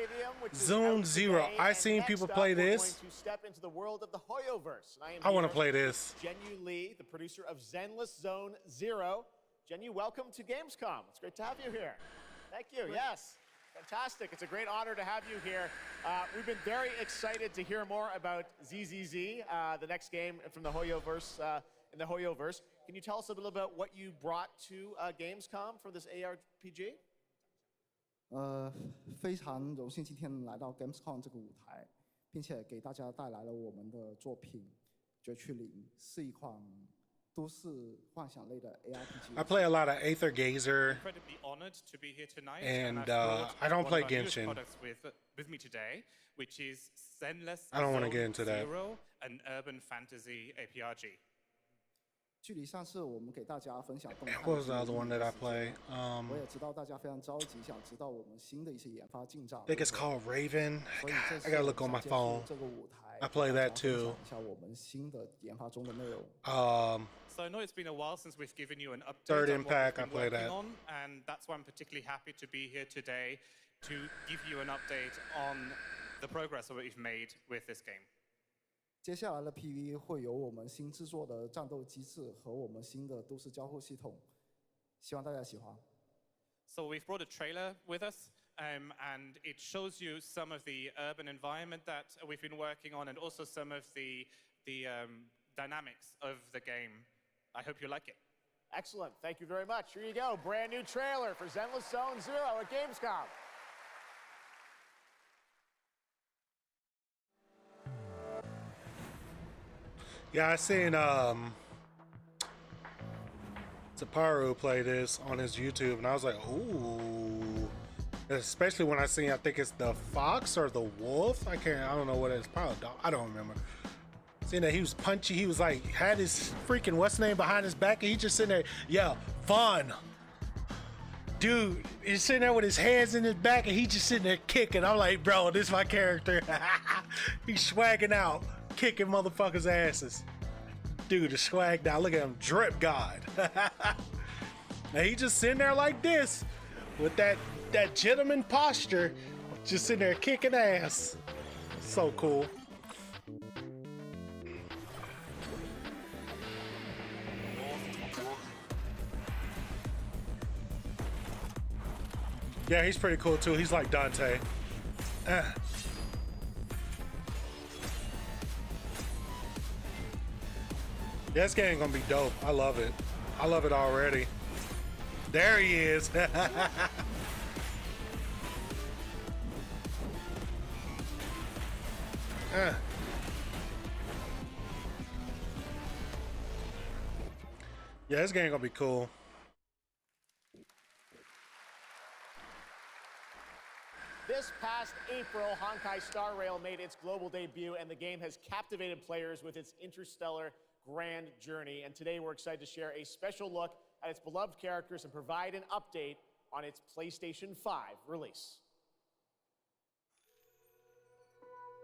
Zone Zero. I've seen people play this. Going to step into the world of the Hoyoverse. I want to play this. Genu Lee, the producer of Zenless Zone Zero. Genu, welcome to Gamescom. It's great to have you here. Thank you. Yes. Fantastic. It's a great honor to have you here. We've been very excited to hear more about ZZZ, the next game from the Hoyoverse, in the Hoyoverse. Can you tell us a little about what you brought to Gamescom for this ARPG? 非常荣幸今天来到 Gamescom 这个舞台，并且给大家带来了我们的作品《绝区零》，是一款都市幻想类的 ARPG。I play a lot of Aether Gazer, Incredibly honored to be here tonight, and I've brought I don't one play of our newest Genshin. products with me today, which is Zenless I don't want to Zone get into that. Zero, an urban fantasy APRG. 距离上次我们给大家分享动态 What was the other one that I play? 我也知道大家非常着急，想知道我们新的一些研发进展。 I think it's called Raven. 所以这 I gotta look on my 次 phone. 这个舞台 I play that too. 分享一下我们新的研发中的内容。 So I know it's been a while since we've given you an update Third on what Impact, we've I been play working that. on, and that's why I'm particularly happy to be here today to give you an update on the progress that we've made with this game. 接下来的 PV 会有我们新制作的战斗机制和我们新的都市交互系统，希望大家喜欢。 So we've brought a trailer with us, and it shows you some of the urban environment that we've been working on, and also some of the dynamics of the game. I hope you like it. Excellent. Thank you very much. Here you go. Brand new trailer for Zenless Zone Zero at Gamescom. Yeah, I seen Taparu play this on his YouTube, and I was like, ooh. Especially when I think it's the fox or the wolf. I don't know what it is. Probably a dog. I don't remember. Seeing that he was punchy, he was like, had his freaking what's name behind his back, and he just sitting there, yeah, fun. Dude, he's sitting there with his hands in his back, and he just sitting there kicking. I'm like, bro, this is my character. He's swagging out, kicking motherfuckers' asses. Dude is swagged out. Look at him, drip god. Now he just sitting there like this, with that gentleman posture, just sitting there kicking ass. So cool. Yeah, he's pretty cool too. He's like Dante. Yeah, this game gonna be dope. I love it. I love it already. There he is. Yeah, this game gonna be cool. This past April, Honkai Star Rail made its global debut, and the game has captivated players with its interstellar grand journey. And today we're excited to share a special look at its beloved characters and provide an update on its PlayStation 5 release.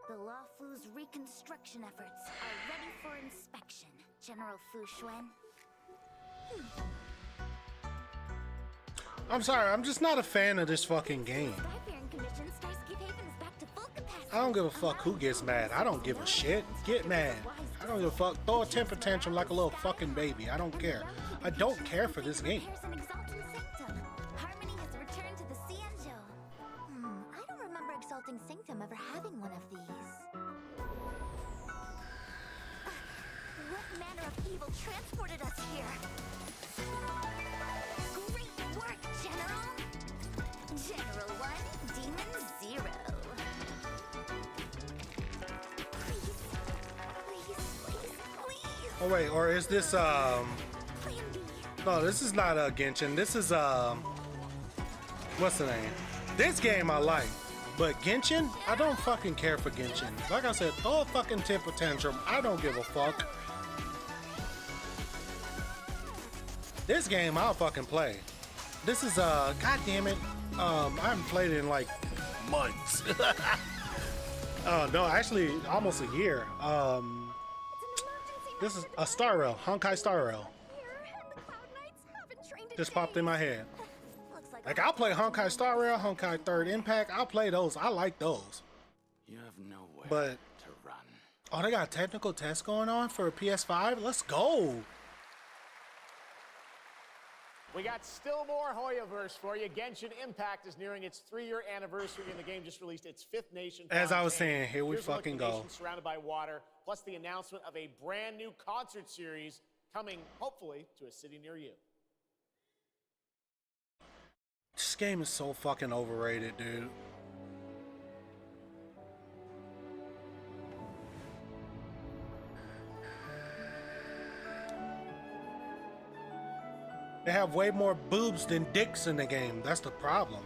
The Luofu's reconstruction efforts are ready for inspection, General Fu Xuan. I'm sorry, I'm just not a fan of this fucking game. I don't give a fuck who gets mad. I don't give a shit. Get mad. I don't give a fuck. Throw a temper tantrum like a little fucking baby. I don't care. I don't care for this game. Harmony has returned to the Xianzhou. I don't remember Exalting Sanctum ever having one of these. What manner of evil transported us here? Great work, General! General 1, Demon 0. Oh wait, or is this No, this is not Genshin. This is what's the name? This game I like, but Genshin, I don't fucking care for Genshin. Like I said, throw a fucking temper tantrum. I don't give a fuck. This game I'll fucking play. This is god damn it. I haven't played it in like months. No, actually almost a year. This is a Star Rail, Honkai Star Rail. Just popped in my head. Like I'll play Honkai Star Rail, Honkai Third Impact. I'll play those. I like those. You have nowhere But to run. oh, they got technical tests going on for a PS5. Let's go. We got still more Hoyoverse for you. Genshin Impact is nearing its 3-year anniversary, and the game just released its 5th nation. As I was saying, here we Here's a look fucking at the go. nation surrounded by water, plus the announcement of a brand new concert series coming, hopefully, to a city near you. This game is so fucking overrated, dude. They have way more boobs than dicks in the game. That's the problem.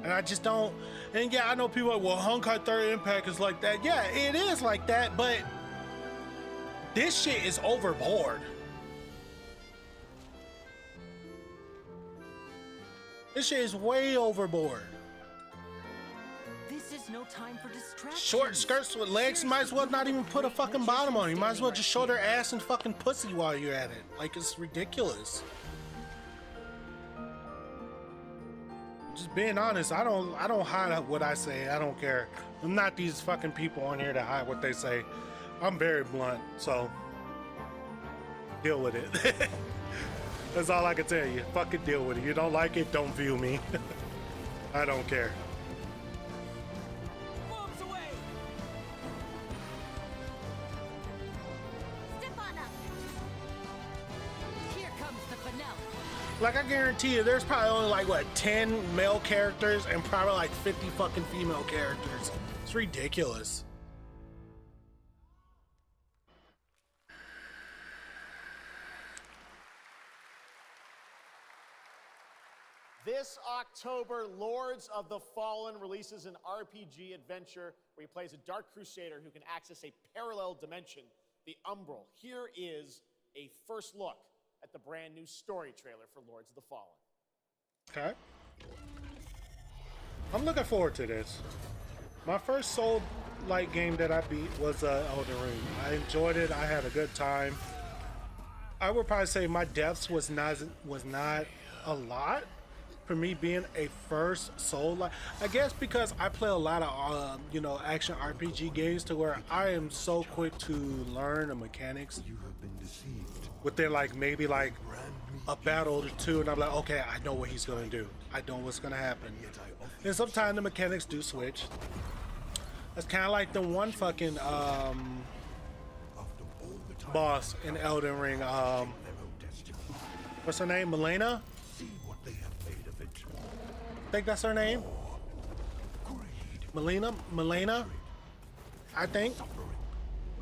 And I just don't. And yeah, I know people are like, well, Honkai Third Impact is like that. Yeah, it is like that, but this shit is overboard. This shit is way overboard. This is no time for distraction. Short skirts with legs, you might as well not even put a fucking bottom on. You might as well just show their ass and fucking pussy while you're at it. Like, it's ridiculous. Just being honest, I don't hide what I say. I don't care. I'm not these fucking people on here that hide what they say. I'm very blunt, so deal with it. That's all I can tell you. Fucking deal with it. You don't like it, don't view me. I don't care. Bombs away! Step on up. Here comes the finale. Like, I guarantee you, there's probably only like, what, 10 male characters and probably like 50 fucking female characters. It's ridiculous. This October, Lords of the Fallen releases an RPG adventure where he plays a Dark Crusader who can access a parallel dimension, the Umbral. Here is a first look at the brand new story trailer for Lords of the Fallen. Okay. I'm looking forward to this. My first Soul-like game that I beat was Elden Ring. I enjoyed it. I had a good time. I would probably say my deaths was not a lot. For me being a first Soul-like, I guess because I play a lot of action RPG games to where I am so quick to learn the mechanics. You have been deceived. Within like maybe like a battle or two, and I'm like, okay, I know what he's gonna do. I know what's gonna happen. And sometimes the mechanics do switch. It's kind of like the one fucking boss in Elden Ring. What's her name? Milena? I think that's her name. Milena, I think.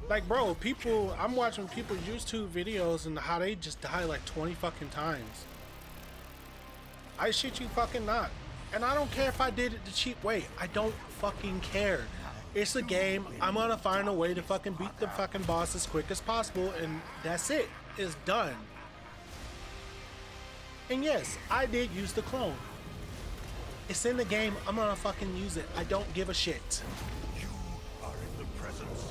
Like, bro, people, I'm watching people's YouTube videos and how they just die like 20 fucking times. I shit you fucking not. And I don't care if I did it the cheap way. I don't fucking care. It's a game. I'm gonna find a way to fucking beat the fucking boss as quick as possible, and that's it. It's done. And yes, I did use the clone. It's in the game. I'm gonna fucking use it. I don't give a shit.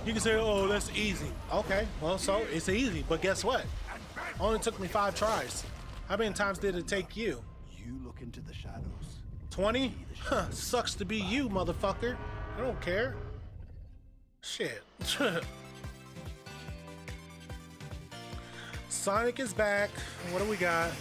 You can say, oh, that's easy. Okay, well, so it's easy, but guess what? Only took me 5 tries. How many times did it take you? You look into the shadows. 20? Huh, sucks to be you, motherfucker. I don't care. Shit. Sonic is back. What do we got?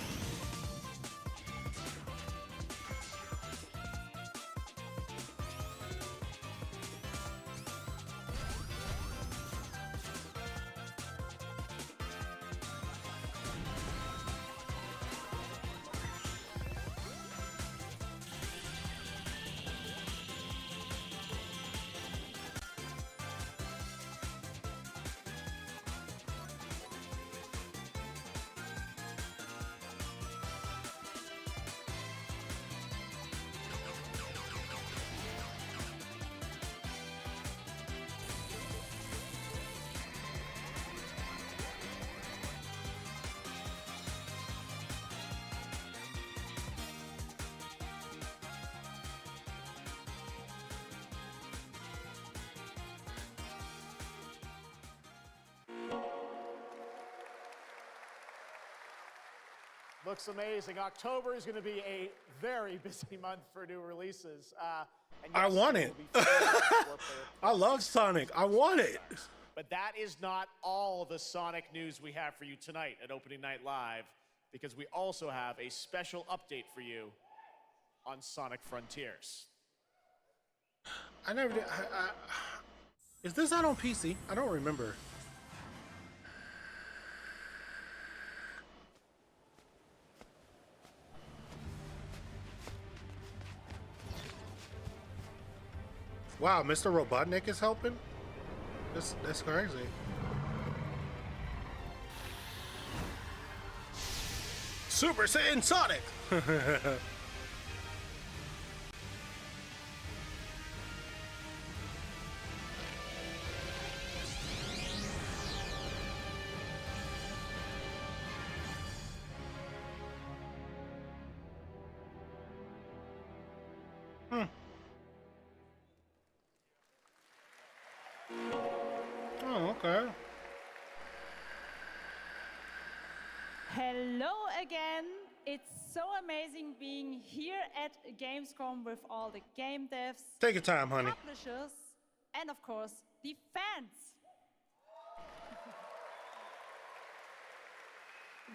Looks amazing. October is going to be a very busy month for new releases. And I yes, want there it. will be I love Sonic. I want it. But that is not all the Sonic news we have for you tonight at Opening Night Live, because we also have a special update for you on Sonic Frontiers. I never did. Is this out on PC? I don't remember. Wow, Mr. Robotnik is helping? That's crazy. Super Saiyan Sonic! Oh, okay. Hello again. It's so amazing being here at Gamescom with all the game devs, Take your time, honey. publishers, and of course, the fans.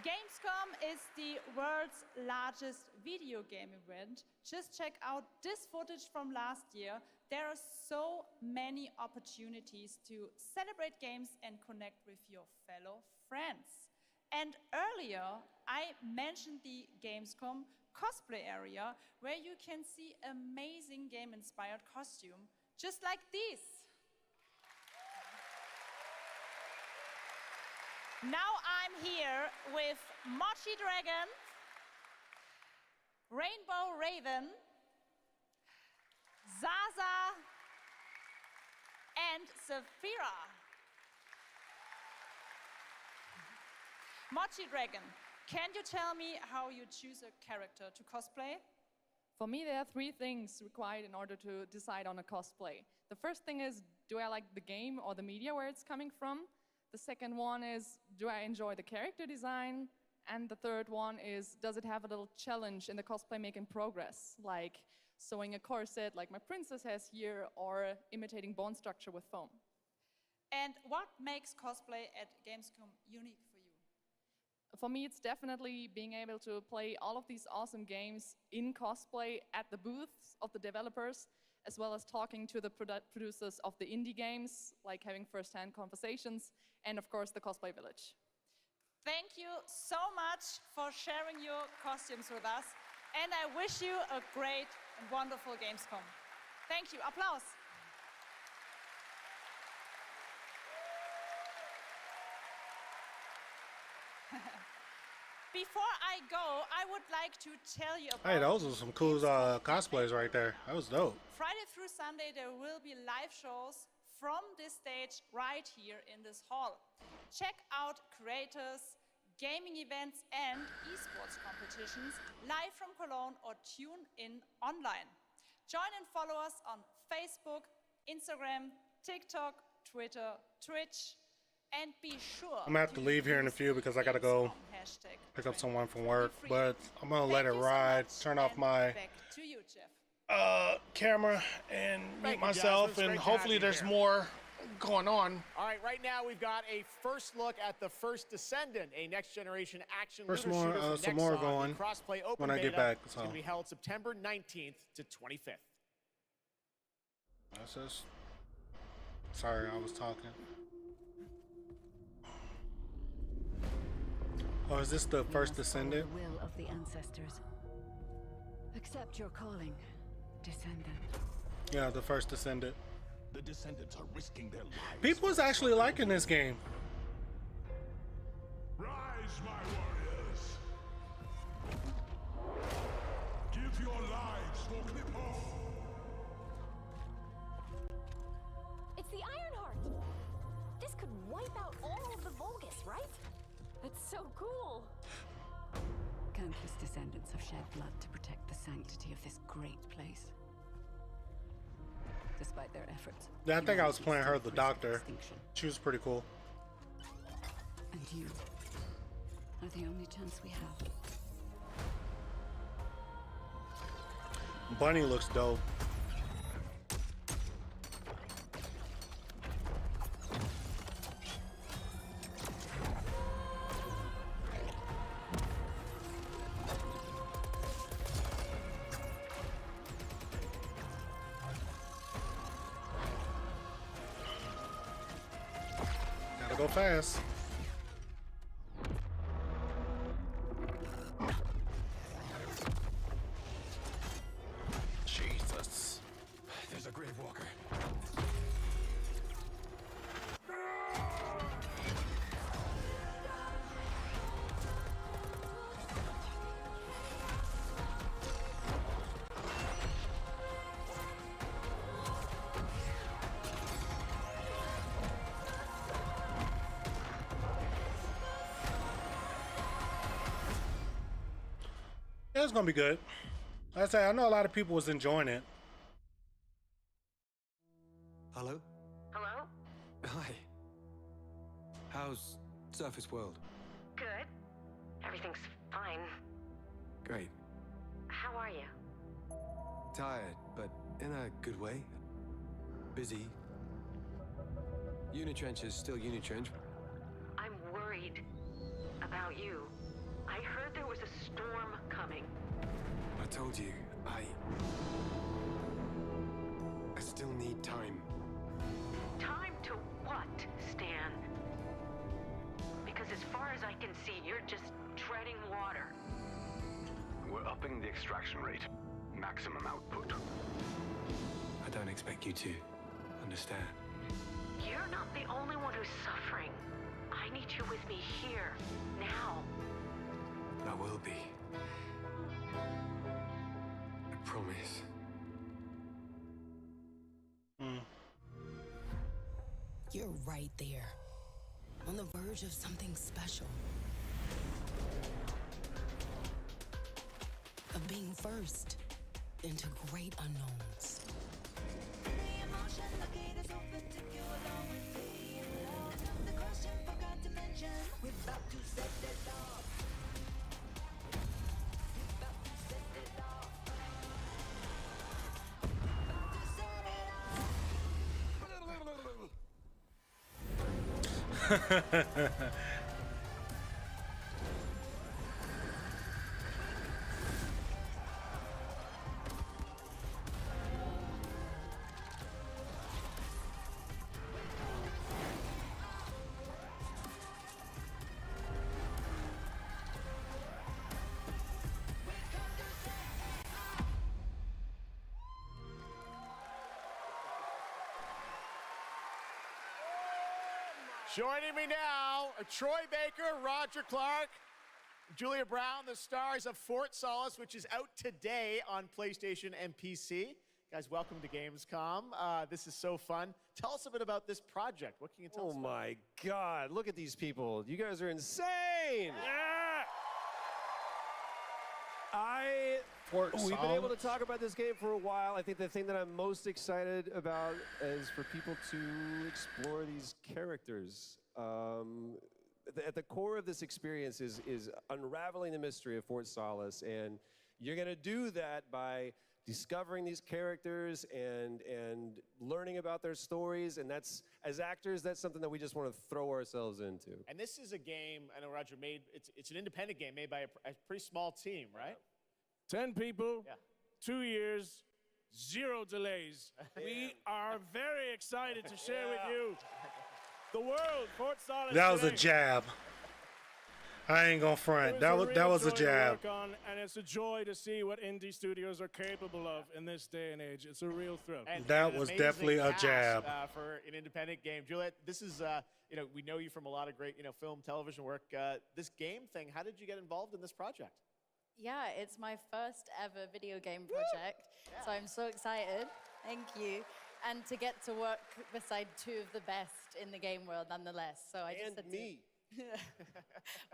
Gamescom is the world's largest video game event. Just check out this footage from last year. There are so many opportunities to celebrate games and connect with your fellow friends. And earlier, I mentioned the Gamescom cosplay area, where you can see amazing game-inspired costume, just like this. Now I'm here with Mochi Dragon, Rainbow Raven, Zaza, and Saphira. Mochi Dragon, can you tell me how you choose a character to cosplay? For me, there are three things required in order to decide on a cosplay. The first thing is, do I like the game or the media where it's coming from? The second one is, do I enjoy the character design? And the third one is, does it have a little challenge in the cosplay making progress, like sewing a corset like my princess has here, or imitating bone structure with foam? And what makes cosplay at Gamescom unique for you? For me, it's definitely being able to play all of these awesome games in cosplay at the booths of the developers, as well as talking to the producers of the indie games, like having first-hand conversations, and of course, the Cosplay Village. Thank you so much for sharing your costumes with us, and I wish you a great and wonderful Gamescom. Thank you. Applause. Before I go, I would like to tell you about... Hey, those are some cool cosplays right there. That was dope. Friday through Sunday, there will be live shows from this stage right here in this hall. Check out creators, gaming events, and esports competitions live from Cologne, or tune in online. Join and follow us on Facebook, Instagram, TikTok, Twitter, Twitch, and be sure I'm gonna have to leave here in a few because I gotta go pick up someone from work, but I'm gonna let it ride, turn off my back to you, Jeff. camera and mute myself, and hopefully there's more going on. All right, right now we've got a first look at the First Descendant, a next-generation action First looter shooter from some more Nexon. going The crossplay open when I get beta back. is So going to be held September 19th to 25th. that's just. Sorry, I was talking. Oh, is this the First Descendant? The will of the ancestors. Accept your calling, descendant. Yeah, the First Descendant. The descendants are risking their lives. People's actually liking this game. Rise, my warriors. Give your lives for Cliphoff. It's the Ironheart! This could wipe out all of the Vulgus, right? That's so cool! Countless descendants have shed blood to protect the sanctity of this great place. Despite their efforts, Yeah, I think I was playing her, the risk doctor. extinction. She was pretty cool. And you are the only chance we have. bunny looks dope. Gotta go fast. Jesus. There's a grave walker. Yeah, it's gonna be good. Like I say, I know a lot of people was enjoying it. Hello? Hello? Hi. How's Surface World? Good. Everything's fine. Great. How are you? Tired, but in a good way. Busy. Unitrench is still Unitrench. I'm worried about you. I heard there was a storm coming. I told you, I still need time. Time to what, Stan? Because as far as I can see, you're just treading water. We're upping the extraction rate. Maximum output. I don't expect you to understand. You're not the only one who's suffering. I need you with me here, now. I will be. I promise. You're right there, on the verge of something special. Of being first into great unknowns. Joining me now, Troy Baker, Roger Clark, Julia Brown, the stars of Fort Solis, which is out today on PlayStation and PC. Guys, welcome to Gamescom. This is so fun. Tell us a bit about this project. What can you tell us? Oh my God, look at these people. You guys are insane. We've been able to talk about this game for a while. I think the thing that I'm most excited about is for people to explore these characters. At the core of this experience is unraveling the mystery of Fort Solis, and you're going to do that by discovering these characters and learning about their stories, and that's, as actors, that's something that we just want to throw ourselves into. And this is a game, I know Roger made, it's an independent game made by a pretty small team, right? 10 people, 2 years, 0 delays. We are very excited to share with you the world, Fort Solis. That was a jab. I ain't gonna front. That was a jab. And it's a joy to see what indie studios are capable of in this day and age. It's a real thrill. And that an was amazing definitely a cast, jab. For an independent game. Juliet, this is, we know you from a lot of great, film, television work. This game thing, how did you get involved in this project? Yeah, it's my first ever video game project, so I'm so excited. Thank you. And to get to work beside two of the best in the game world nonetheless. So I just had to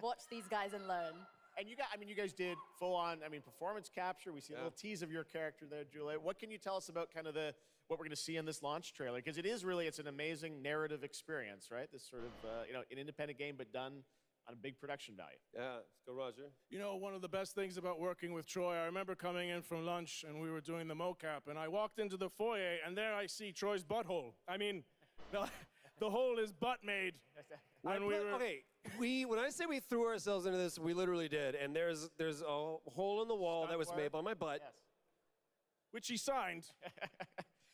watch these guys and learn. And you guys did full on, performance capture. We see a little tease of your character there, Juliet. What can you tell us about kind of what we're going to see in this launch trailer? Because it's an amazing narrative experience, right? This sort of, an independent game, but done on a big production value. Yeah, let's go, Roger. You know, one of the best things about working with Troy, I remember coming in from lunch and we were doing the mocap, and I walked into the foyer and there I see Troy's butthole. I mean, the hole is butt made. Okay, when I say we threw ourselves into this, we literally did. And there's a hole in the wall that was made by my butt. Yes. Which he signed.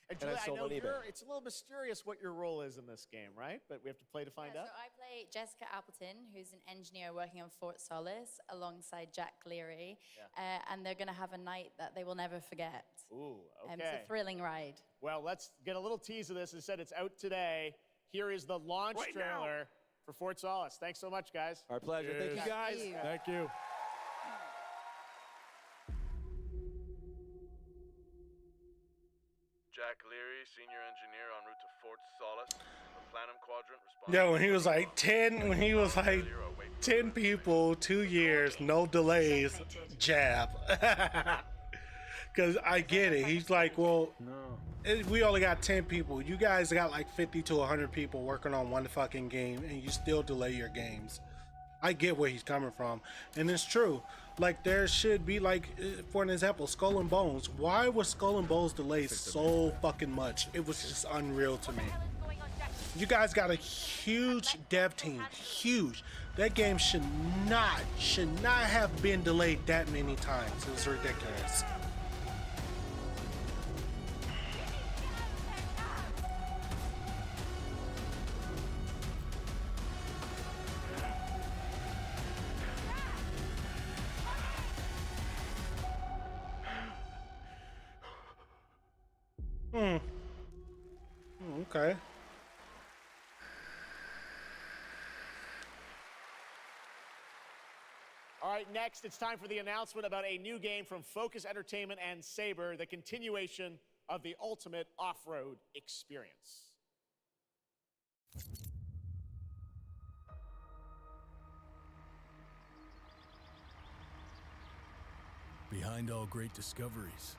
And And I Julia, I sold know on eBay. it's a little mysterious what your role is in this game, right? But we have to play to find out. So I play Jessica Appleton, who's an engineer working on Fort Solis alongside Jack Leary. And they're going to have a night that they will never forget. Ooh, okay. It's a thrilling ride. Well, let's get a little tease of this. As I said, it's out today. Here is the launch trailer for Fort Solis. Thanks so much, guys. Our pleasure. Thank you, guys. Thank you. Jack Leary, senior engineer en route to Fort Solis, the Platinum Quadrant. Yeah, when he was like 10 people, 2 years, no delays, jab. Because I get it. He's like, well, we only got 10 people. You guys got like 50 to 100 people working on one fucking game, and you still delay your games. I get where he's coming from, and it's true. Like, there should be, like, for an example, Skull and Bones. Why was Skull and Bones delayed so fucking much? It was just unreal to me. You guys got a huge dev team, huge. That game should not have been delayed that many times. It's ridiculous. Okay. All right, next, it's time for the announcement about a new game from Focus Entertainment and Saber, the continuation of the ultimate off-road experience. Behind all great discoveries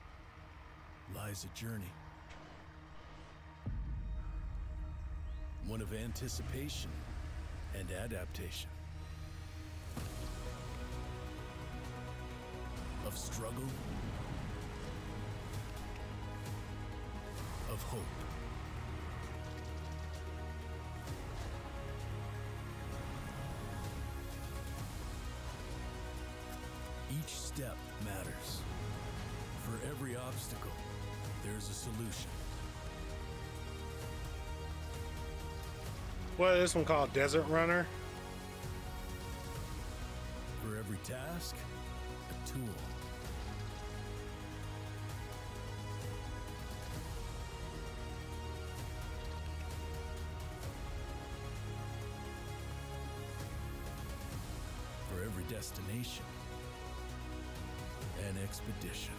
lies a journey. One of anticipation and adaptation. Of struggle. Of hope. Each step matters. For every obstacle, there's a solution. What is this one called? Desert Runner? For every task, a tool. For every destination, an expedition.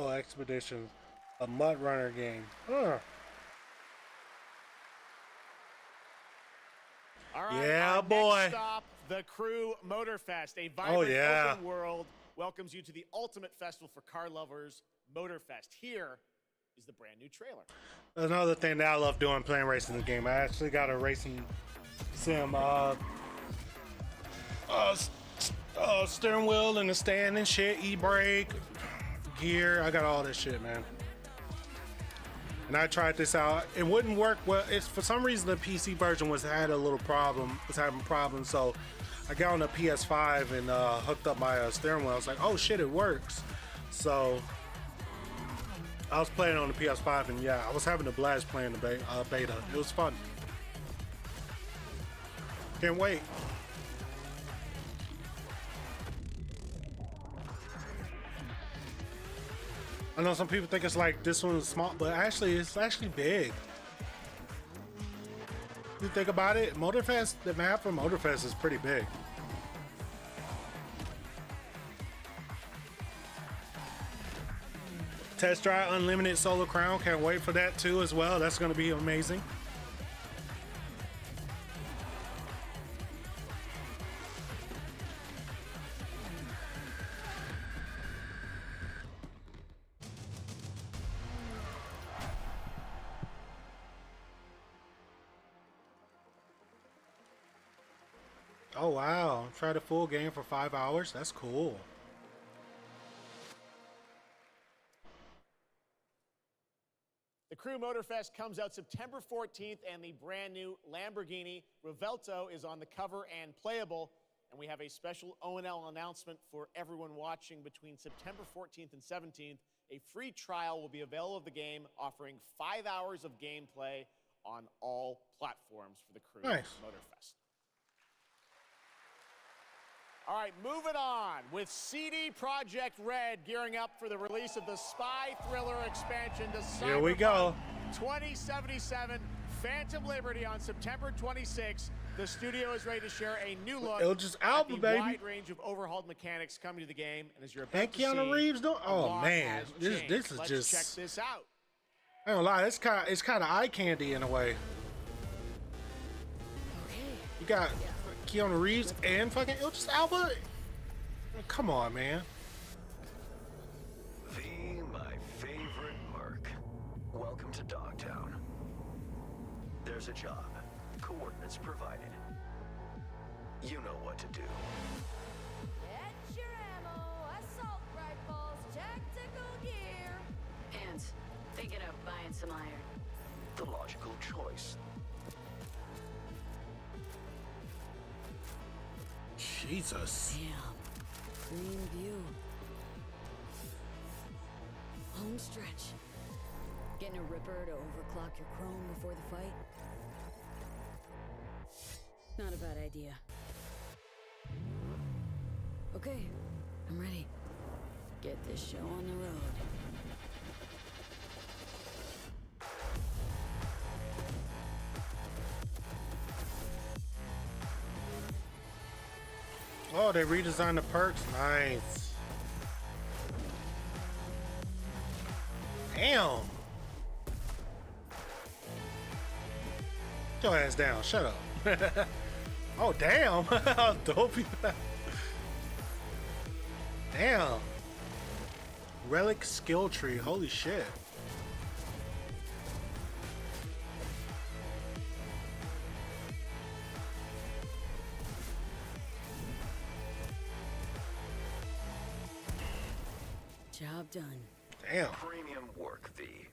Oh, Expedition. A Mud Runner game. Huh. All right, yeah, our boy. Next stop, the Crew Motorfest. A vibrant open world welcomes you to the ultimate festival for car lovers, Motorfest. Here is the brand new trailer. Another thing that I love doing playing racing in the game. I actually got a racing sim steering wheel and the stand and shit, e-brake, gear. I got all this shit, man. And I tried this out. It wouldn't work well. It's for some reason the PC version was having problems. So I got on the PS5 and hooked up my steering wheel. I was like, oh shit, it works. So I was playing on the PS5, and yeah, I was having a blast playing the beta. It was fun. Can't wait. I know some people think it's like this one's small, but actually, it's actually big. You think about it, Motorfest, the map for Motorfest is pretty big. Test Drive Unlimited Solar Crown, can't wait for that too as well. That's going to be amazing. Oh wow! Try the full game for 5 hours. That's cool. The Crew Motorfest comes out September 14th, and the brand new Lamborghini Revelto is on the cover and playable. And we have a special O&L announcement for everyone watching between September 14th and 17th. A free trial will be available of the game, offering 5 hours of gameplay on all platforms for the Crew Motorfest. All right, moving on with CD Projekt Red gearing up for the release of the spy thriller expansion to Cyberpunk Here we go. 2077 Phantom Liberty on September 26th. The studio is ready to share a new look Idris at Elba, the baby. wide range of overhauled mechanics coming to the game. And as you're about And to Keanu see, Reeves doing. a Oh lot man, has this changed. is Let's just. check this out. I don't lie. It's kind of eye candy in a way. You got Keanu Reeves and fucking Idris Elba. Come on, man. V, my favorite merc. Welcome to Dogtown. There's a job. Coordinates provided. You know what to do. Get your ammo, assault rifles, tactical gear. Hands, thinking of buying some iron. The logical choice. Jesus. Damn. Green view. Home stretch. Getting a ripper to overclock your chrome before the fight? Not a bad idea. Okay, I'm ready. Get this show on the road. Oh, they redesigned the perks. Nice. Damn. Get your ass down. Shut up. Oh, damn. How dope is that? Damn. Relic skill tree. Holy shit. Job done. Damn. Premium work, V.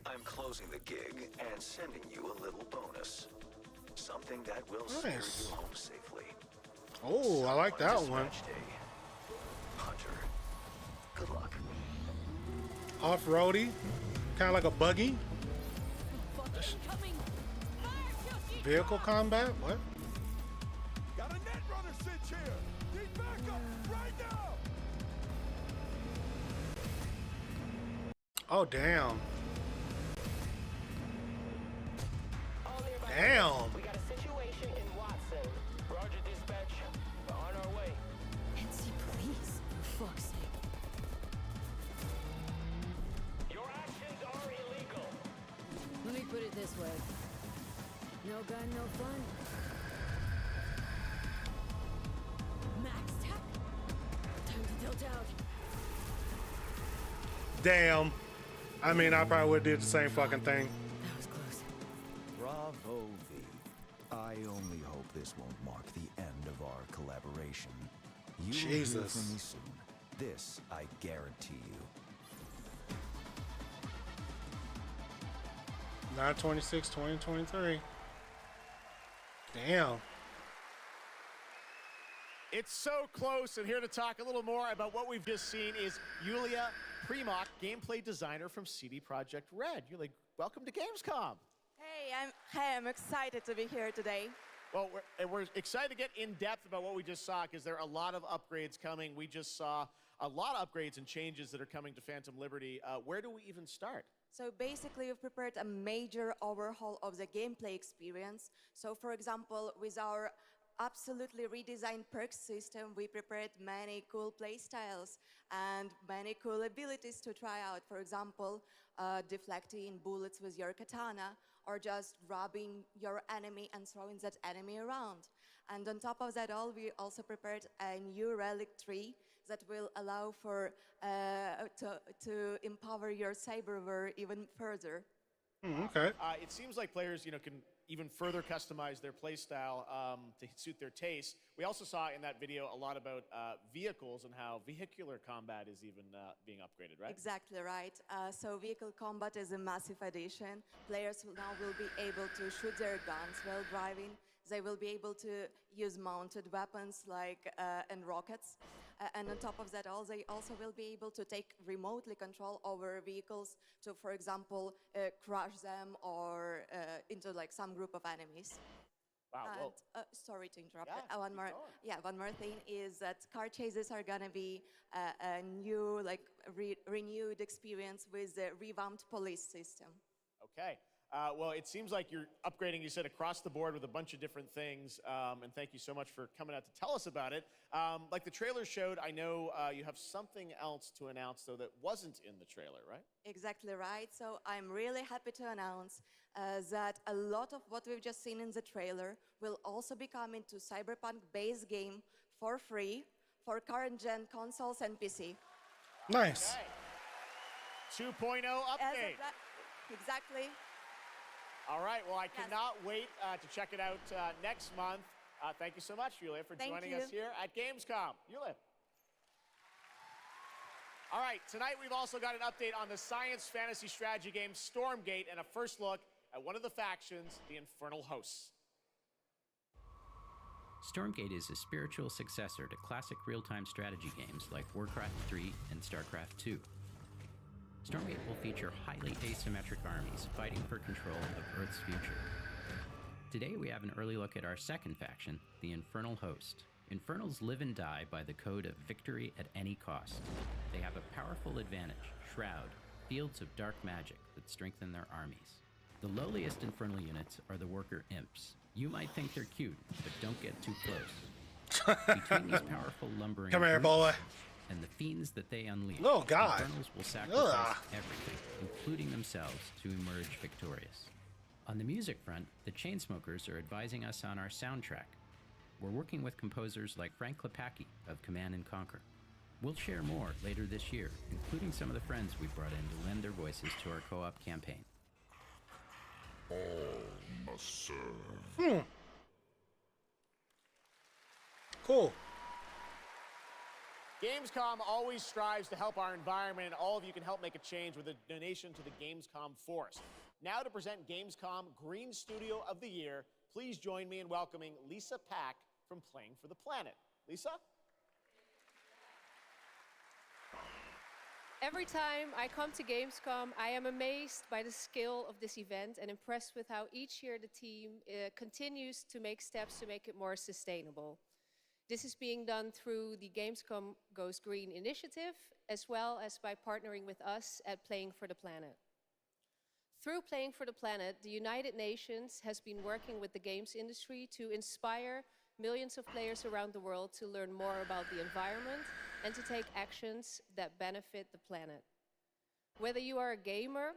I'm closing the gig and sending you a little bonus. Something that will steer Nice. you home safely. Oh, I like that one. Dispatch day. Hunter, good luck. Off-roady. Kind of like a buggy. Vehicle combat? What? Got a net runner sitch here. Need backup right now. Oh, damn. Damn. We got a situation in Watson. Roger, dispatch. We're on our way. NC police, for fuck's sake. Your actions are illegal. Let me put it this way. No gun, no fun. Max tech. Time to tilt out. Damn. I mean, I probably would have did the same fucking thing. That was close. Bravo, V. I only hope this won't mark the end of our collaboration. You will hear Jesus. from me soon. This I guarantee you. 9/26/2023. Damn. It's so close, and here to talk a little more about what we've just seen is Yulia Primok, gameplay designer from CD Projekt Red. Yulia, welcome to Gamescom. Hey, I'm excited to be here today. Well, we're excited to get in depth about what we just saw because there are a lot of upgrades coming. We just saw a lot of upgrades and changes that are coming to Phantom Liberty. Where do we even start? So basically, we've prepared a major overhaul of the gameplay experience. So for example, with our absolutely redesigned perks system, we prepared many cool playstyles and many cool abilities to try out. For example, deflecting bullets with your katana, or just grabbing your enemy and throwing that enemy around. And on top of that all, we also prepared a new relic tree that will allow for to empower your cyberware even further. Okay. It seems like players, can even further customize their playstyle to suit their taste. We also saw in that video a lot about vehicles and how vehicular combat is even being upgraded, right? Exactly right. So vehicle combat is a massive addition. Players now will be able to shoot their guns while driving. They will be able to use mounted weapons and rockets. And on top of that, they also will be able to take remotely control over vehicles to, for example, crush them or into some group of enemies. Wow. And, sorry to interrupt. One more thing is that car chases are gonna be a new, renewed experience with the revamped police system. Okay. Well, it seems like you're upgrading, you said, across the board with a bunch of different things. And thank you so much for coming out to tell us about it. Like the trailer showed, I know you have something else to announce, though, that wasn't in the trailer, right? Exactly right. So I'm really happy to announce that a lot of what we've just seen in the trailer will also be coming to Cyberpunk base game for free for current-gen consoles and PC. Nice. Okay. 2.0 update. Exactly. All right, well, I cannot wait to check it out next month. Thank you so much, Yulia, for joining us here at Gamescom. Yulia. All right, tonight we've also got an update on the science fantasy strategy game Stormgate and a first look at one of the factions, the Infernal Hosts. Stormgate is a spiritual successor to classic real-time strategy games like Warcraft 3 and StarCraft 2. Stormgate will feature highly asymmetric armies fighting for control of Earth's future. Today we have an early look at our second faction, the Infernal Host. Infernals live and die by the code of victory at any cost. They have a powerful advantage, Shroud, fields of dark magic that strengthen their armies. The lowliest Infernal units are the Worker Imps. You might think they're cute, but don't get too close. Between these powerful lumbering Come here, brutes boy. and the fiends that they unleash, Oh, God. Infernals will sacrifice everything, including themselves, to emerge victorious. On the music front, the Chainsmokers are advising us on our soundtrack. We're working with composers like Frank Klepacki of Command & Conquer. We'll share more later this year, including some of the friends we've brought in to lend their voices to our co-op campaign. All must serve. Cool. Gamescom always strives to help our environment, and all of you can help make a change with a donation to the Gamescom Force. Now to present Gamescom Green Studio of the Year, please join me in welcoming Lisa Pack from Playing for the Planet. Lisa? Every time I come to Gamescom, I am amazed by the scale of this event and impressed with how each year the team continues to make steps to make it more sustainable. This is being done through the Gamescom Goes Green initiative, as well as by partnering with us at Playing for the Planet. Through Playing for the Planet, the United Nations has been working with the games industry to inspire millions of players around the world to learn more about the environment and to take actions that benefit the planet. Whether you are a gamer,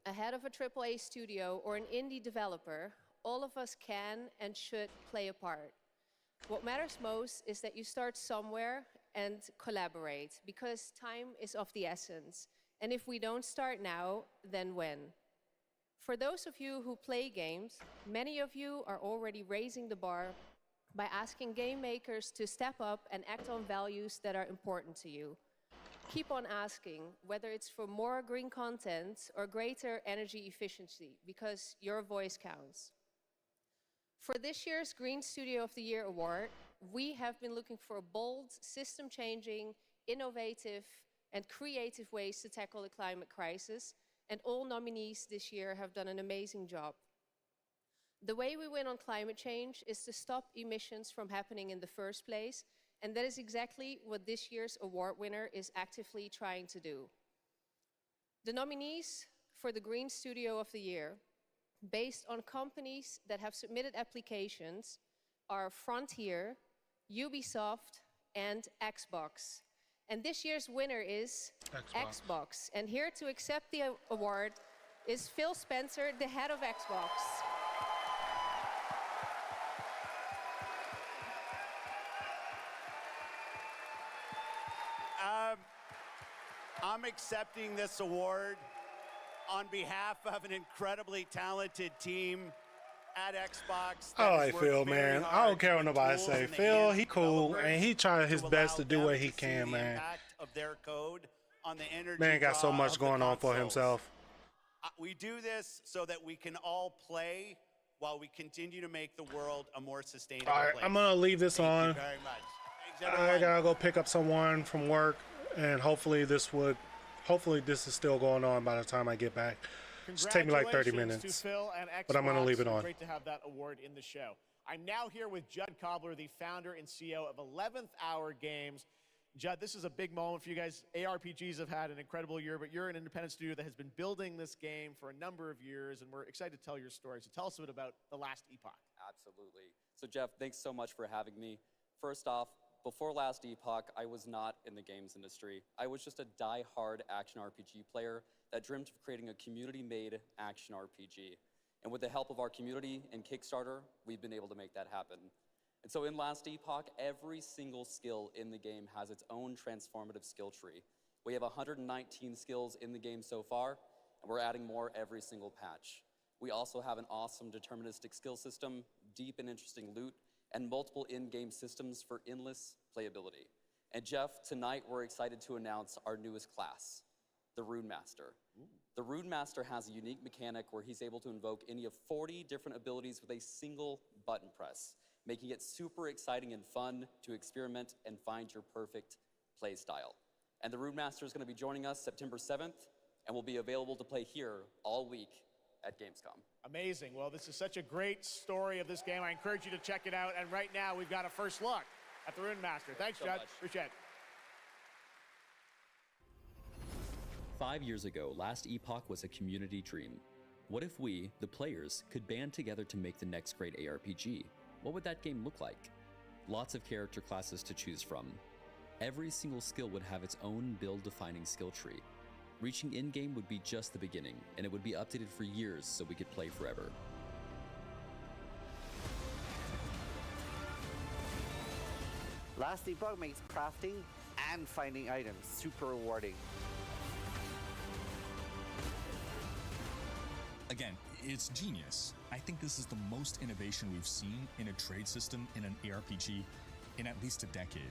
a head of a AAA studio, or an indie developer, all of us can and should play a part. What matters most is that you start somewhere and collaborate, because time is of the essence. And if we don't start now, then when? For those of you who play games, many of you are already raising the bar by asking game makers to step up and act on values that are important to you. Keep on asking, whether it's for more green content or greater energy efficiency, because your voice counts. For this year's Green Studio of the Year award, we have been looking for bold, system-changing, innovative, and creative ways to tackle the climate crisis, and all nominees this year have done an amazing job. The way we win on climate change is to stop emissions from happening in the first place, and that is exactly what this year's award winner is actively trying to do. The nominees for the Green Studio of the Year, based on companies that have submitted applications, are Frontier, Ubisoft, and Xbox. And this year's winner is Xbox. And here to accept the award is Phil Spencer, the head of Xbox. I'm accepting this award on behalf of an incredibly talented team at Xbox. I like Phil, man. I don't care what nobody say. Phil, he cool, and he trying his best to do what he can, man. Of their code on the energy Man got so draw much of the going on for consoles. himself. We do this so that we can all play while we continue to make the world a more sustainable All right, place. I'm gonna leave this Thank on. you very much. Thanks, I everyone. gotta go pick up someone from work, and hopefully this is still going on by the time I get back. Just take me like 30 Congratulations minutes, to Phil and but I'm gonna leave it Xbox. on. Great to have that award in the show. I'm now here with Judd Cobbler, the founder and CEO of 11th Hour Games. Judd, this is a big moment for you guys. ARPGs have had an incredible year, but you're an independent studio that has been building this game for a number of years, and we're excited to tell your story. So tell us a bit about The Last Epoch. Absolutely. So Jeff, thanks so much for having me. First off, before Last Epoch, I was not in the games industry. I was just a die-hard action RPG player that dreamt of creating a community-made action RPG. And with the help of our community and Kickstarter, we've been able to make that happen. And so in Last Epoch, every single skill in the game has its own transformative skill tree. We have 119 skills in the game so far, and we're adding more every single patch. We also have an awesome deterministic skill system, deep and interesting loot, and multiple in-game systems for endless playability. And Jeff, tonight we're excited to announce our newest class, the Rune Master. The Rune Master has a unique mechanic where he's able to invoke any of 40 different abilities with a single button press, making it super exciting and fun to experiment and find your perfect play style. And the Rune Master is going to be joining us September 7th and will be available to play here all week at Gamescom. Amazing. Well, this is such a great story of this game. I encourage you to check it out. And right now, we've got a first look at the Rune Master. Thanks, Judd. Appreciate it. 5 years ago, Last Epoch was a community dream. What if we, the players, could band together to make the next great ARPG? What would that game look like? Lots of character classes to choose from. Every single skill would have its own build-defining skill tree. Reaching in-game would be just the beginning, and it would be updated for years so we could play forever. Last Epoch makes crafting and finding items super rewarding. Again, it's genius. I think this is the most innovation we've seen in a trade system in an ARPG in at least a decade.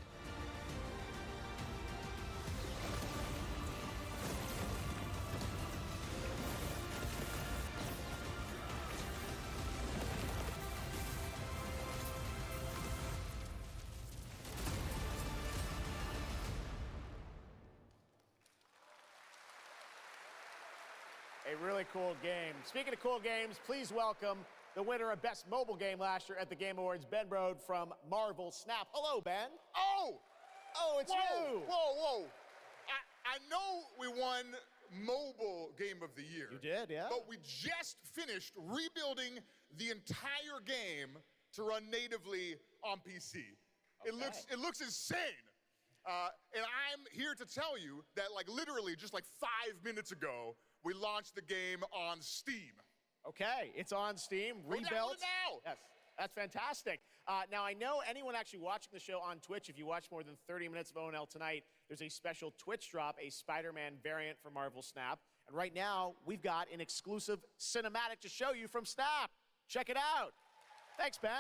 A really cool game. Speaking of cool games, please welcome the winner of Best Mobile Game last year at the Game Awards, Ben Brode from Marvel Snap. Hello, Ben. Oh! Oh, it's you! Whoa! I know we won Mobile Game of the Year. You did, yeah. But we just finished rebuilding the entire game to run natively on PC. Okay. It looks insane. And I'm here to tell you that literally just 5 minutes ago, we launched the game on Steam. Okay, it's on Steam, rebuilt. Download it now. Yes, that's fantastic. Now, I know anyone actually watching the show on Twitch, if you watch more than 30 minutes of ONL tonight, there's a special Twitch drop, a Spider-Man variant for Marvel Snap. And right now, we've got an exclusive cinematic to show you from Snap. Check it out. Thanks, Ben.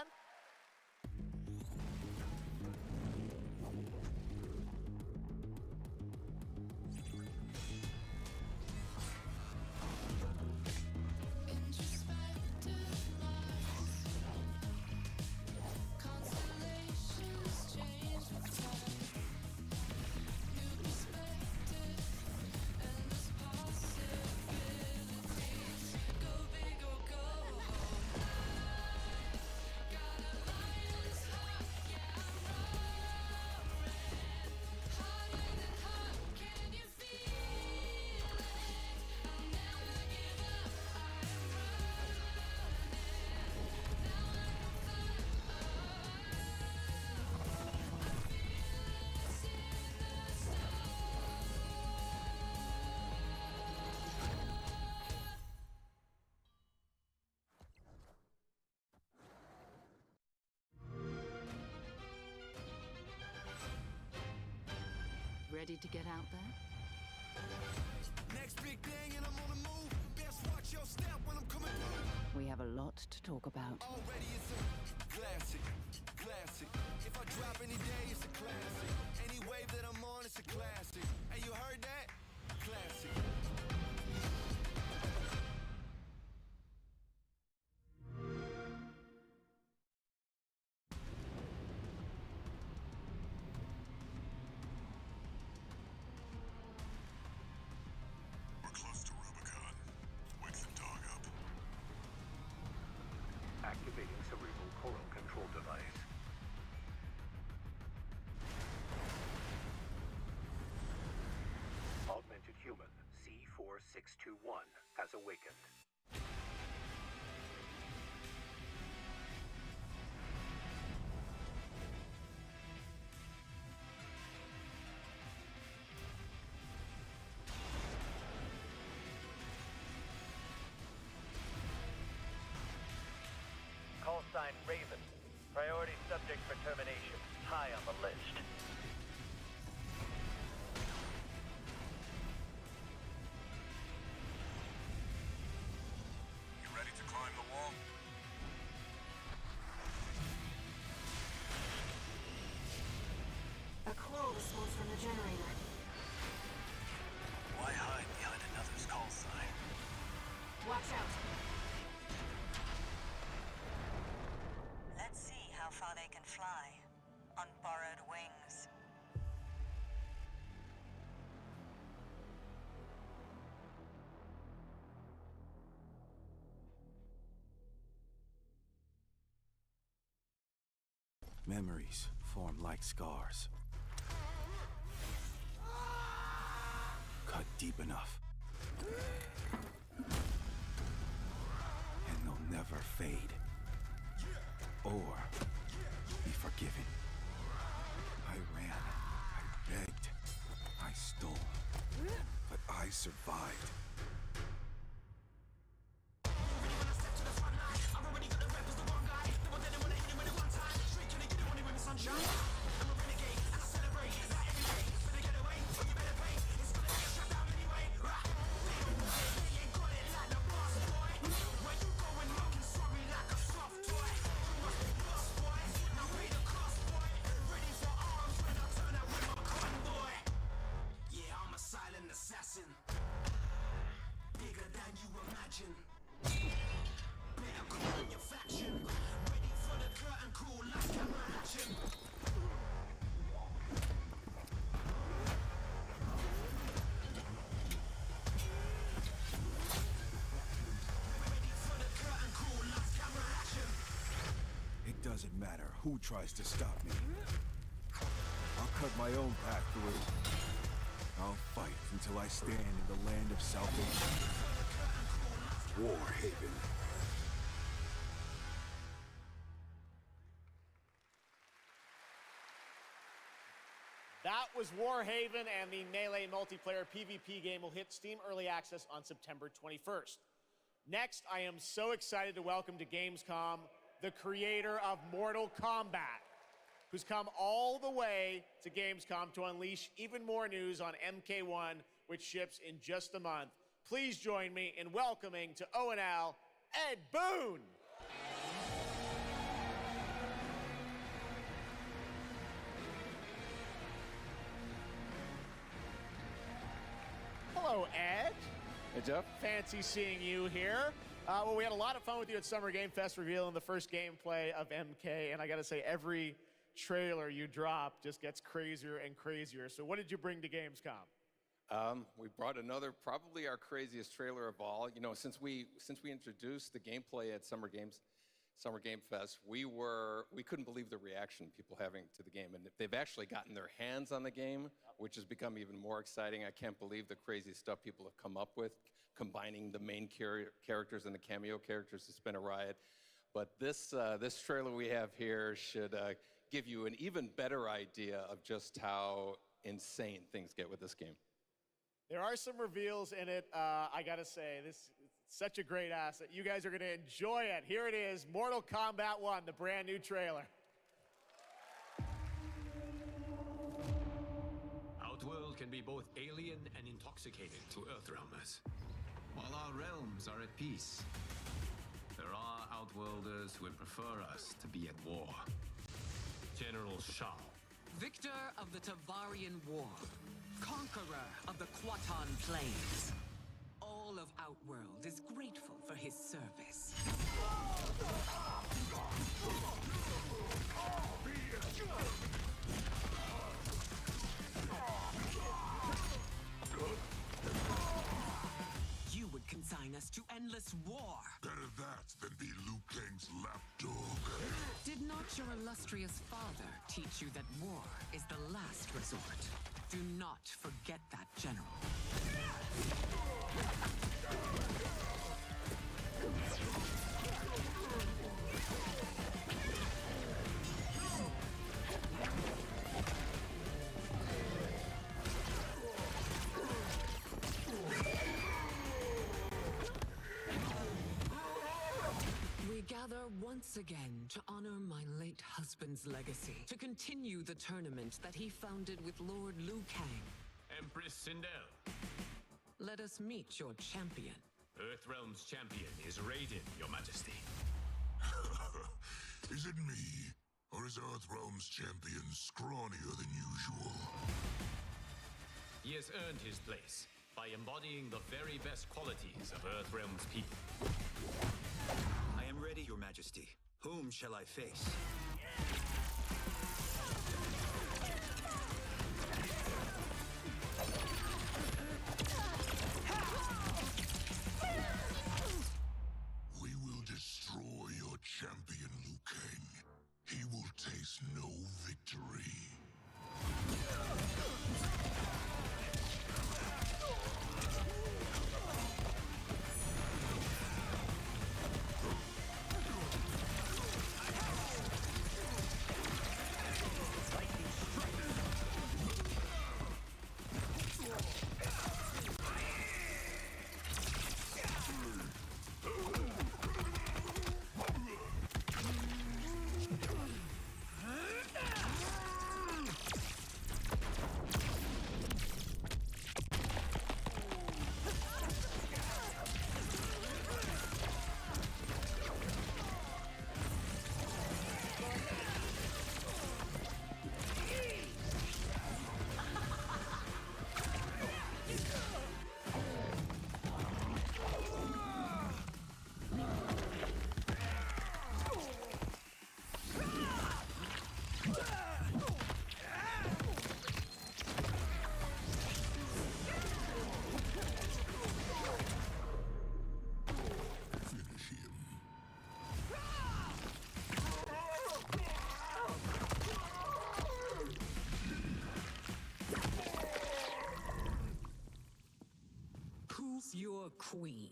Ready to get out there? We have a lot to talk about. Classic, classic. If I drop any day, it's a classic. Any wave that I'm on, it's a classic. Hey, you heard that? Classic. We're close to Rubicon. Wake the dog up. Activating cerebral coral control device. Augmented human C4621 has awakened. Call sign Raven. Priority subject for termination. High on the list. You ready to climb the wall? A call response from the generator. Why hide behind another's call sign? Watch out. Let's see how far they can fly on borrowed wings. Memories form like scars. Cut deep enough. And they'll never fade. Or be forgiven. I ran. I begged. I stole. But I survived. It doesn't matter who tries to stop me. I'll cut my own path through. I'll fight until I stand in the land of salvation. Warhaven. That was Warhaven, and the Melee multiplayer PvP game will hit Steam Early Access on September 21st. Next, I am so excited to welcome to Gamescom the creator of Mortal Kombat, who's come all the way to Gamescom to unleash even more news on MK1, which ships in just a month. Please join me in welcoming to O&L, Ed Boon. Hello, Ed. Hey, Jeff. Fancy seeing you here. Well, we had a lot of fun with you at Summer Game Fest revealing the first gameplay of MK, and I gotta say, every trailer you drop just gets crazier and crazier. So what did you bring to Gamescom? We brought another, probably our craziest trailer of all. You know, since we introduced the gameplay at Summer Game Fest, we couldn't believe the reaction people having to the game, and they've actually gotten their hands on the game, which has become even more exciting. I can't believe the crazy stuff people have come up with, combining the main characters and the cameo characters. It's been a riot. But this trailer we have here should give you an even better idea of just how insane things get with this game. There are some reveals in it. I gotta say, this is such a great asset. You guys are gonna enjoy it. Here it is, Mortal Kombat 1, the brand new trailer. Outworld world can be both alien and intoxicating to Earthrealmers, while our realms are at peace. There are Outworlders who would prefer us to be at war. General Shao. Victor of the Tavarian War. Conqueror of the Quatan Plains. All of Outworld is grateful for his service. You would consign us to endless war. Better that than be Liu Kang's lapdog. Did not your illustrious father teach you that war is the last resort? Do not forget that, General. We gather once again to honor my late husband's legacy, to continue the tournament that he founded with Lord Liu Kang. Empress Sindel. Let us meet your champion. Earthrealm's champion is Raiden, Your Majesty. Is it me? Or is Earthrealm's champion scrawnier than usual? He has earned his place by embodying the very best qualities of Earthrealm's people. I am ready, Your Majesty. Whom shall I face? We will destroy your champion, Liu Kang. He will taste no victory. Who's your queen?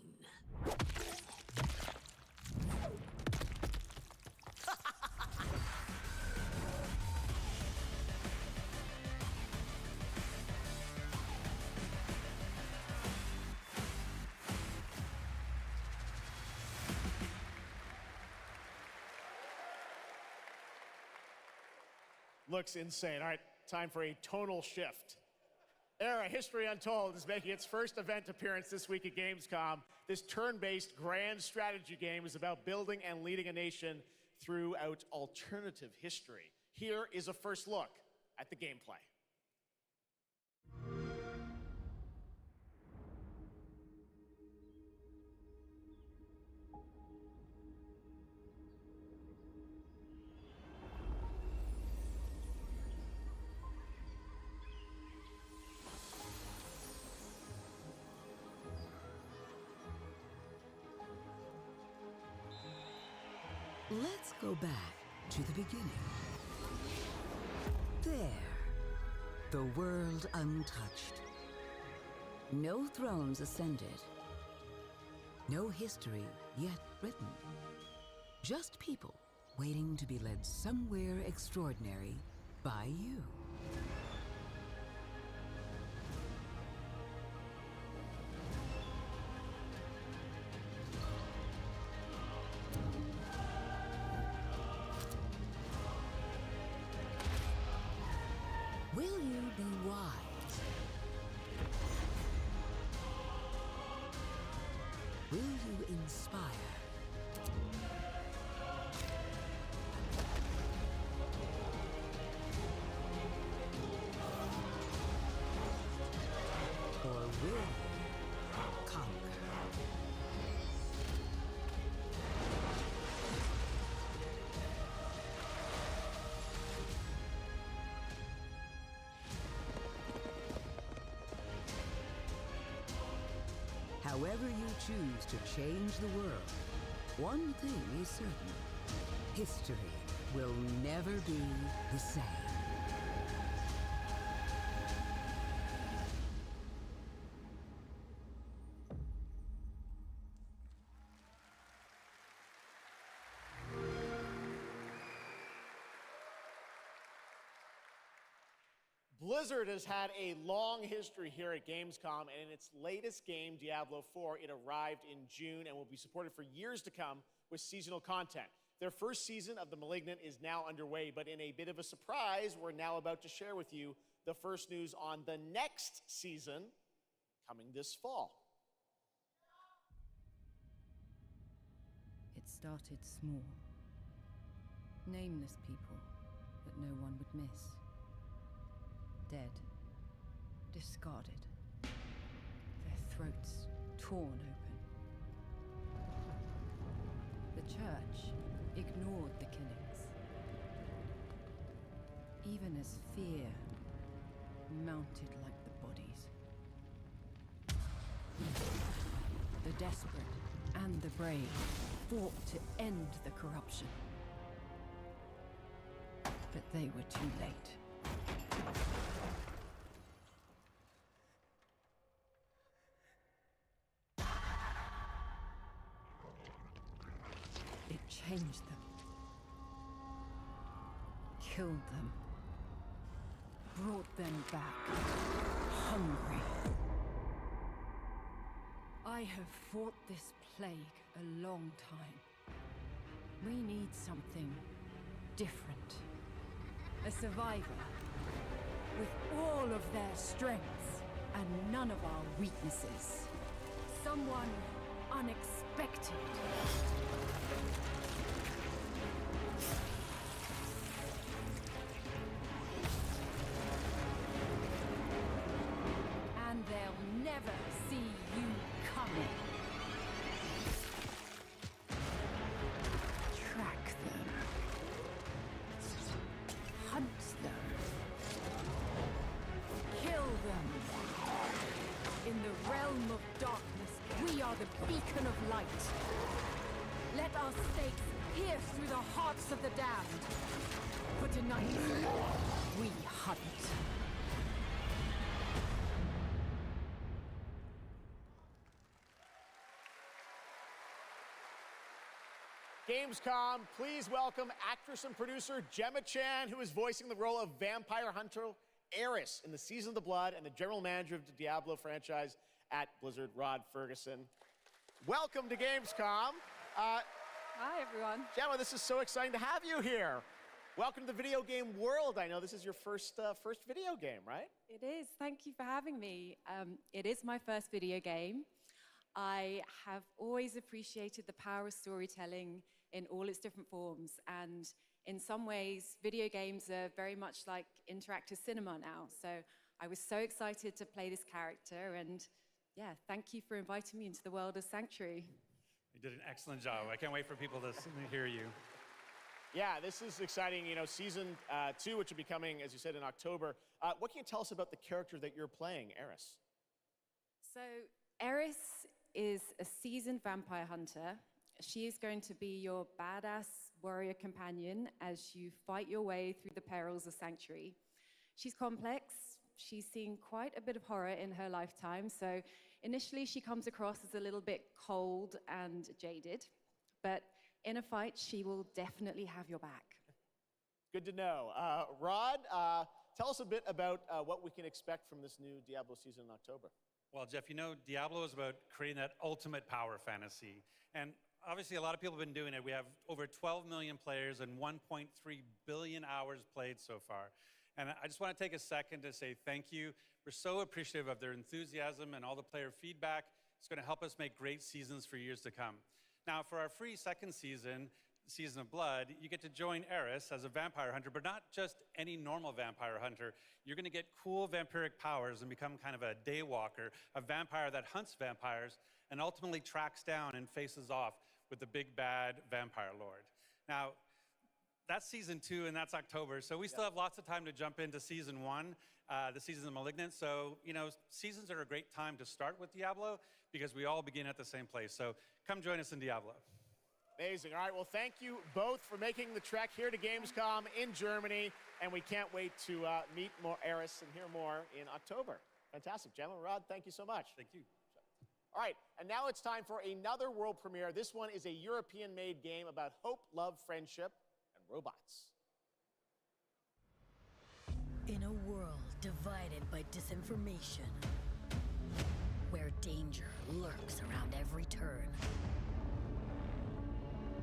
Looks insane. All right, time for a tonal shift. Era History Untold is making its first event appearance this week at Gamescom. This turn-based grand strategy game is about building and leading a nation throughout alternative history. Here is a first look at the gameplay. Let's go back to the beginning. There, the world untouched. No thrones ascended. No history yet written. Just people waiting to be led somewhere extraordinary by you. Will you be wise Will you inspire? Or will you conquer? However you choose to change the world, one thing is certain. History will never be the same. Blizzard has had a long history here at Gamescom, and in its latest game, Diablo 4, it arrived in June and will be supported for years to come with seasonal content. Their first season of The Malignant is now underway, but in a bit of a surprise, we're now about to share with you the first news on the next season coming this fall. It started small. Nameless people that no one would miss. Dead. Discarded. Their throats torn open. The church ignored the killings. Even as fear mounted like the bodies. The desperate and the brave fought to end the corruption. But they were too late. It changed them. Killed them. Brought them back. Hungry. I have fought this plague a long time. We need something different. A survivor. With all of their strengths and none of our weaknesses. Someone unexpected. And they'll never see you coming. Track them. Hunt them. Kill them. In the realm of darkness, we are the beacon of light. Let our stakes pierce through the hearts of the damned. For tonight, we hunt. Gamescom, please welcome actress and producer Gemma Chan, who is voicing the role of vampire hunter Eris in the Season of the Blood, and the general manager of the Diablo franchise at Blizzard, Rod Ferguson. Welcome to Gamescom. Hi, everyone. Gemma, this is so exciting to have you here. Welcome to the video game world. I know this is your first video game, right? It is. Thank you for having me. It is my first video game. I have always appreciated the power of storytelling in all its different forms, and in some ways, video games are very much like interactive cinema now. So I was so excited to play this character, and yeah, thank you for inviting me into the world of Sanctuary. You did an excellent job. I can't wait for people to hear you. Yeah, this is exciting. You know, season 2, which will be coming, as you said, in October. What can you tell us about the character that you're playing, Eris? So Eris is a seasoned vampire hunter. She is going to be your badass warrior companion as you fight your way through the perils of Sanctuary. She's complex. She's seen quite a bit of horror in her lifetime, so initially she comes across as a little bit cold and jaded, but in a fight, she will definitely have your back. Good to know. Rod, tell us a bit about what we can expect from this new Diablo season in October. Well, Jeff, you know, Diablo is about creating that ultimate power fantasy. And obviously, a lot of people have been doing it. We have over 12 million players and 1.3 billion hours played so far. And I just want to take a second to say thank you. We're so appreciative of their enthusiasm and all the player feedback. It's going to help us make great seasons for years to come. Now, for our free second season, Season of Blood, you get to join Eris as a vampire hunter, but not just any normal vampire hunter. You're going to get cool vampiric powers and become kind of a daywalker, a vampire that hunts vampires and ultimately tracks down and faces off with the big bad vampire lord. Now, that's season 2 and that's October, so we still have lots of time to jump into season 1, the season of Malignant. So, you know, seasons are a great time to start with Diablo because we all begin at the same place. So come join us in Diablo. Amazing. All right, well, thank you both for making the trek here to Gamescom in Germany, and we can't wait to meet more Eris and hear more in October. Fantastic. Gentlemen, Rod, thank you so much. Thank you. All right, and now it's time for another world premiere. This one is a European-made game about hope, love, friendship, and robots. In a world divided by disinformation, where danger lurks around every turn,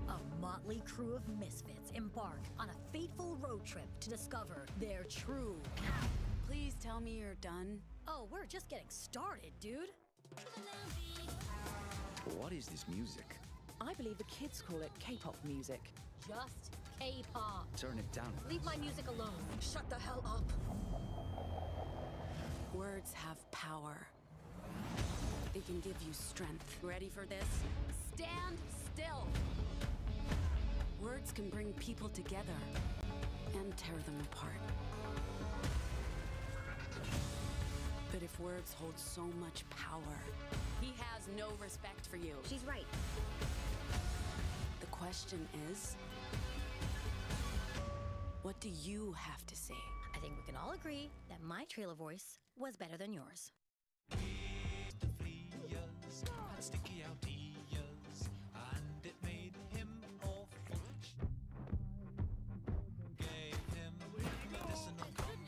a motley crew of misfits embark on a fateful road trip to discover their true power. Please tell me you're done. Oh, we're just getting started, dude. What is this music? I believe the kids call it K-pop music. Just K-pop. Turn it down. Leave my music alone. Shut the hell up. Words have power. They can give you strength. Ready for this? Stand still. Words can bring people together and tear them apart. But if words hold so much power, He has no respect for you. She's right. the question is, what do you have to say? I think we can all agree that my trailer voice was better than yours. Sticky out ears, and it made him awful rich. Gave him medicinal compound.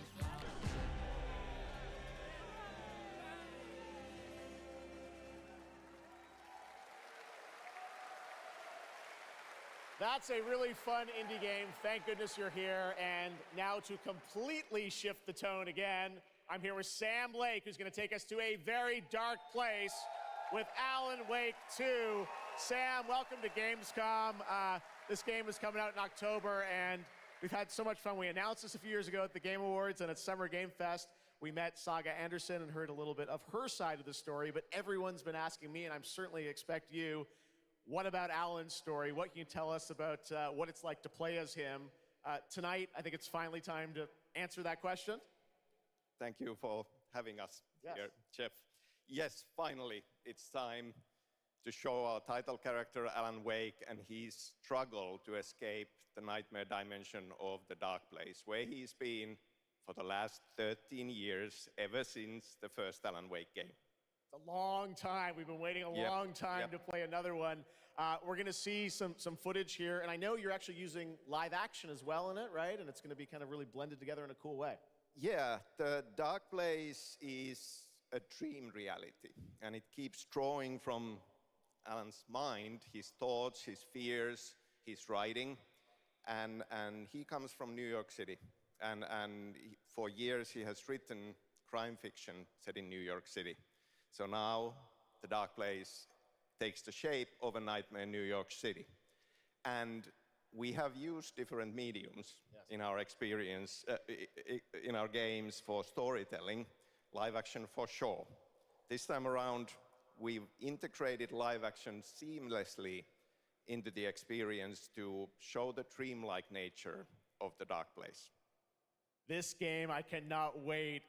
That's a really fun indie game. Thank goodness you're here. And now to completely shift the tone again, I'm here with Sam Lake, who's going to take us to a very dark place with Alan Wake 2. Sam, welcome to Gamescom. This game is coming out in October, and we've had so much fun. We announced this a few years ago at the Game Awards and at Summer Game Fest. We met Saga Anderson and heard a little bit of her side of the story, but everyone's been asking me, and I'm certainly expect you, what about Alan's story? What can you tell us about what it's like to play as him? Tonight, I think it's finally time to answer that question. Thank you for having us here, Jeff. Yes, finally, it's time to show our title character, Alan Wake, and his struggle to escape the nightmare dimension of the dark place, where he's been for the last 13 years, ever since the first Alan Wake game. It's a long time. We've been waiting a long time to play another one. We're going to see some footage here, and I know you're actually using live action as well in it, right? And it's going to be kind of really blended together in a cool way. Yeah, the dark place is a dream reality, and it keeps drawing from Alan's mind, his thoughts, his fears, his writing, and he comes from New York City, and for years he has written crime fiction set in New York City. So now the dark place takes the shape of a nightmare in New York City, and we have used different mediums in our experience, in our games for storytelling, live action for sure. This time around, we've integrated live action seamlessly into the experience to show the dreamlike nature of the dark place. This game, I cannot wait.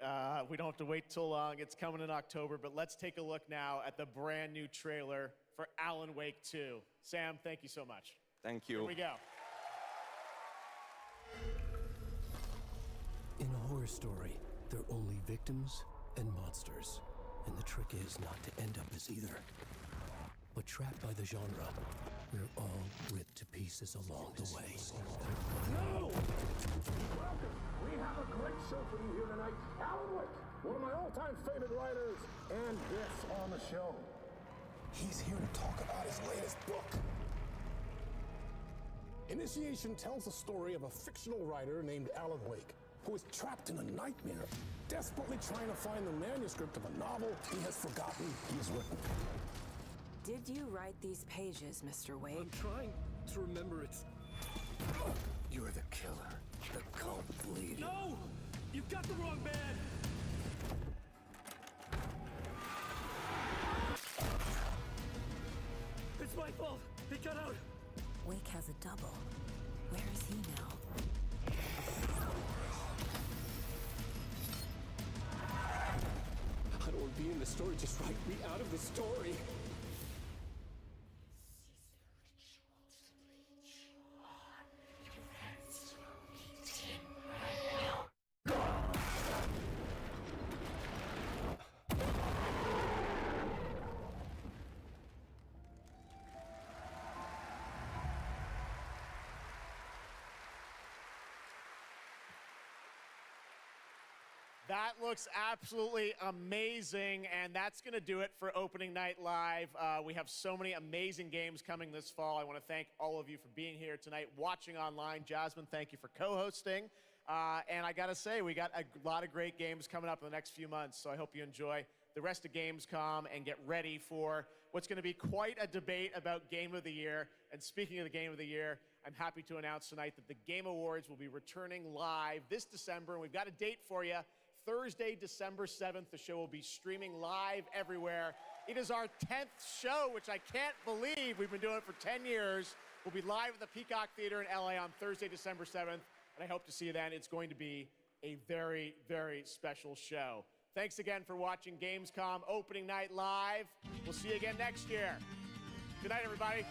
We don't have to wait too long. It's coming in October, but let's take a look now at the brand new trailer for Alan Wake 2. Sam, thank you so much. Thank you. Here we go. In a horror story, there are only victims and monsters. And the trick is not to end up as either. But trapped by the genre, we're all ripped to pieces along the way. No! Welcome! We have a great show for you here tonight. Alan Wake, one of my all-time favorite writers, and guests on the show. He's here to talk about his latest book. Initiation tells the story of a fictional writer named Alan Wake, who is trapped in a nightmare, desperately trying to find the manuscript of a novel he has forgotten he has written. Did you write these pages, Mr. Wake? I'm trying to remember it. You're the killer, the cult leader. No! You've got the wrong man! It's my fault! He got out! Wake has a double. Where is he now? I don't want to be in the story, just write me out of the story. That looks absolutely amazing, and that's going to do it for Opening Night Live. We have so many amazing games coming this fall. I want to thank all of you for being here tonight, watching online. Jasmine, thank you for co-hosting. And I got to say, we got a lot of great games coming up in the next few months, so I hope you enjoy the rest of Gamescom and get ready for what's going to be quite a debate about Game of the Year. And speaking of the Game of the Year, I'm happy to announce tonight that the Game Awards will be returning live this December, and we've got a date for you. Thursday, December 7th, the show will be streaming live everywhere. It is our 10th show, which I can't believe. We've been doing it for 10 years. We'll be live at the Peacock Theater in LA on Thursday, December 7th, and I hope to see you then. It's going to be a very, very special show. Thanks again for watching Gamescom Opening Night Live. We'll see you again next year. Good night, everybody.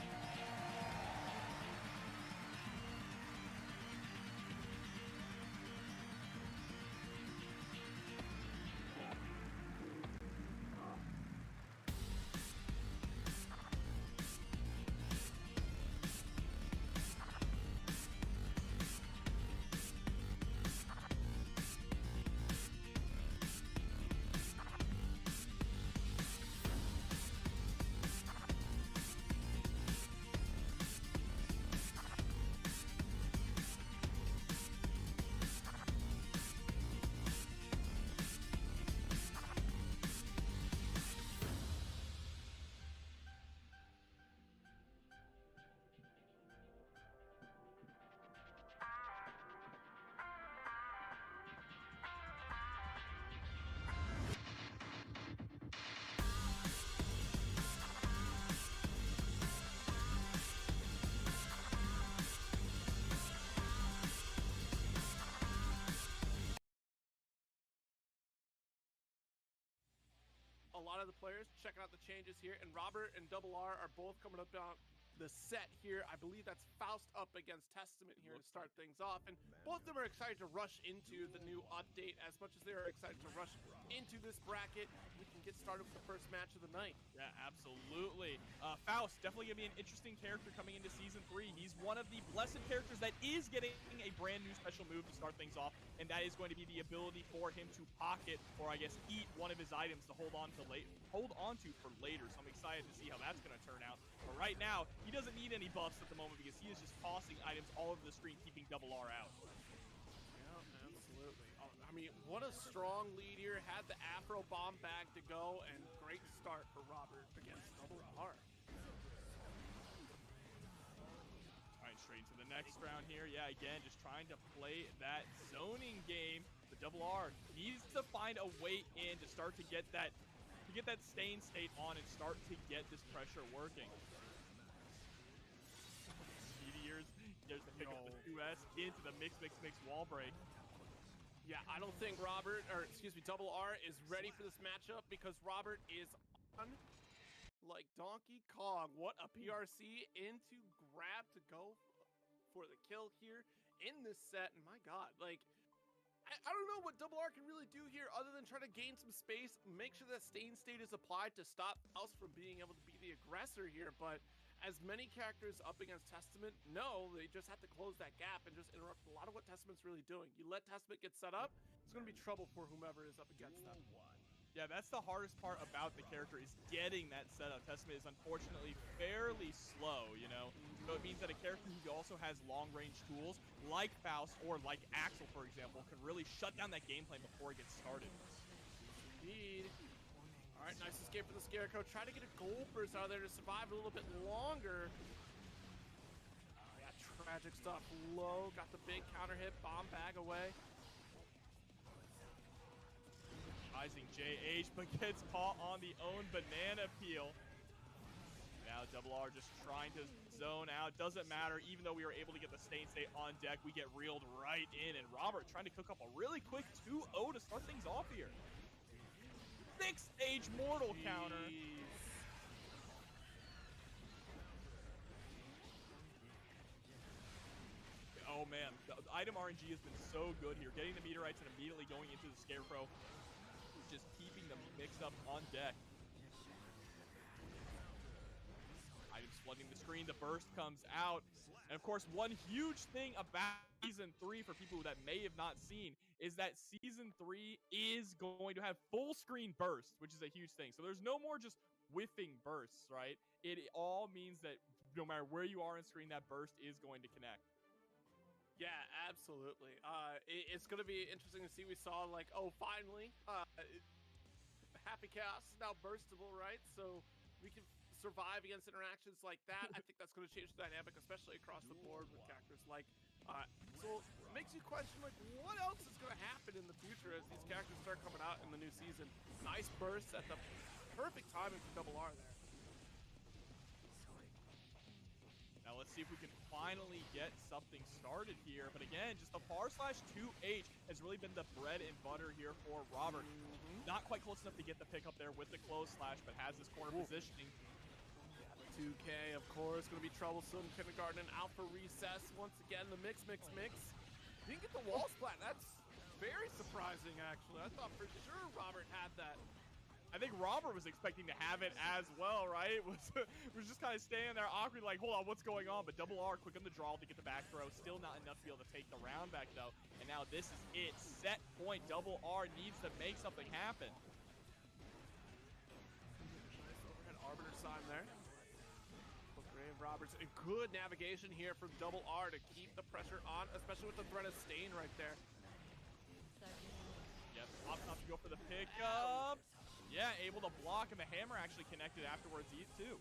A lot of the players checking out the changes here, and Robert and Double R are both coming up on the set here. I believe that's Faust up against Testament here to start things off, and both of them are excited to rush into the new update as much as they are excited to rush into this bracket. We can get started with the first match of the night. Yeah, absolutely. Faust, definitely going to be an interesting character coming into Season 3. He's one of the blessed characters that is getting a brand new special move to start things off, and that is going to be the ability for him to pocket, or I guess eat, one of his items to hold on to for later. So I'm excited to see how that's going to turn out. But right now, he doesn't need any buffs at the moment because he is just tossing items all over the screen, keeping Double R out. Yeah, absolutely. I mean, what a strong lead here. Had the Afro bomb bag to go, and great start for Robert against Double R. All right, straight to the next round here. Yeah, again, just trying to play that zoning game. The Double R needs to find a way in to start to get that stain state on and start to get this pressure working. Meteors, there's the pick up the 2S into the mix wall break. Yeah, I don't think Double R is ready for this matchup because Robert is on like Donkey Kong. What a PRC into grab to go for the kill here in this set. And my God, like, I don't know what Double R can really do here other than try to gain some space, make sure that stain state is applied to stop Faust from being able to be the aggressor here. But as many characters up against Testament know, they just have to close that gap and just interrupt a lot of what Testament's really doing. You let Testament get set up, it's going to be trouble for whomever is up against them. Yeah, that's the hardest part about the character is getting that setup. Testament is unfortunately fairly slow, you know? So it means that a character who also has long-range tools, like Faust or like Axel, for example, can really shut down that game plan before it gets started. Indeed. All right, nice escape for the Scarecrow. Try to get a gold burst out of there to survive a little bit longer. Oh, yeah, tragic stuff. Low, got the big counter hit, bomb bag away. Rising JH, but gets caught on the own banana peel. Now Double R just trying to zone out. Doesn't matter, even though we were able to get the Stain State on deck, we get reeled right in. And Robert trying to cook up a really quick 2-0 to start things off here. 6-H mortal counter. Oh man, the item RNG has been so good here. Getting the meteorites and immediately going into the Scarecrow. Just keeping them mixed up on deck. Items flooding the screen, the burst comes out. And of course, one huge thing about Season 3 for people that may have not seen is that Season 3 is going to have full screen burst, which is a huge thing. So there's no more just whiffing bursts, right? It all means that no matter where you are in screen, that burst is going to connect. Yeah, absolutely. It's going to be interesting to see. We saw, like, oh, finally, Happy Chaos is now burstable, right? So we can survive against interactions like that. I think that's going to change the dynamic, especially across the board with characters like... so it makes you question, like, what else is going to happen in the future as these characters start coming out in the new season. Nice bursts at the perfect timing for Double R there. Now let's see if we can finally get something started here. But again, just the /2H has really been the bread and butter here for Robert. Not quite close enough to get the pick up there with the close slash, but has this corner positioning. Yeah, the 2K, of course, going to be troublesome. Kindergarten and out for recess. Once again, the mix. Didn't get the wall splat. That's very surprising, actually. I thought for sure Robert had that. I think Robert was expecting to have it as well, right? Was just kind of standing there awkwardly like, hold on, what's going on? But Double R quick on the draw to get the back throw. Still not enough to be able to take the round back, though. And now this is it. Set point. Double R needs to make something happen. Nice overhead Arbiter sign there. Brave Roberts. A good navigation here from Double R to keep the pressure on, especially with the threat of Stain right there. Yep, pops up to go for the pickup. Yeah, able to block, and the hammer actually connected afterwards too.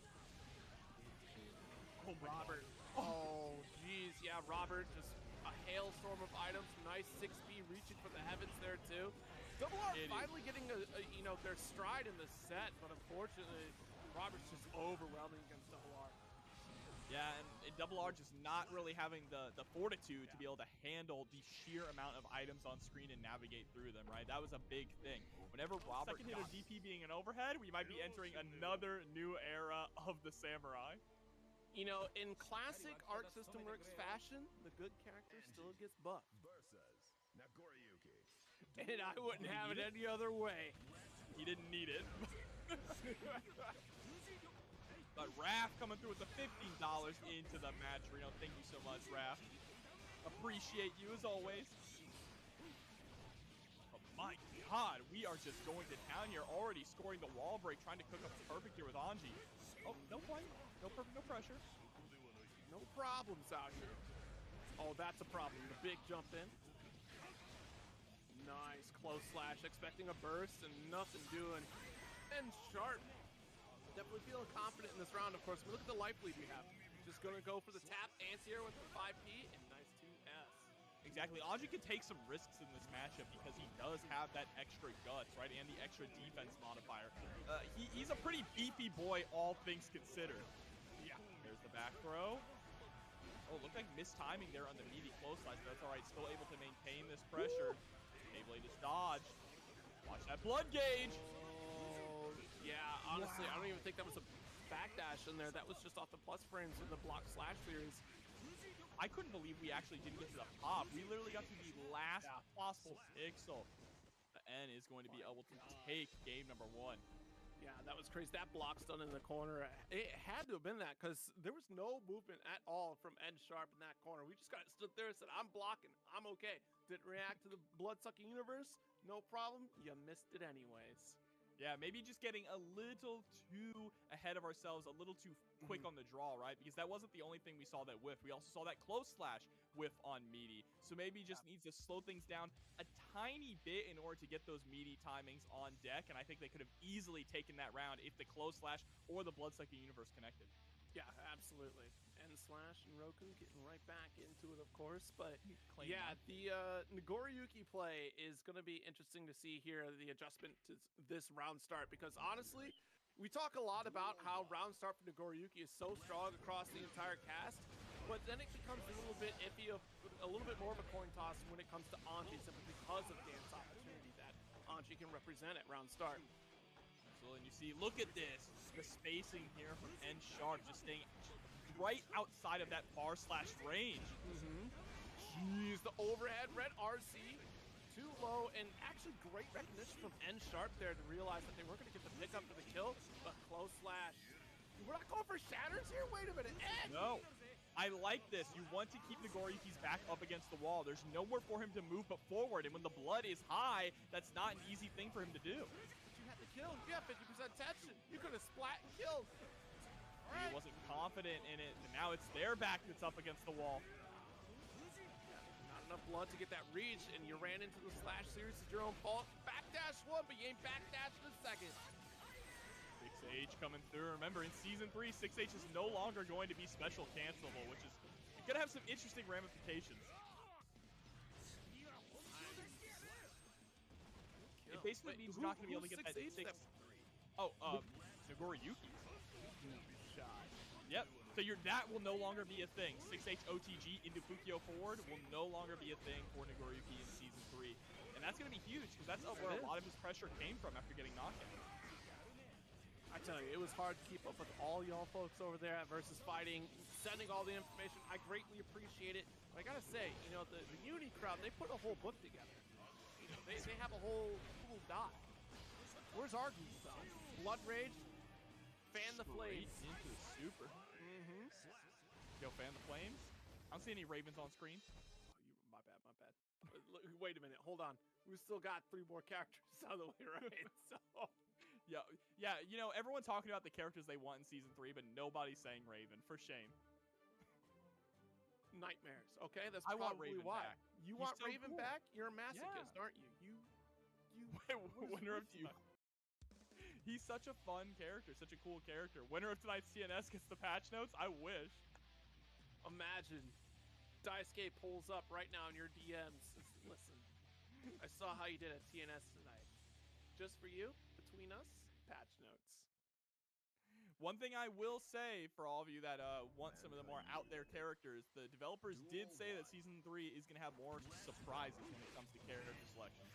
Oh, Robert. Oh, geez. Yeah, Robert, just a hailstorm of items. Nice 6B reaching for the heavens there, too. Double R finally getting their stride in the set, but unfortunately, Robert's just overwhelming against Double R. Yeah, and Double R just not really having the fortitude to be able to handle the sheer amount of items on screen and navigate through them, right? That was a big thing. Whenever Robert Second hitter DP being an overhead, we might be entering another new era of the Samurai. You know, in classic Arc System Works fashion, the good character still gets buffed. And I wouldn't have it any other way. He didn't need it. But Raph coming through with the $15 into the match, Reno. Thank you so much, Raph. Appreciate you as always. Oh my God, we are just going to town here, already scoring the wall break, trying to cook up perfect here with Anji. Oh, no point, no perfect, no pressure. No problems out here. Oh, that's a problem. The big jump in. Nice close slash, expecting a burst and nothing doing. And Sharp. Definitely feeling confident in this round, of course. But look at the life lead we have. Just going to go for the tap anti-air with the 5P and nice 2S. Exactly. Anji can take some risks in this matchup because he does have that extra guts, right? And the extra defense modifier. He's a pretty beefy boy, all things considered. Yeah. There's the back throw. Oh, looked like mistiming there on the meaty close slice, but that's all right. Still able to maintain this pressure. Able to just dodge. Watch that blood gauge. Yeah, honestly, I don't even think that was a backdash in there. That was just off the plus frames in the block slash series. I couldn't believe we actually didn't get to the pop. We literally got to the last possible pixel. The N is going to be able to take game number 1. Yeah, that was crazy. That block's done in the corner. It had to have been that because there was no movement at all from Ed Sharp in that corner. We just kind of stood there and said, I'm blocking. I'm okay. Didn't react to the blood-sucking universe. No problem. You missed it anyways. Yeah, maybe just getting a little too ahead of ourselves, a little too quick on the draw, right? Because that wasn't the only thing we saw that whiff. We also saw that close slash whiff on Meaty. So maybe he just needs to slow things down a tiny bit in order to get those Meaty timings on deck. And I think they could have easily taken that round if the close slash or the Bloodsucking Universe connected. Yeah, absolutely. End slash and Roku getting right back into it, of course. But yeah, the Nagoriyuki play is going to be interesting to see here, the adjustment to this round start. Because honestly, we talk a lot about how round start for Nagoriyuki is so strong across the entire cast. But then it becomes a little bit iffy, a little bit more of a coin toss when it comes to Anji, simply because of dance opportunity that Anji can represent at round start. And you see, look at this, the spacing here from N Sharp just staying right outside of that bar slash range. Jeez, the overhead red RC, too low, and actually great recognition from N Sharp there to realize that they weren't going to get the pickup for the kill, but close slash. We're not going for shatters here? Wait a minute, Ed! No. I like this. You want to keep Nagoriyuki's back up against the wall. There's nowhere for him to move but forward, and when the blood is high, that's not an easy thing for him to do. You had to kill. You have 50% tension. You could have splat and killed. He wasn't confident in it, and now it's their back that's up against the wall. Not enough blood to get that reach, and you ran into the slash series. It's your own fault. Backdash one, but you ain't backdashed in a second. 6H coming through. Remember, in Season 3, 6H is no longer going to be special cancelable, which is going to have some interesting ramifications. It basically means you're not going to be able to get that 6. Oh, Nagoriyuki. Yep. So that will no longer be a thing. 6H OTG into Fukio forward will no longer be a thing for Nagoriyuki in Season 3. And that's going to be huge, because that's where a lot of his pressure came from after getting knocked out. I tell you, it was hard to keep up with all y'all folks over there at Versus Fighting, sending all the information. I greatly appreciate it. But I gotta say, you know, the Unity crowd, they put a whole book together. You know, they have a whole doc. Where's our Google doc? Blood Rage, fan the flames. Into the super. Yo, fan the flames. I don't see any Ravens on screen. Oh, my bad. Wait a minute, hold on. We still got 3 more characters out of the way, right? So... Yeah, you know, everyone's talking about the characters they want in Season 3, but nobody's saying Raven. For shame. Nightmares, okay? That's I want probably Raven why. back. You He's want so Raven cool. back? You're a masochist, aren't you? Winner of you. He's such a fun character, such a cool character. Winner of tonight's TNS gets the patch notes? I wish. Imagine Daisuke pulls up right now in your DMs. Listen, I saw how you did at TNS tonight. Just for you, between us, patch notes. One thing I will say for all of you that want some of the more out there characters, the developers did say that Season 3 is going to have more surprises when it comes to character selection.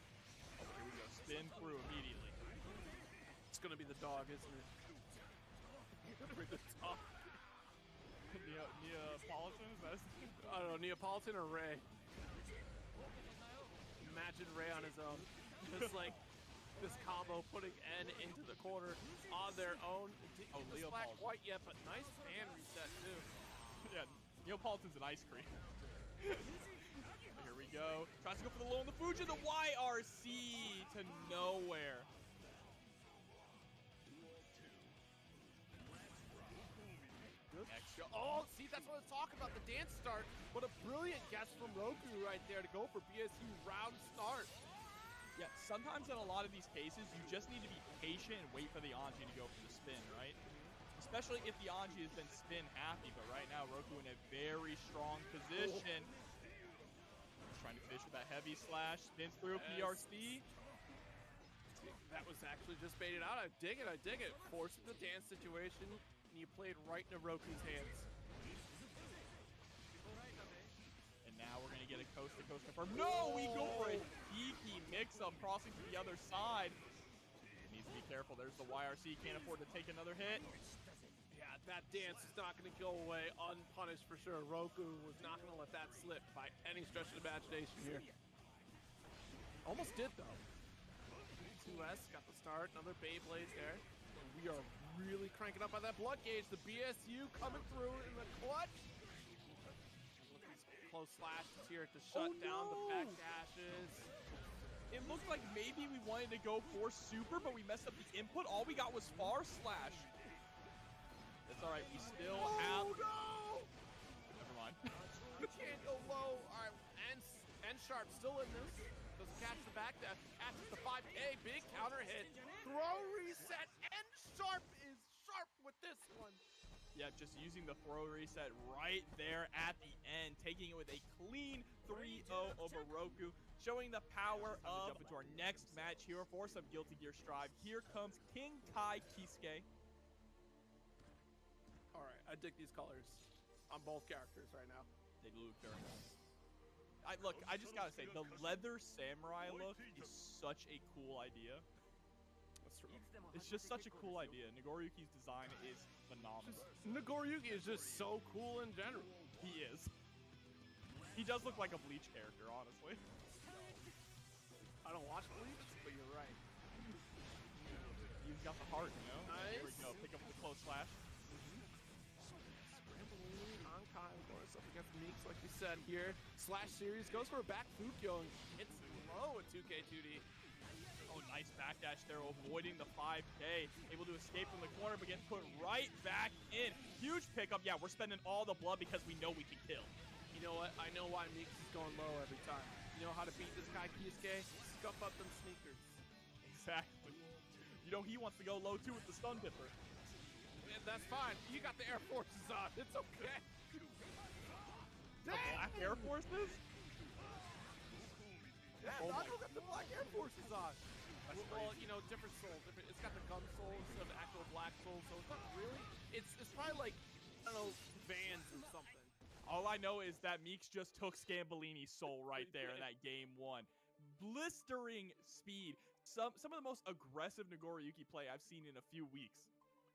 Oh, here we go. Spin through immediately. It's going to be the dog, isn't it? It's going to be the dog. Neapolitan? Is that his name? I don't know, Neapolitan or Ray? Imagine Ray on his own. Just like this combo putting N into the corner on their own. Oh, It's not quite yet, but nice fan reset too. Yeah, Neapolitan's an ice cream. Here we go. Tries to go for the low on the Fuji, the YRC to nowhere. Oh, see, that's what I was talking about, the dance start. What a brilliant guess from Roku right there to go for BSU round start. Yeah, sometimes in a lot of these cases, you just need to be patient and wait for the Anji to go for the spin, right? Especially if the Anji has been spin happy, but right now, Roku in a very strong position. He's trying to finish with that heavy slash, spins through PRC. That was actually just baited out. I dig it. Forcing the dance situation, and you played right into Roku's hands. And now we're going to get a coast-to-coast confirm. No, we go for a geeky mix-up crossing to the other side. Needs to be careful. There's the YRC. Can't afford to take another hit. Yeah, that dance is not going to go away unpunished for sure. Roku was not going to let that slip by any stretch of the imagination here. Almost did, though. 2S got the start. Another Beyblade there. And we are really cranking up on that blood gauge. The BSU coming through in the clutch. Close slashes here to shut down the back dashes. It looked like maybe we wanted to go for super, but we messed up the input. All we got was far slash. That's all right. We still have... no! Never mind. You can't go low. All right, and Sharp still in this. Doesn't catch the back dash. Catches the 5K. Big counter hit. Throw reset. And Sharp is sharp with this one. Yeah, just using the throw reset right there at the end, taking it with a clean 3-0 over Roku, showing the power of... Jump into our next match here for some Guilty Gear Strive. Here comes King Kai Kisuke. All right, I dig these colors on both characters right now. They look very nice. Look, I just gotta say, the leather samurai look is such a cool idea. That's true. It's just such a cool idea. Nagoriyuki's design is phenomenal. Nagoriyuki is just so cool in general. He is. He does look like a Bleach character, honestly. I don't watch Bleach, but you're right. He's got the heart, you know? Nice. There we go. Pick up the close slash. Scrambling on Kai, of course, up against Meeks, like you said here. Slash series goes for a back Fukyo and hits low at 2K2D. Oh, nice backdash there, avoiding the 5K. Able to escape from the corner, but getting put right back in. Huge pickup. Yeah, we're spending all the blood because we know we can kill. You know what? I know why Meeks is going low every time. You know how to beat this guy, Kisuke? Scuff up them sneakers. Exactly. You know, he wants to go low, too, with the stun dipper. Man, that's fine. You got the Air Forces on. It's okay. The Black Air Forces? Yeah, Oh Nago got the Black Air Forces on. That's Well, crazy. you know, different soul. It's got the gun soul instead of actual black soul, so it's not really. It's probably like, I don't know, Vans or something. All I know is that Meeks just took Scambolini's soul right there in that game one. Blistering speed. Some of the most aggressive Nagoriyuki play I've seen in a few weeks.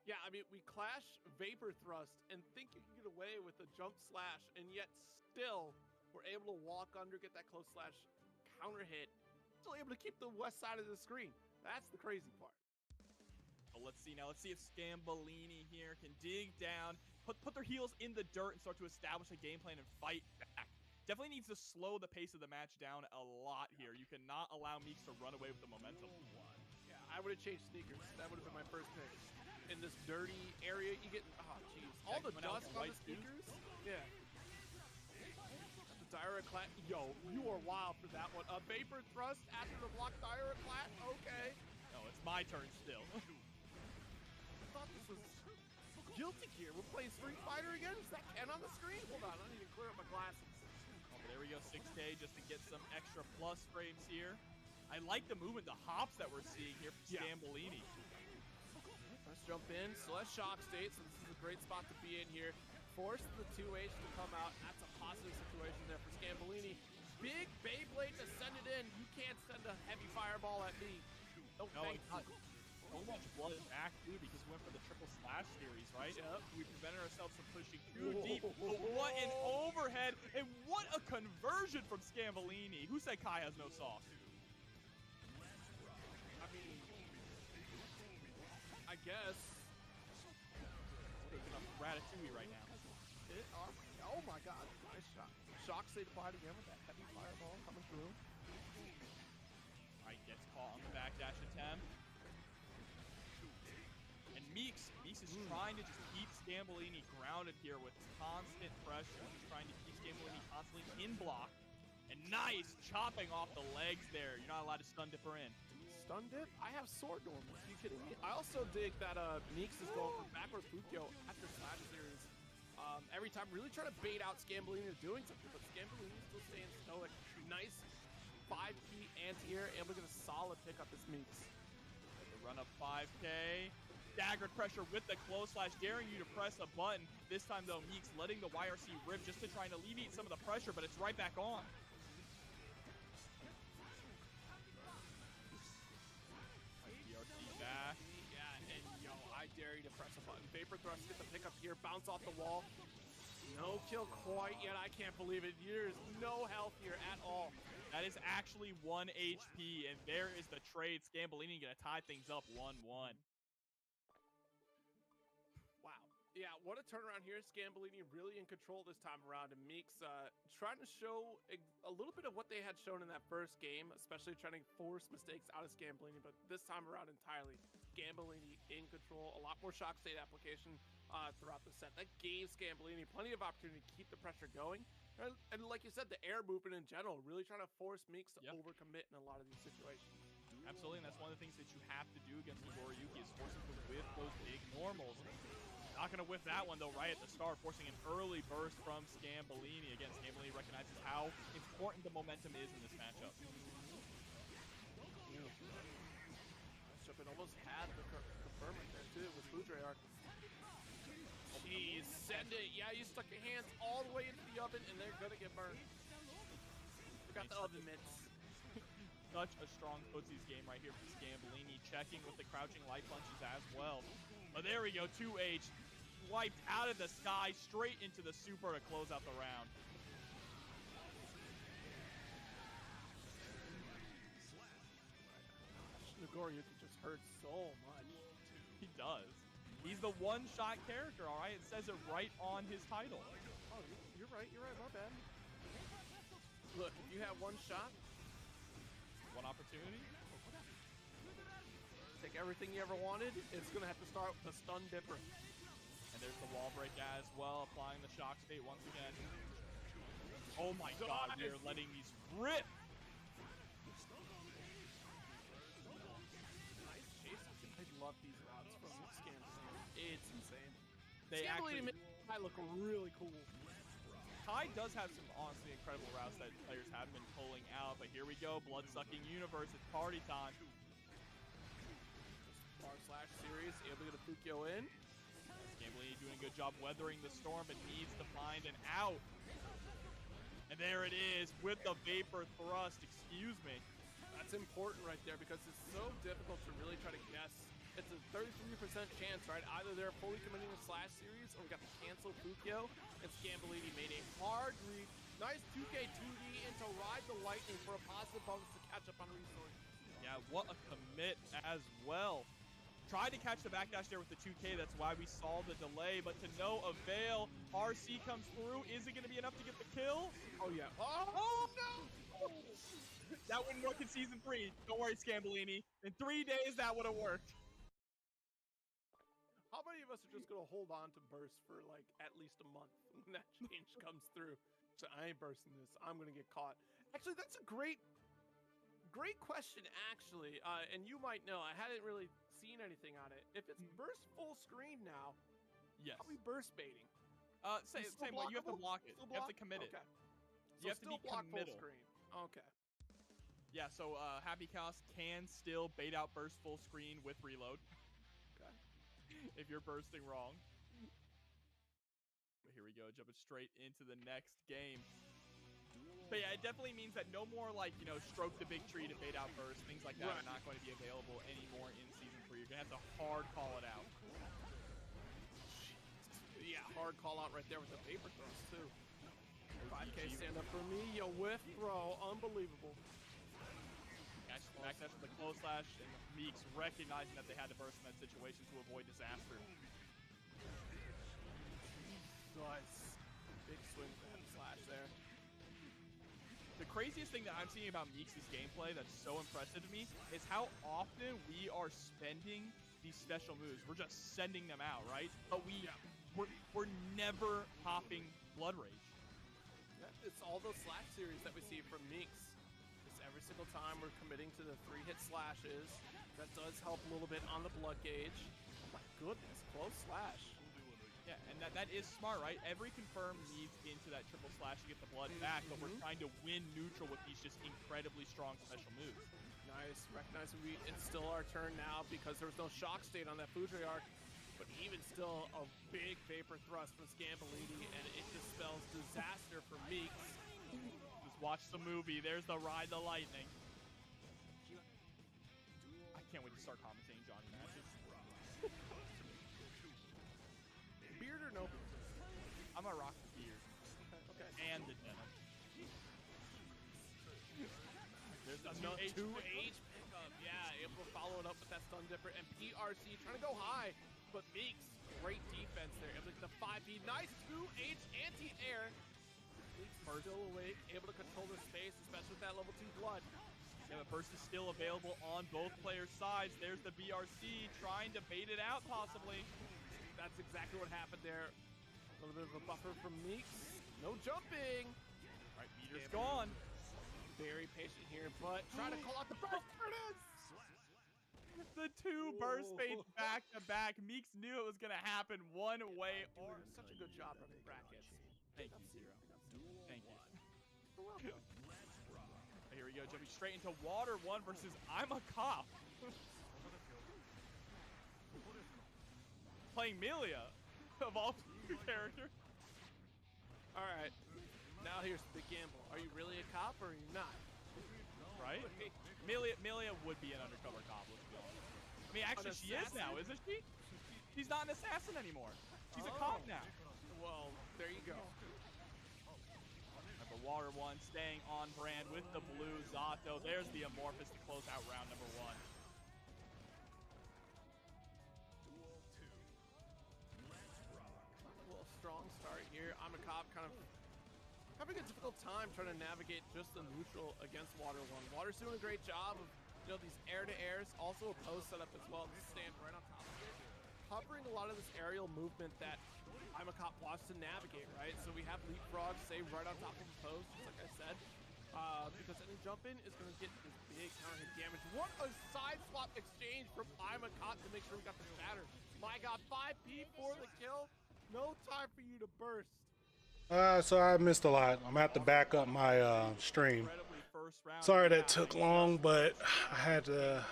Yeah, I mean, we clash Vapor Thrust and think you can get away with a jump slash, and yet still we're able to walk under, get that close slash counter hit. Still able to keep the west side of the screen. That's the crazy part. Well, let's see now. Let's see if Scambolini here can dig down, put their heels in the dirt and start to establish a game plan and fight back. Definitely needs to slow the pace of the match down a lot here. You cannot allow Meeks to run away with the momentum. Yeah, I would have changed sneakers. That would have been my first pick. In this dirty area, you get, oh jeez, all the coming out dust with on white the sneakers. Yeah. The Diraclat, yo, you are wild for that one. A Vapor Thrust after the block Diraclat, okay. No, it's my turn still. I thought this was Guilty Gear. We're playing Street Fighter again? Is that Ken on the screen? Hold on, I need to clear up my glasses. Oh, there we go, 6K just to get some extra plus frames here. I like the movement, the hops that we're seeing here from Scambolini. Let's jump in. Celeste Shock State, so this is a great spot to be in here. Force the 2H to come out. That's a positive situation there for Scambolini. Big Beyblade to send it in. You can't send a heavy fireball at me. No, thank you. So much blood back, too, because we went for the triple slash series, right? Yep. We prevented ourselves from pushing too deep. But what an overhead, and what a conversion from Scambolini. Who said Kai has no sauce? I mean, I guess. Taking up Ratatouille right now. Oh my god, nice shot. Shock State applied again with that heavy fireball coming through. Right, gets caught on the backdash attempt. And Meeks is trying to just keep Scambolini grounded here with constant pressure. He's trying to keep Scambolini constantly in block. And nice chopping off the legs there. You're not allowed to stun dip her in. Stun dip? I have sword normal. Are you kidding me? I also dig that Meeks is going for backward Fukyo after slash series. Every time really trying to bait out Scambolini into doing something, but Scambolini still staying stoic. Nice 5-key anti-air, able to get a solid pick up this Meeks. The run up 5K. Staggered pressure with the close slash, daring you to press a button. This time though, Meeks letting the YRC rip just to try and alleviate some of the pressure, but it's right back on. Back. Yeah, and yo, I dare you to press a button. Vapor Thrust, get the pickup here, bounce off the wall. No kill quite yet, I can't believe it. There's no health here at all. That is actually 1 HP, and there is the trade. Scambolini gonna tie things up 1-1. Wow. Yeah, what a turnaround here. Scambolini really in control this time around, and Meeks trying to show a little bit of what they had shown in that first game, especially trying to force mistakes out of Scambolini, but this time around entirely, Scambolini in control. A lot more shock state application throughout the set. That gave Scambolini plenty of opportunity to keep the pressure going. And like you said, the air movement in general, really trying to force Meeks to overcommit in a lot of these situations. Absolutely, and that's one of the things that you have to do against Nagoriyuki is forcing to whiff those big normals. Not going to whiff that one, though, right at the start, forcing an early burst from Scambolini. Again, Scambolini recognizes how important the momentum is in this matchup. It almost had the confirmant there, too, with Fudrayark. Jeez, send it. Yeah, you stuck your hands all the way into the oven, and they're going to get burned. We got the oven mitts. Such a strong footsies game right here from Scambolini, checking with the crouching light punches as well. But there we go, 2H wiped out of the sky, straight into the super to close out the round. Nagoriyuki just hurts so much. He does. He's the one-shot character, all right? It says it right on his title. Oh, you're right, my bad. Look, if you have one shot, one opportunity, take everything you ever wanted, it's going to have to start with a stun dipper. And there's the wall break as well, applying the shock state once again. Oh my god, we are letting these rip! Nice chase. I love these routes from Scambolini. It's insane. They Scambolini might look really cool. Kai does have some honestly incredible routes that players have been pulling out, but here we go, blood-sucking universe, it's party time. Bar slash series, able to get a Fukyo in. Scambolini doing a good job weathering the storm, but needs to find an out. And there it is with the vapor thrust, excuse me. That's important right there because it's so difficult to really try to guess. It's a 33% chance, right? Either they're fully committing the slash series or we got the cancel Fukyo, and Scambolini made a hard read. Nice 2K 2D into Ride the Lightning for a positive bonus to catch up on resources. Yeah, what a commit as well. Tried to catch the backdash there with the 2K, that's why we saw the delay, but to no avail. RC comes through, is it gonna be enough to get the kill? Oh yeah. Oh no! That wouldn't work in Season 3. Don't worry, Scambolini. In 3 days, that would have worked. How many of us are just going to hold on to burst for like at least a month when that change comes through? So I ain't bursting this. I'm going to get caught. Actually, that's a great question, actually. And you might know. I hadn't really seen anything on it. If it's burst full screen now, yes. How are we burst baiting? Same way. You have to block it. You have to commit it. Okay. You have to be committal. Full screen. Okay. Yeah, so Happy Chaos can still bait out burst full screen with reload. If you're bursting wrong. But here we go, jumping straight into the next game. But yeah, it definitely means that no more like, you know, stroke the big tree to bait out burst. Things like that are not going to be available anymore in Season 3. You're going to have to hard call it out. Yeah, hard call out right there with the vapor thrust too. 5K stand up for me, yo, whiff throw, unbelievable. Backdash with the close slash, and Meeks recognizing that they had to burst in that situation to avoid disaster. Nice. Big swing for that slash there. The craziest thing that I'm seeing about Meeks' gameplay that's so impressive to me is how often we are spending these special moves. We're just sending them out, right? But we're never popping Blood Rage. Yeah, it's all those slash series that we see from Meeks. Every single time we're committing to the 3-hit slashes. That does help a little bit on the blood gauge. Oh my goodness, close slash. Yeah, and that is smart, right? Every confirm needs into that triple slash to get the blood back, but we're trying to win neutral with these just incredibly strong special moves. Nice, recognizing it's still our turn now because there was no shock state on that Fudrayark. But even still, a big vapor thrust from Scambolini, and it dispels disaster for Meeks. Watch the movie. There's the Ride the Lightning. I can't wait to start commentating Johnny matches. Beard or no beard? I'm gonna rock the beard. Okay. And the denim. There's the 2H pickup. Yeah, able to follow it up with that stun dipper. And PRC trying to go high, but Meeks great defense there. Able to get the 5B. Nice 2H anti-air. Still awake, able to control the space, especially with that level 2 blood. Yeah, the burst is still available on both players' sides. There's the BRC trying to bait it out, possibly. That's exactly what happened there. A little bit of a buffer from Meeks. No jumping. All right, meter's gone. Very patient here, but trying to call out the burst. There it is. The 2 burst baits back to back. Meeks knew it was going to happen one way or such a good job running brackets. Thank you, Zero. Thank you. Here we go, jumping straight into Water 1 versus I'm a Cop. Playing Melia, of all characters. All right, now here's the gamble. Are you really a cop or are you not? Right? Melia would be an undercover cop, let's be honest. I mean, actually, she is now, isn't she? She's not an assassin anymore. She's a cop now. Well, there you go. But Water 1 staying on brand with the blue Zato. There's the Amorphous to close out round number 1. A little strong start here. I'm a Cop kind of having a difficult time trying to navigate just the neutral against Water 1. Water's doing a great job of, you know, these air-to-airs, also a post setup as well. Just stand right on top of it, covering a lot of this aerial movement that I'm a Cop wants to navigate, right? So we have leapfrog, say right on top of the post, just like I said, because any jump in is going to get this big counter hit damage. What a side swap exchange from I'm a Cop to make sure we got the shatter. My God, 5P for the kill. No time for you to burst. So I missed a lot. I'm gonna have to back up my stream. Sorry that took long, but I had to.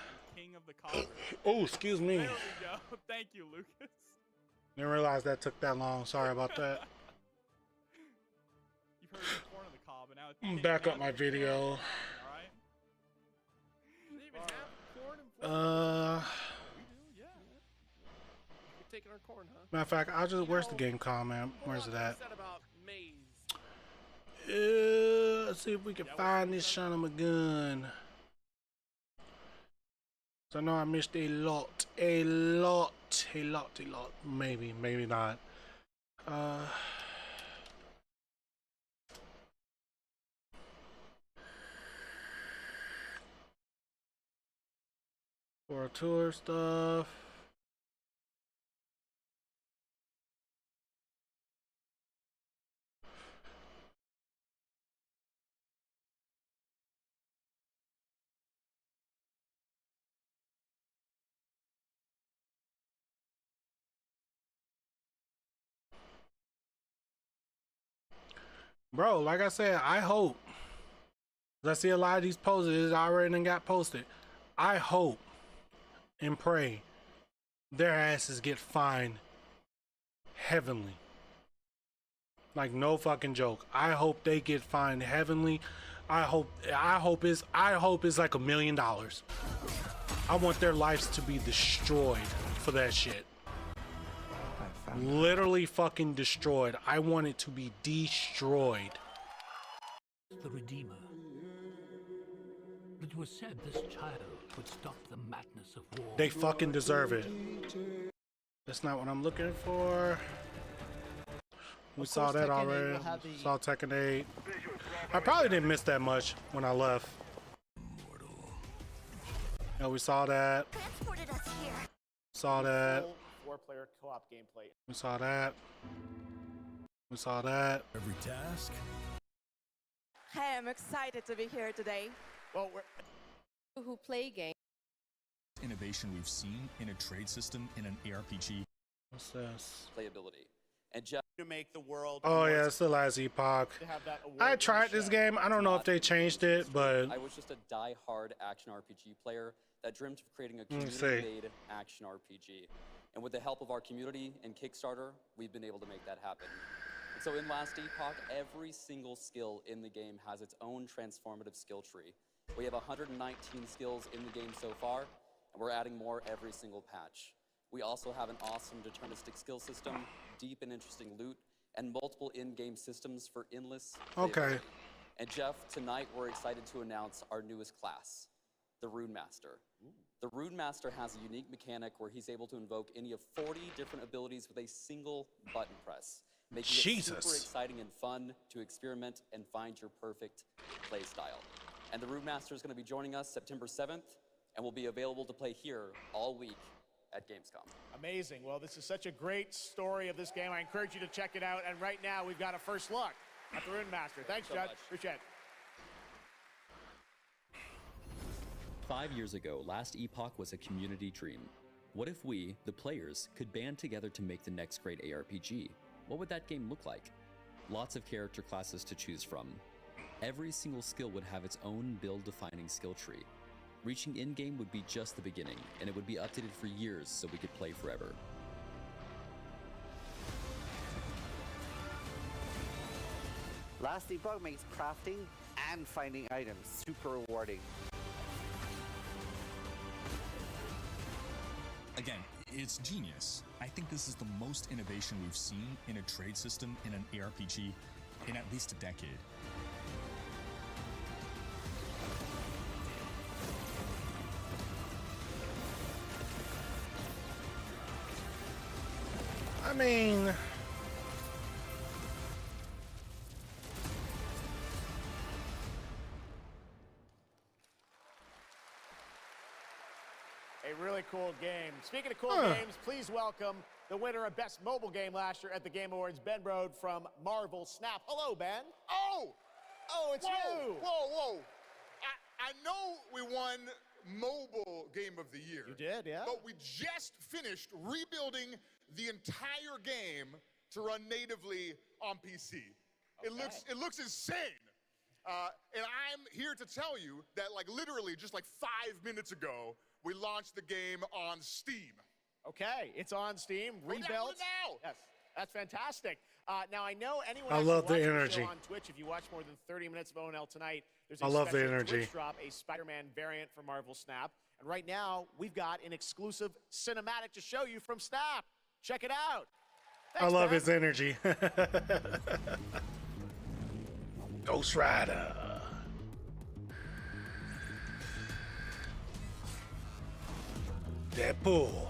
Oh, excuse me. There we go. Thank you, Lucas. Didn't realize that took that long. Sorry about that. You've heard the corn of the cob, and now it's I'm gonna back up my video. All right. They even have corn and flavor. We do, yeah. We're taking our corn, huh? Matter of fact, I'll just. Where's the Gamescom, man? Where's it at? Let's see if we can find this son of a gun. So I know I missed a lot. Maybe, maybe not. For tour stuff. Bro, like I said, I hope. I see a lot of these poses already done got posted. I hope and pray their asses get fined heavenly. Like no fucking joke. I hope they get fined heavenly. I hope it's like $1 million. I want their lives to be destroyed for that shit. Literally fucking destroyed. I want it to be destroyed. The Redeemer. It was said this child would stop the madness of war. They fucking deserve it. That's not what I'm looking for. We saw that already. Saw Tekken 8. I probably didn't miss that much when I left. Yeah, we saw that. Saw that. 4-player co-op gameplay. We saw that. We saw that. Every task. Hey, I'm excited to be here today. Well, we're who play games. Innovation we've seen in a trade system in an ARPG. What's this? Playability. And just to make the world. Oh yeah, it's the last epoch. I tried this game. I don't know if they changed it, but I was just a die-hard action RPG player that dreamt of creating a community-made action RPG. And with the help of our community and Kickstarter, we've been able to make that happen. And so in Last Epoch, every single skill in the game has its own transformative skill tree. We have 119 skills in the game so far, and we're adding more every single patch. We also have an awesome deterministic skill system, deep and interesting loot, and multiple in-game systems for endless playability. And Jeff, tonight we're excited to announce our newest class, the Rune Master. The Rune Master has a unique mechanic where he's able to invoke any of 40 different abilities with a single button press, making it super exciting and fun to experiment and find your perfect play style. And the Rune Master is going to be joining us September 7th, and will be available to play here all week at Gamescom. Amazing. Well, this is such a great story of this game. I encourage you to check it out. And right now, we've got a first look at the Rune Master. Thanks, Judge. Appreciate it. 5 years ago, Last Epoch was a community dream. What if we, the players, could band together to make the next great ARPG? What would that game look like? Lots of character classes to choose from. Every single skill would have its own build-defining skill tree. Reaching in-game would be just the beginning, and it would be updated for years so we could play forever. Last Epoch makes crafting and finding items super rewarding. Again, it's genius. I think this is the most innovation we've seen in a trade system in an ARPG in at least a decade. I mean, a really cool game. Speaking of cool games, please welcome the winner of Best Mobile Game last year at the Game Awards, Ben Brode from Marvel Snap. Hello, Ben. Oh, it's you. Whoa. I know we won Mobile Game of the Year. You did, yeah. But we just finished rebuilding the entire game to run natively on PC. It looks insane. And I'm here to tell you that literally just 5 minutes ago, we launched the game on Steam. Okay, it's on Steam, rebuilt. Now. Yes, that's fantastic. Now I know anyone. I love the watching energy show on Twitch. If you watch more than 30 minutes of ONL tonight, there's I a love the special energy. Twitch drop, a Spider-Man variant for Marvel Snap, and right now we've got an exclusive cinematic to show you from Snap. Check it out. I love his energy. Ghost Rider. Deadpool.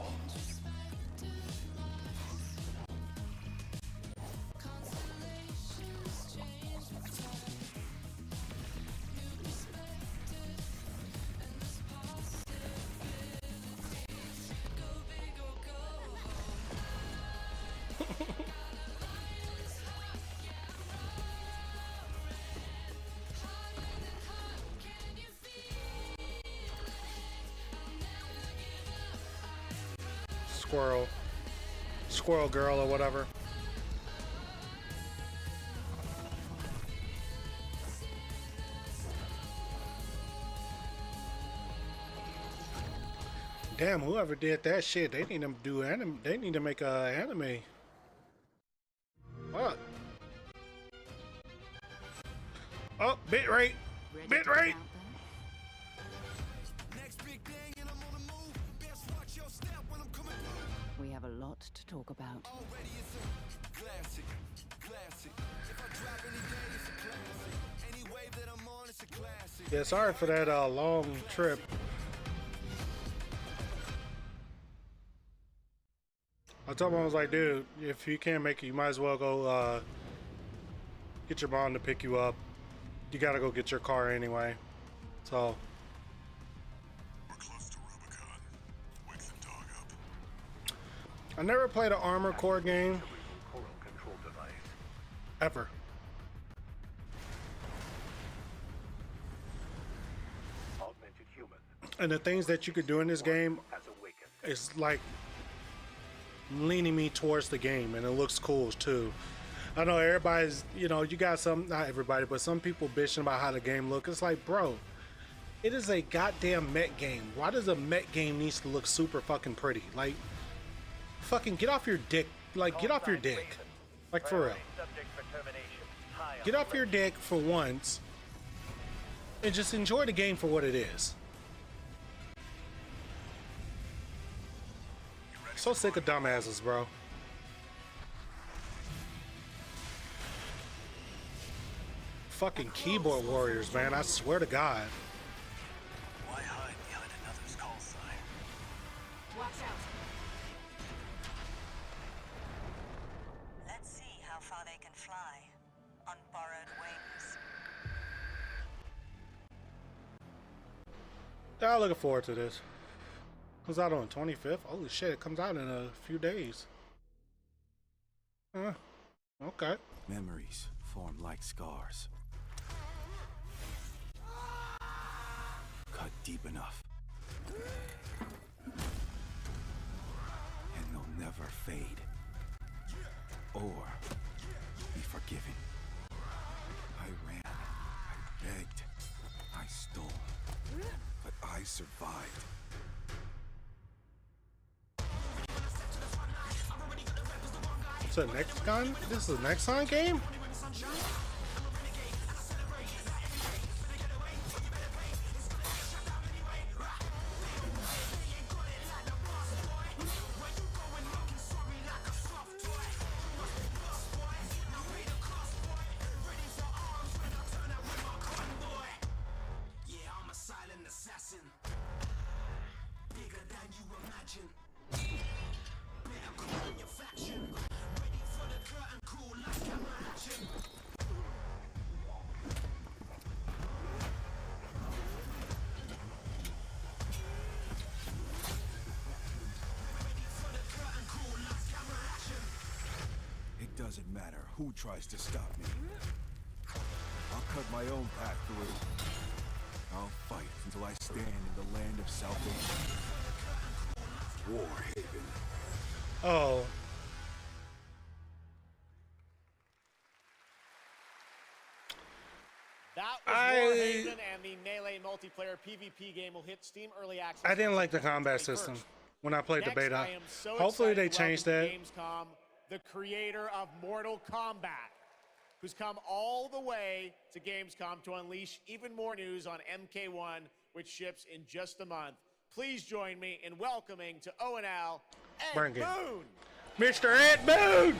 Squirrel girl or whatever. Damn, whoever did that shit, they need to do anime. They need to make a anime. What? Oh, bitrate. Bitrate. We have a lot to talk about. Yeah, sorry for that long trip. I told him, I was like, dude, if you can't make it, you might as well go get your mom to pick you up. You gotta go get your car anyway. So. I never played an Armored Core game. Ever. And the things that you could do in this game is like leaning me towards the game, and it looks cool too. I know everybody's, you know, you got some, not everybody, but some people bitching about how the game looks. It's like, bro, it is a goddamn mech game. Why does a mech game needs to look super fucking pretty? Like, fucking get off your dick. Like, get off your dick. Like, for real. Get off your dick for once and just enjoy the game for what it is. So sick of dumbasses, bro. Fucking keyboard warriors, man. I swear to God. Why hide I'm looking forward to this. Comes out on the 25th. Holy shit, it comes out in a few days. Okay. Memories form like scars. Cut deep enough. And they'll never fade. Or be forgiven. I ran. I begged. I stole. But I survived. It's a Nexon? This is a Nexon game? Doesn't matter who tries to stop me. I'll cut my own path through. I'll fight until I stand in the land of salvation. Warhaven. Oh. That was Warhaven, and the Melee multiplayer PvP game will hit Steam Early Access. I didn't like the combat system when I played the beta. I am so Hopefully they excited change to that. welcome Gamescom, the creator of Mortal Kombat, who's come all the way to Gamescom to unleash even more news on MK1, which ships in just a month. Please join me in welcoming to ONL, Ed Boon. Mr. Ed Boon!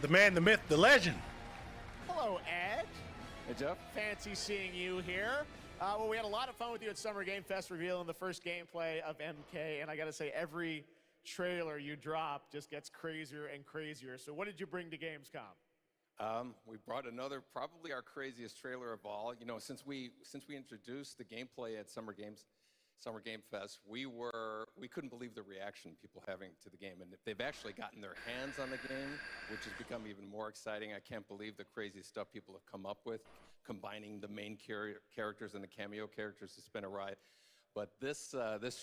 The man, the myth, the legend. Hello, Ed. Hey, Jeff. Fancy seeing you here. Well, we had a lot of fun with you at Summer Game Fest revealing the first gameplay of MK, and I gotta say, every trailer you drop just gets crazier and crazier. So what did you bring to Gamescom? We brought another, probably our craziest trailer of all. You know, since we introduced the gameplay at Summer Game Fest, we couldn't believe the reaction people having to the game, and they've actually gotten their hands on the game, which has become even more exciting. I can't believe the crazy stuff people have come up with, combining the main characters and the cameo characters to spin a ride. But this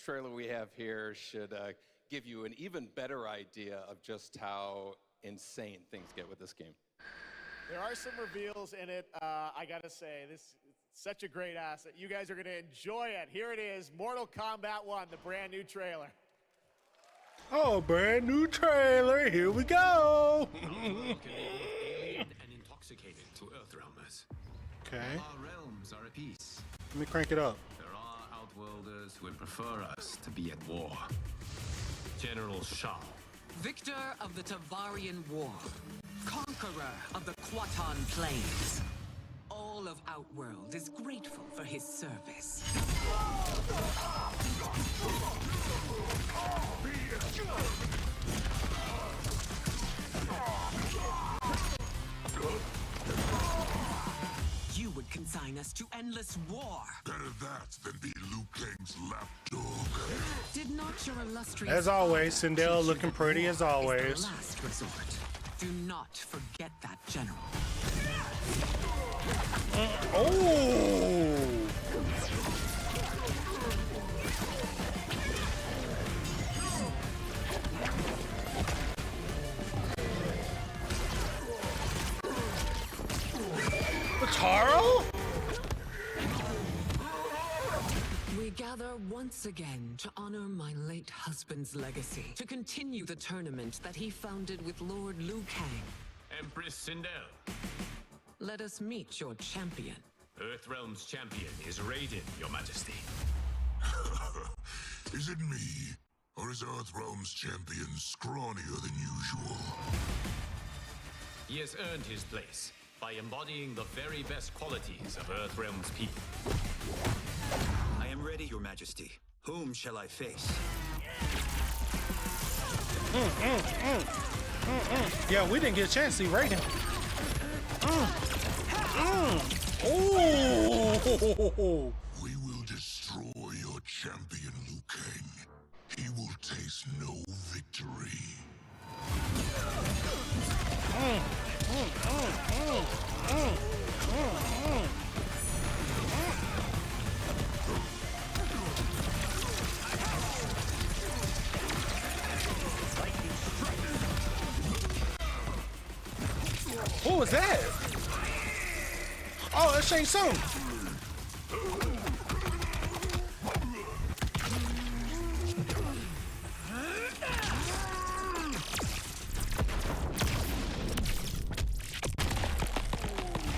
trailer we have here should give you an even better idea of just how insane things get with this game. There are some reveals in it. I gotta say, this is such a great asset. You guys are gonna enjoy it. Here it is, Mortal Kombat 1, the brand new trailer. Oh, brand new trailer. Here we go. Alien and intoxicated to Earthrealmers. Okay. All our realms are at peace. Let me crank it up. There are Outworlders who would prefer us to be at war. General Shao. Victor of the Tavarian War. Conqueror of the Quatan Plains. All of Outworld is grateful for his service. You would consign us to endless war. Better that than be Liu Kang's lapdog. Did not your illustrious As always, Sindel looking pretty as always. last resort. Do not forget that, General. Oh! Taro? We gather once again to honor my late husband's legacy, to continue the tournament that he founded with Lord Liu Kang. Empress Sindel. Let us meet your champion. Earthrealm's champion is Raiden, Your Majesty. Is it me? Or is Earthrealm's champion scrawnier than usual? He has earned his place by embodying the very best qualities of Earthrealm's people. I am ready, Your Majesty. Whom shall I face? Yeah, we didn't get a chance to see Raiden. Ooh. We will destroy your champion, Liu Kang. He will taste no victory. Who was that? Oh, that's Shang Tsung.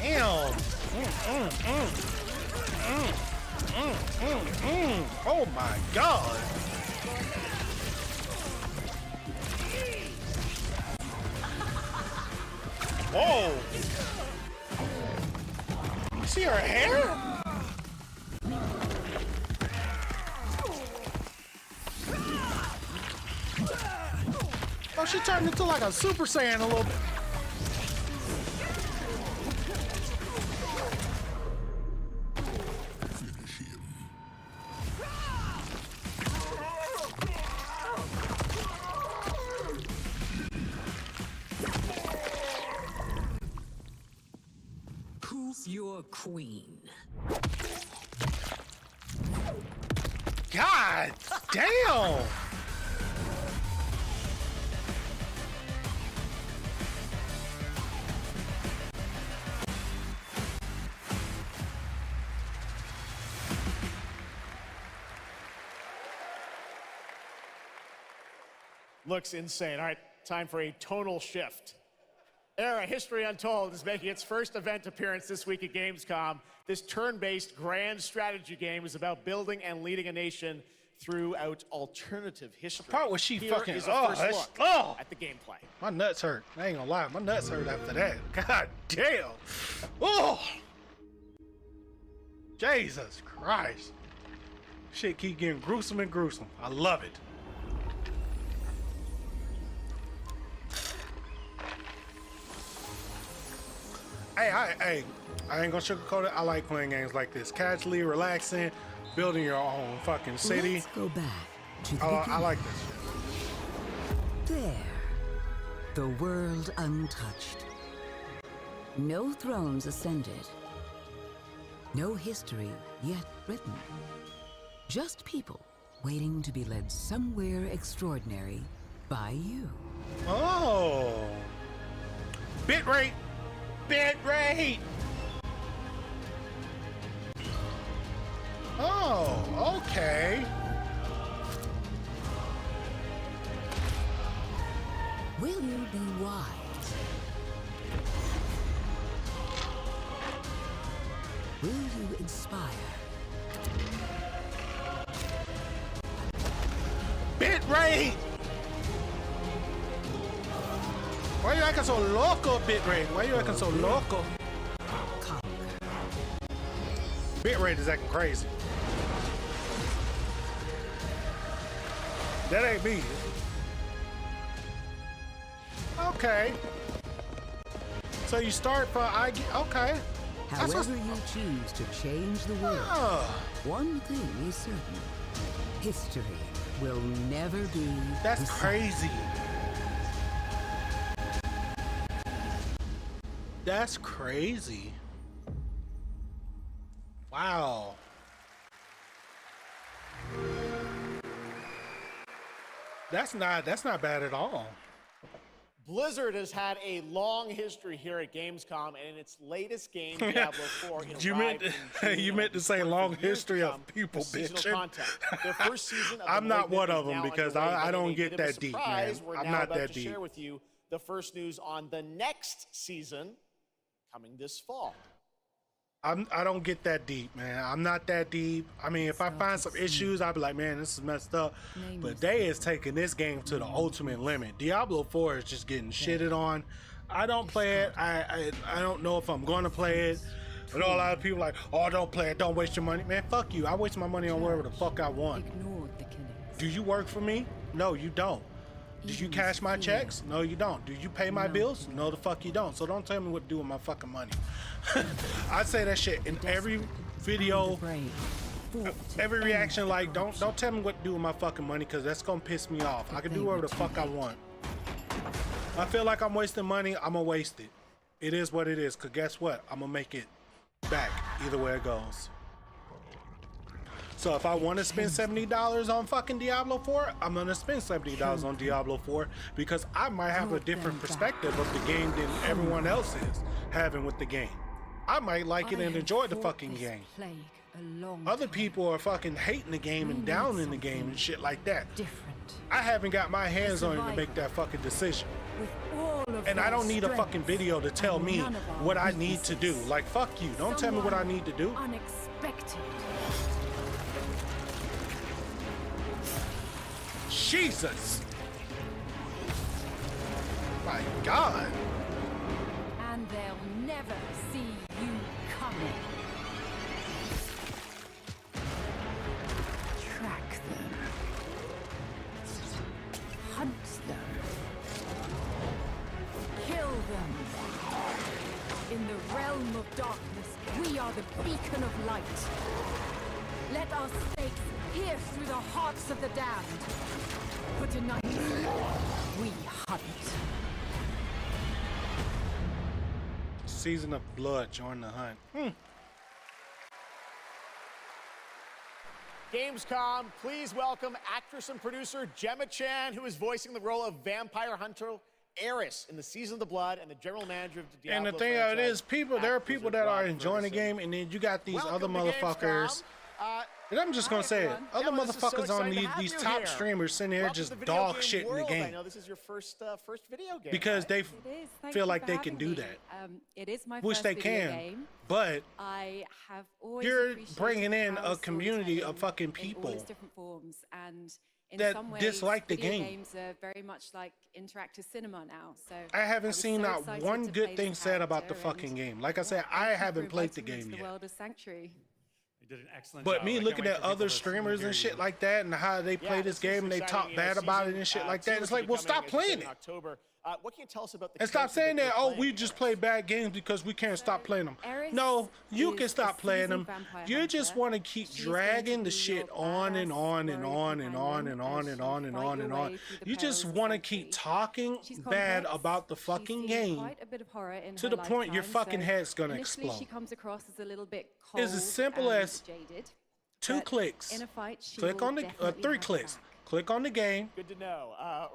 Damn. Oh my God. Whoa. You see her hair? Oh, she turned into like a Super Saiyan a little bit. Who's your queen? God damn! Looks insane. All right, time for a tonal shift. Era History Untold is making its first event appearance this week at Gamescom. This turn-based grand strategy game is about building and leading a nation throughout alternative history. The part where she Here fucking is a first look at the gameplay. My nuts hurt. I ain't gonna lie, my nuts hurt after that. God damn. Oh, Jesus Christ. Shit keep getting gruesome and gruesome. I love it. Hey, I ain't gonna sugarcoat it. I like playing games like this. Casually, relaxing, building your own fucking city. Let's go back to the I like this. There. The world untouched. No thrones ascended. No history yet written. Just people waiting to be led somewhere extraordinary by you. Oh. Bitrate. Bitrate. Oh, okay. Will you be wise? Will you inspire? Bitrate. Why you acting so loco, Bitrate? Why you acting so loco? Bitrate is acting crazy. That ain't me. Okay. So you start for okay. However you choose to change the world, one thing is certain. History will never be That's crazy. That's crazy. Wow. That's not bad at all. Blizzard has had a long history here at Gamescom, and in its latest game, Diablo 4, you meant to say long history of people bitching. Their first season of I'm not one of them because I don't get that deep, man. I'm not that deep. Share with you the first news on the next season coming this fall. I don't get that deep, man. I'm not that deep. I mean, if I find some issues, I'll be like, man, this is messed up. But they is taking this game to the ultimate limit. Diablo 4 is just getting shitted on. I don't play it. I don't know if I'm going to play it. I know a lot of people like, oh, don't play it. Don't waste your money. Man, fuck you. I waste my money on whatever the fuck I want. Do you work for me? No, you don't. Do you cash my checks? No, you don't. Do you pay my bills? No, the fuck you don't. So don't tell me what to do with my fucking money. I say that shit in every video, every reaction. Like, don't tell me what to do with my fucking money, because that's gonna piss me off. I can do whatever the fuck I want. If I feel like I'm wasting money, I'm gonna waste it. It is what it is, because guess what? I'm gonna make it back either way it goes. So if I want to spend $70 on fucking Diablo 4, I'm gonna spend $70 on Diablo 4, because I might have a different perspective of the game than everyone else is having with the game. I might like it and enjoy the fucking game. Other people are fucking hating the game and down in the game and shit like that. I haven't got my hands on it to make that fucking decision. And I don't need a fucking video to tell me what I need to do. Like, fuck you. Don't tell me what I need to do. Unexpected. Jesus! My God! And they'll never see you coming. Track them. Hunt them. Kill them. In the realm of darkness, we are the beacon of light. Let our stakes pierce through the hearts of the damned. For tonight, we hunt. Season of Blood, join the hunt. Gamescom, please welcome actress and producer Gemma Chan, who is voicing the role of vampire hunter Eris in the Season of the Blood, and the general manager of the Diablo And the thing of it is, there are people that are enjoying the game, and then you got these other motherfuckers. And I'm just gonna say it. Other motherfuckers on these top streamers sitting here just dog shit in the game. I know this is your first video game. Because they feel like they can do that. It is my Which first they video can. game. But I have always you're appreciated bringing in how a community of fucking in all people its different forms, and in that some ways, dislike the video game. games are very much like interactive cinema now. So I haven't was seen so not excited one to good play thing this said about the character, fucking and game. Like I said, I thank you haven't for played the inviting me game to yet. The world of Sanctuary. You did an excellent But job. me I can't looking wait at for people other to streamers hear and you. shit like that, and how they play this game and they talk bad about it and shit like that, it's like, well, stop playing it. October. What can you tell us about the And stop character saying you're that, oh, playing? we just play bad games because we can't stop playing them. Eris No, you is can stop a playing them. seasoned vampire You just hunter. want to keep She's going to dragging the be shit your on and badass on and warrior on and on companion and on as and you on and fight on your and on. way through the You just perils of want to Sanctuary. keep talking She's bad complex. about the She's fucking seen game quite a bit of horror in to her the point your lifetime, fucking so head's gonna initially explode. she comes across as a little bit cold It's as simple and as jaded. 2 but clicks. in a fight, she Click will on the definitely 3 have your clicks. back. Click on the game. Good to know.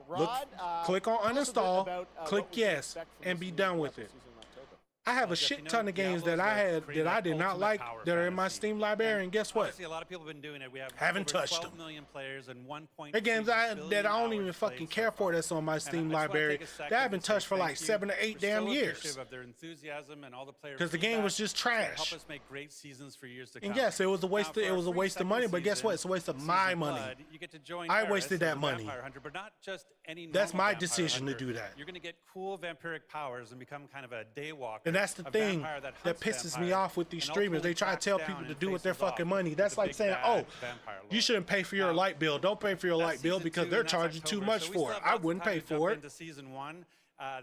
Look, Rod, click on tell us a bit uninstall, about, click what we can yes, expect from and this be new done with Diablo it. season in October. I have a Jeff, shit you know, ton of games Diablo's that I the had creator that I of did not ultimate like power that are in my fantasy. Steam library, and guess what? Honestly, a lot of people have been doing it. We have Haven't over touched 12 them. million players and 1.2 There are games that billion I don't hours even fucking played so care far. for that's on my And Steam I just wanna library take a second that I haven't to say touched for thank like you. 7 or 8 We're damn so years. appreciative of their enthusiasm and all the player Because the game was feedback just to trash. help us make great seasons for years to come. And yes, it was a waste. Now, It for was a our free waste of second money. But guess what? It's a season, waste of Season my of money. Blood, you get to join I Eris wasted as that a money. vampire hunter, but not just any That's normal my vampire decision to hunter. do that. You're going to get cool vampiric powers and become kind of a daywalker. And that's the a thing vampire that hunts pisses me vampires off with these and streamers. They ultimately try to tracks tell down people to and do with their faces off fucking money. with That's the like big saying, bad oh, vampire you lord. shouldn't pay for your light bill. Don't pay for your light bill Season because 2, they're and that's charging too October. much So we for still it. have I lots of wouldn't time pay to jump for it. into season 1,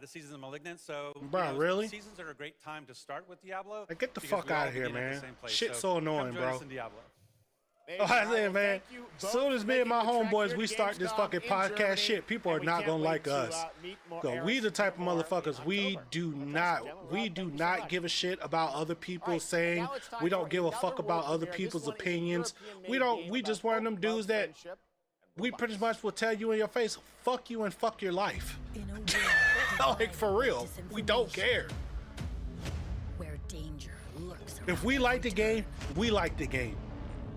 the season of Malignant. So, Bro, really? Seasons are a great time to start with Diablo. Like, get the because fuck we all out of here, begin at the man. same place. Shit's So so annoying, come join us bro. in Diablo. Oh, I said, man, as soon as me and my homeboys, we start this fucking podcast shit, people are not gonna like us. So we the type of motherfuckers, we do not give a shit about other people saying, we don't give a fuck about other people's opinions. We just one of them dudes that we pretty much will tell you in your face, fuck you and fuck your life. Like, for real, we don't care. Where danger lurks If we like the game, we like the game.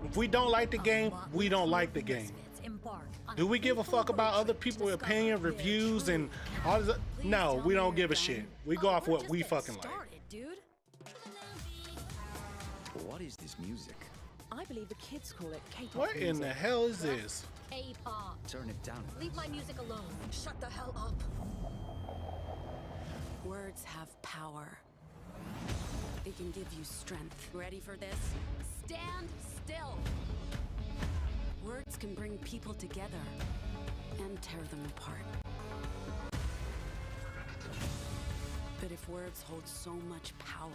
If we don't like the game, we don't like the game. Do we give a fuck about other people's opinion, reviews, and all this? No, we don't give a shit. We go off what we fucking like. What is this music? I believe the kids call it K-pop What in music. the hell is this? K-pop. Turn it down. Leave my music alone. Shut the hell up. Words have power. They can give you strength. Ready for this? Stand still. Words can bring people together and tear them apart. But if words hold so much power,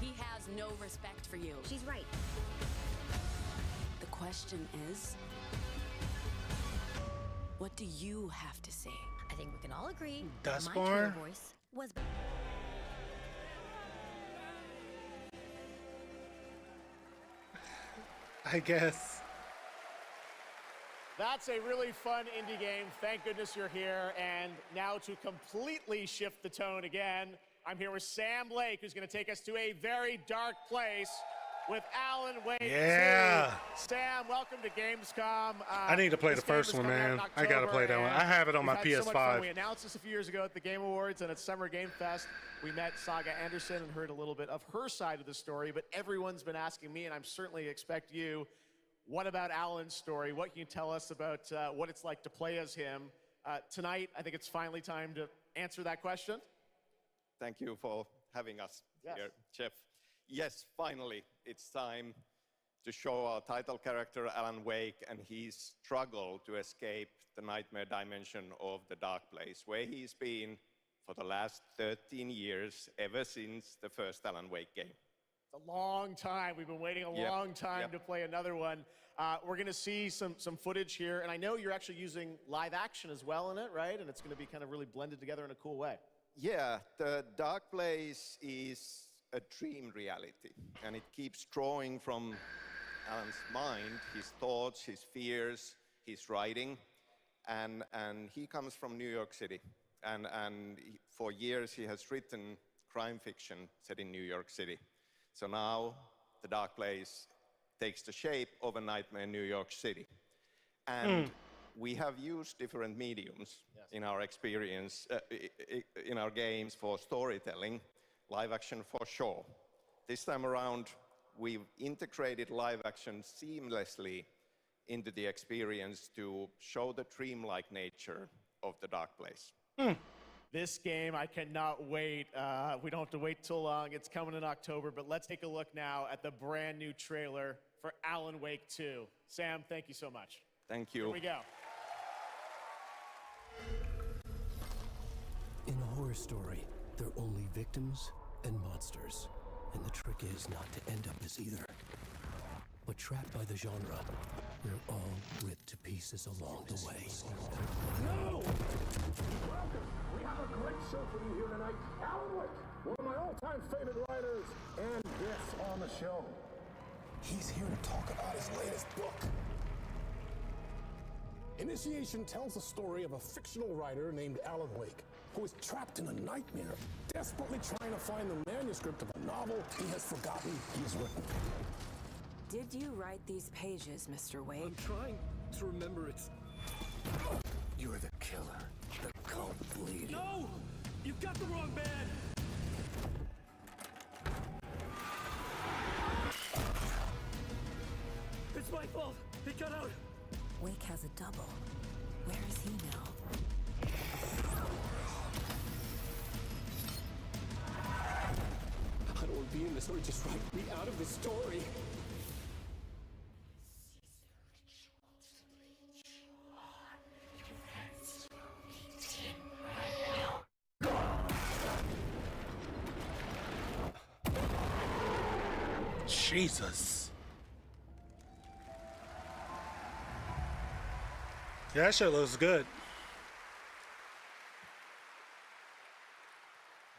he has no respect for you. She's right. The question is, what do you have to say? I think we can all agree That's my far. trailer voice was. I guess. That's a really fun indie game. Thank goodness you're here. And now to completely shift the tone again, I'm here with Sam Lake, who's going to take us to a very dark place with Alan Wake. Yeah. 2. Sam, welcome to Gamescom. I need to play the first one, man. I got to play that one. I have it on my PS5. So much fun. We announced this a few years ago at the Game Awards and at Summer Game Fest. We met Saga Anderson and heard a little bit of her side of the story, but everyone's been asking me, and I'm certainly expect you, what about Alan's story? What can you tell us about what it's like to play as him? Tonight, I think it's finally time to answer that question. Thank you for having us here, Jeff. Yes, finally, it's time to show our title character, Alan Wake, and his struggle to escape the nightmare dimension of the dark place, where he's been for the last 13 years, ever since the first Alan Wake game. It's a long time. We've been waiting a long time to play another one. We're going to see some footage here, and I know you're actually using live action as well in it, right? And it's going to be kind of really blended together in a cool way. Yeah, the dark place is a dream reality, and it keeps drawing from Alan's mind, his thoughts, his fears, his writing, and he comes from New York City, and for years he has written crime fiction set in New York City. So now the dark place takes the shape of a nightmare in New York City. And we have used different mediums in our experience, in our games for storytelling, live action for sure. This time around, we've integrated live action seamlessly into the experience to show the dreamlike nature of the dark place. This game, I cannot wait. We don't have to wait too long. It's coming in October, but let's take a look now at the brand new trailer for Alan Wake 2. Sam, thank you so much. Thank you. Here we go. In a horror story, there are only victims and monsters. And the trick is not to end up as either. But trapped by the genre, we're all ripped to pieces along the way. No! Welcome! We have a great show for you here tonight. Alan Wake, one of my all-time favorite writers, and guests on the show. He's here to talk about his latest book. Initiation tells the story of a fictional writer named Alan Wake, who is trapped in a nightmare, desperately trying to find the manuscript of a novel he has forgotten he's written. Did you write these pages, Mr. Wake? I'm trying to remember it. You're the killer, the cult leader. No! You've got the wrong man! It's my fault! He got out! Wake has a double. Where is he now? I don't want to be in this, or just write me out of the story. Jesus. Yeah, that shit looks good.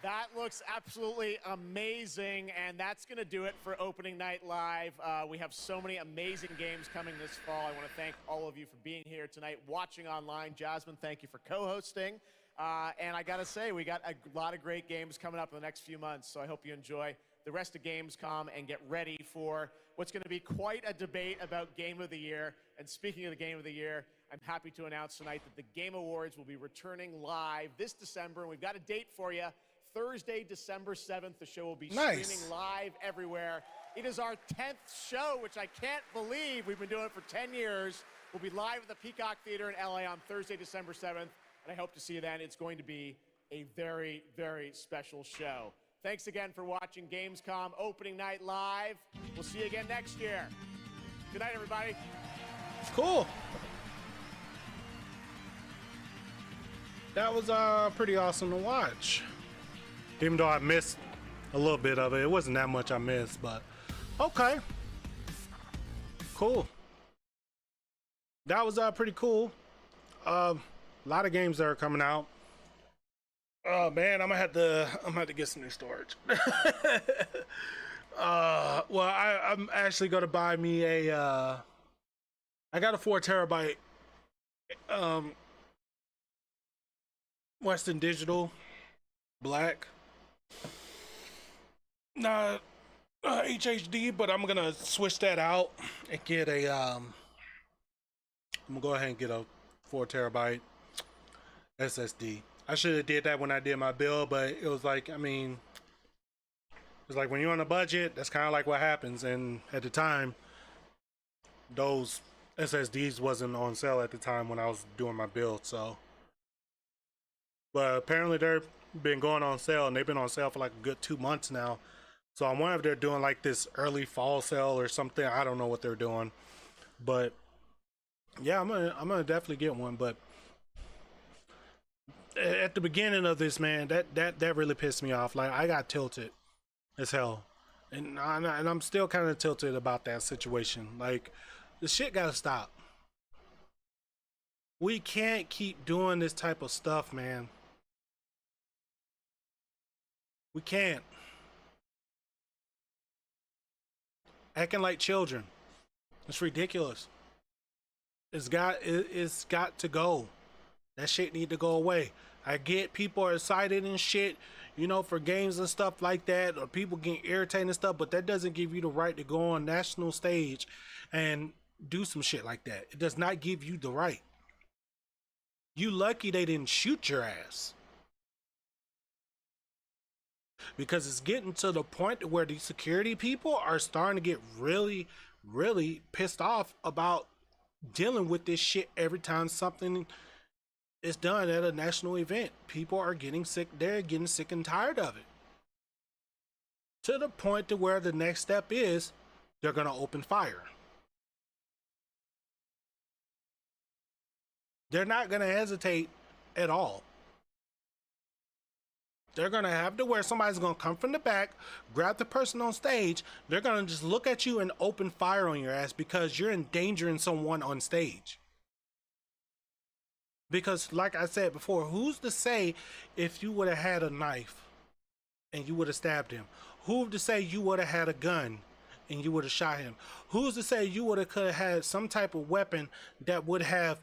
That looks absolutely amazing, and that's going to do it for Opening Night Live. We have so many amazing games coming this fall. I want to thank all of you for being here tonight, watching online. Jasmine, thank you for co-hosting. And I got to say, we got a lot of great games coming up in the next few months, so I hope you enjoy the rest of Gamescom and get ready for what's going to be quite a debate about Game of the Year. And speaking of the Game of the Year, I'm happy to announce tonight that the Game Awards will be returning live this December, and we've got a date for you. Thursday, December 7th, the show will be streaming live everywhere. It is our 10th show, which I can't believe. We've been doing it for 10 years. We'll be live at the Peacock Theater in LA on Thursday, December 7th, and I hope to see you then. It's going to be a very, very special show. Thanks again for watching Gamescom Opening Night Live. We'll see you again next year. Good night, everybody. Cool. That was pretty awesome to watch. Even though I missed a little bit of it. It wasn't that much I missed, but okay. Cool. That was pretty cool. A lot of games that are coming out. Oh man, I'm gonna have to get some new storage. Well, I'm actually gonna buy me a I got a 4 terabyte Western Digital Black. Not HHD, but I'm gonna switch that out and get a I'm gonna go ahead and get a 4 terabyte SSD. I should have did that when I did my build, but it was like, I mean, it's like when you're on a budget, that's kind of like what happens. And at the time, those SSDs wasn't on sale at the time when I was doing my build. So, but apparently they've been going on sale, and they've been on sale for like a good 2 months now. So I wonder if they're doing like this early fall sale or something. I don't know what they're doing, but yeah, I'm gonna definitely get one. But at the beginning of this, man, that really pissed me off. Like, I got tilted as hell, and I'm still kind of tilted about that situation. Like, the shit gotta stop. We can't keep doing this type of stuff, man. We can't. Acting like children. It's ridiculous. It's got to go. That shit need to go away. I get people are excited and shit, you know, for games and stuff like that, or people getting irritated and stuff, but that doesn't give you the right to go on national stage and do some shit like that. It does not give you the right. You lucky they didn't shoot your ass. Because it's getting to the point where these security people are starting to get really, really pissed off about dealing with this shit every time something is done at a national event. People are getting sick. They're getting sick and tired of it. To the point to where the next step is they're going to open fire. They're not going to hesitate at all. They're going to have to where somebody's going to come from the back, grab the person on stage. They're going to just look at you and open fire on your ass because you're endangering someone on stage. Because like I said before, who's to say if you would have had a knife and you would have stabbed him? Who's to say you would have had a gun and you would have shot him? Who's to say you would have could have had some type of weapon that would have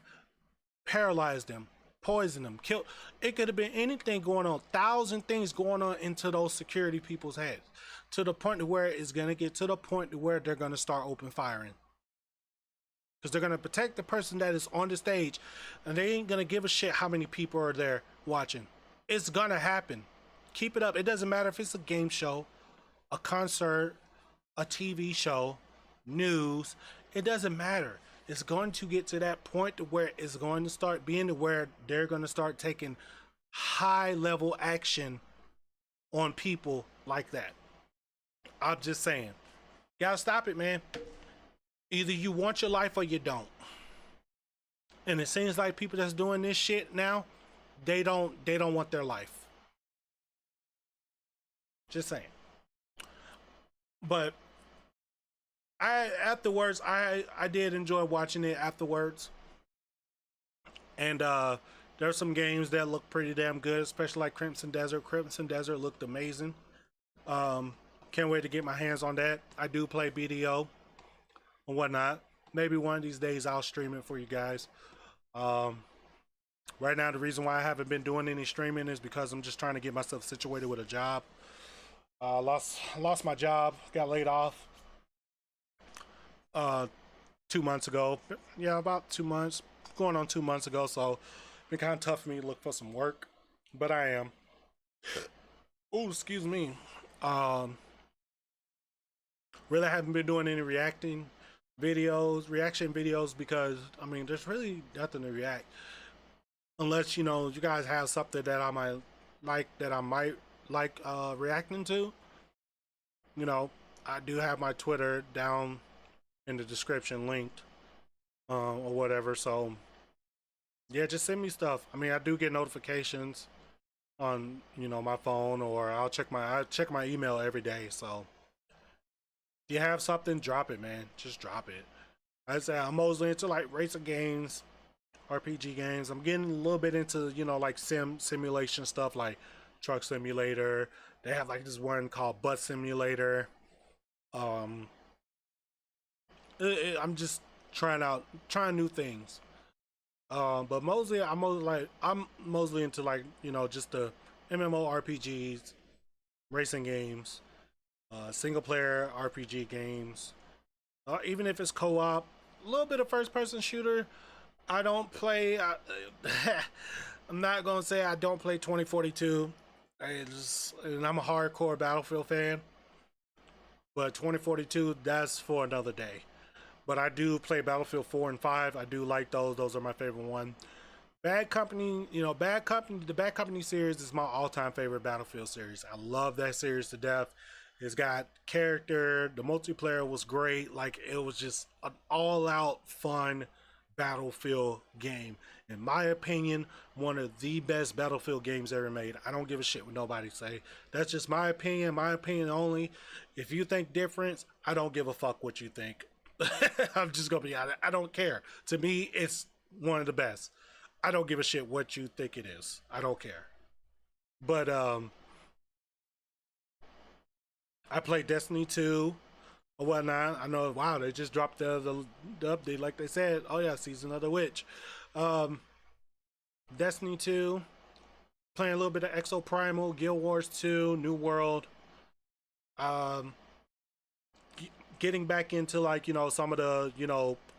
paralyzed him, poisoned him, killed? It could have been anything going on, 1,000 things going on into those security people's heads, to the point to where it's going to get to the point to where they're going to start open firing. Because they're going to protect the person that is on the stage, and they ain't going to give a shit how many people are there watching. It's going to happen. Keep it up. It doesn't matter if it's a game show, a concert, a TV show, news. It doesn't matter. It's going to get to that point to where it's going to start being to where they're going to start taking high level action on people like that. I'm just saying. Gotta stop it, man. Either you want your life or you don't. And it seems like people that's doing this shit now, they don't want their life. Just saying. But afterwards, I did enjoy watching it afterwards. And there's some games that look pretty damn good, especially like Crimson Desert. Crimson Desert looked amazing. Can't wait to get my hands on that. I do play BDO and whatnot. Maybe one of these days I'll stream it for you guys. Right now, the reason why I haven't been doing any streaming is because I'm just trying to get myself situated with a job. Lost my job, got laid off 2 months ago. Yeah, about 2 months, going on 2 months ago. So it's been kind of tough for me to look for some work, but I am. Oh, excuse me. Really haven't been doing any reaction videos, because I mean, there's really nothing to react unless, you know, you guys have something that I might like reacting to. You know, I do have my Twitter down in the description linked, or whatever. So yeah, just send me stuff. I mean, I do get notifications on my phone, or I check my email every day. So if you have something, drop it, man. Just drop it. I say I'm mostly into like racing games, RPG games. I'm getting a little bit into like simulation stuff like Truck Simulator. They have like this one called Bus Simulator. I'm just trying new things. But mostly I'm mostly into like just the MMORPGs, racing games, single player RPG games. Even if it's co-op, a little bit of first person shooter. I don't play. I'm not gonna say I don't play 2042. And I'm a hardcore Battlefield fan. But 2042, that's for another day. But I do play Battlefield 4 and 5. I do like those. Those are my favorite one. Bad Company, the Bad Company series is my all-time favorite Battlefield series. I love that series to death. It's got character. The multiplayer was great. Like, it was just an all-out fun Battlefield game. In my opinion, one of the best Battlefield games ever made. I don't give a shit what nobody say. That's just my opinion only. If you think different, I don't give a fuck what you think. I'm just gonna be honest. I don't care. To me, it's one of the best. I don't give a shit what you think it is. I don't care. But I played Destiny 2 or whatnot. I know, wow, they just dropped the update like they said. Oh yeah, Season of the Witch. Destiny 2, playing a little bit of Exo Primal, Guild Wars 2, New World. Getting back into like some of the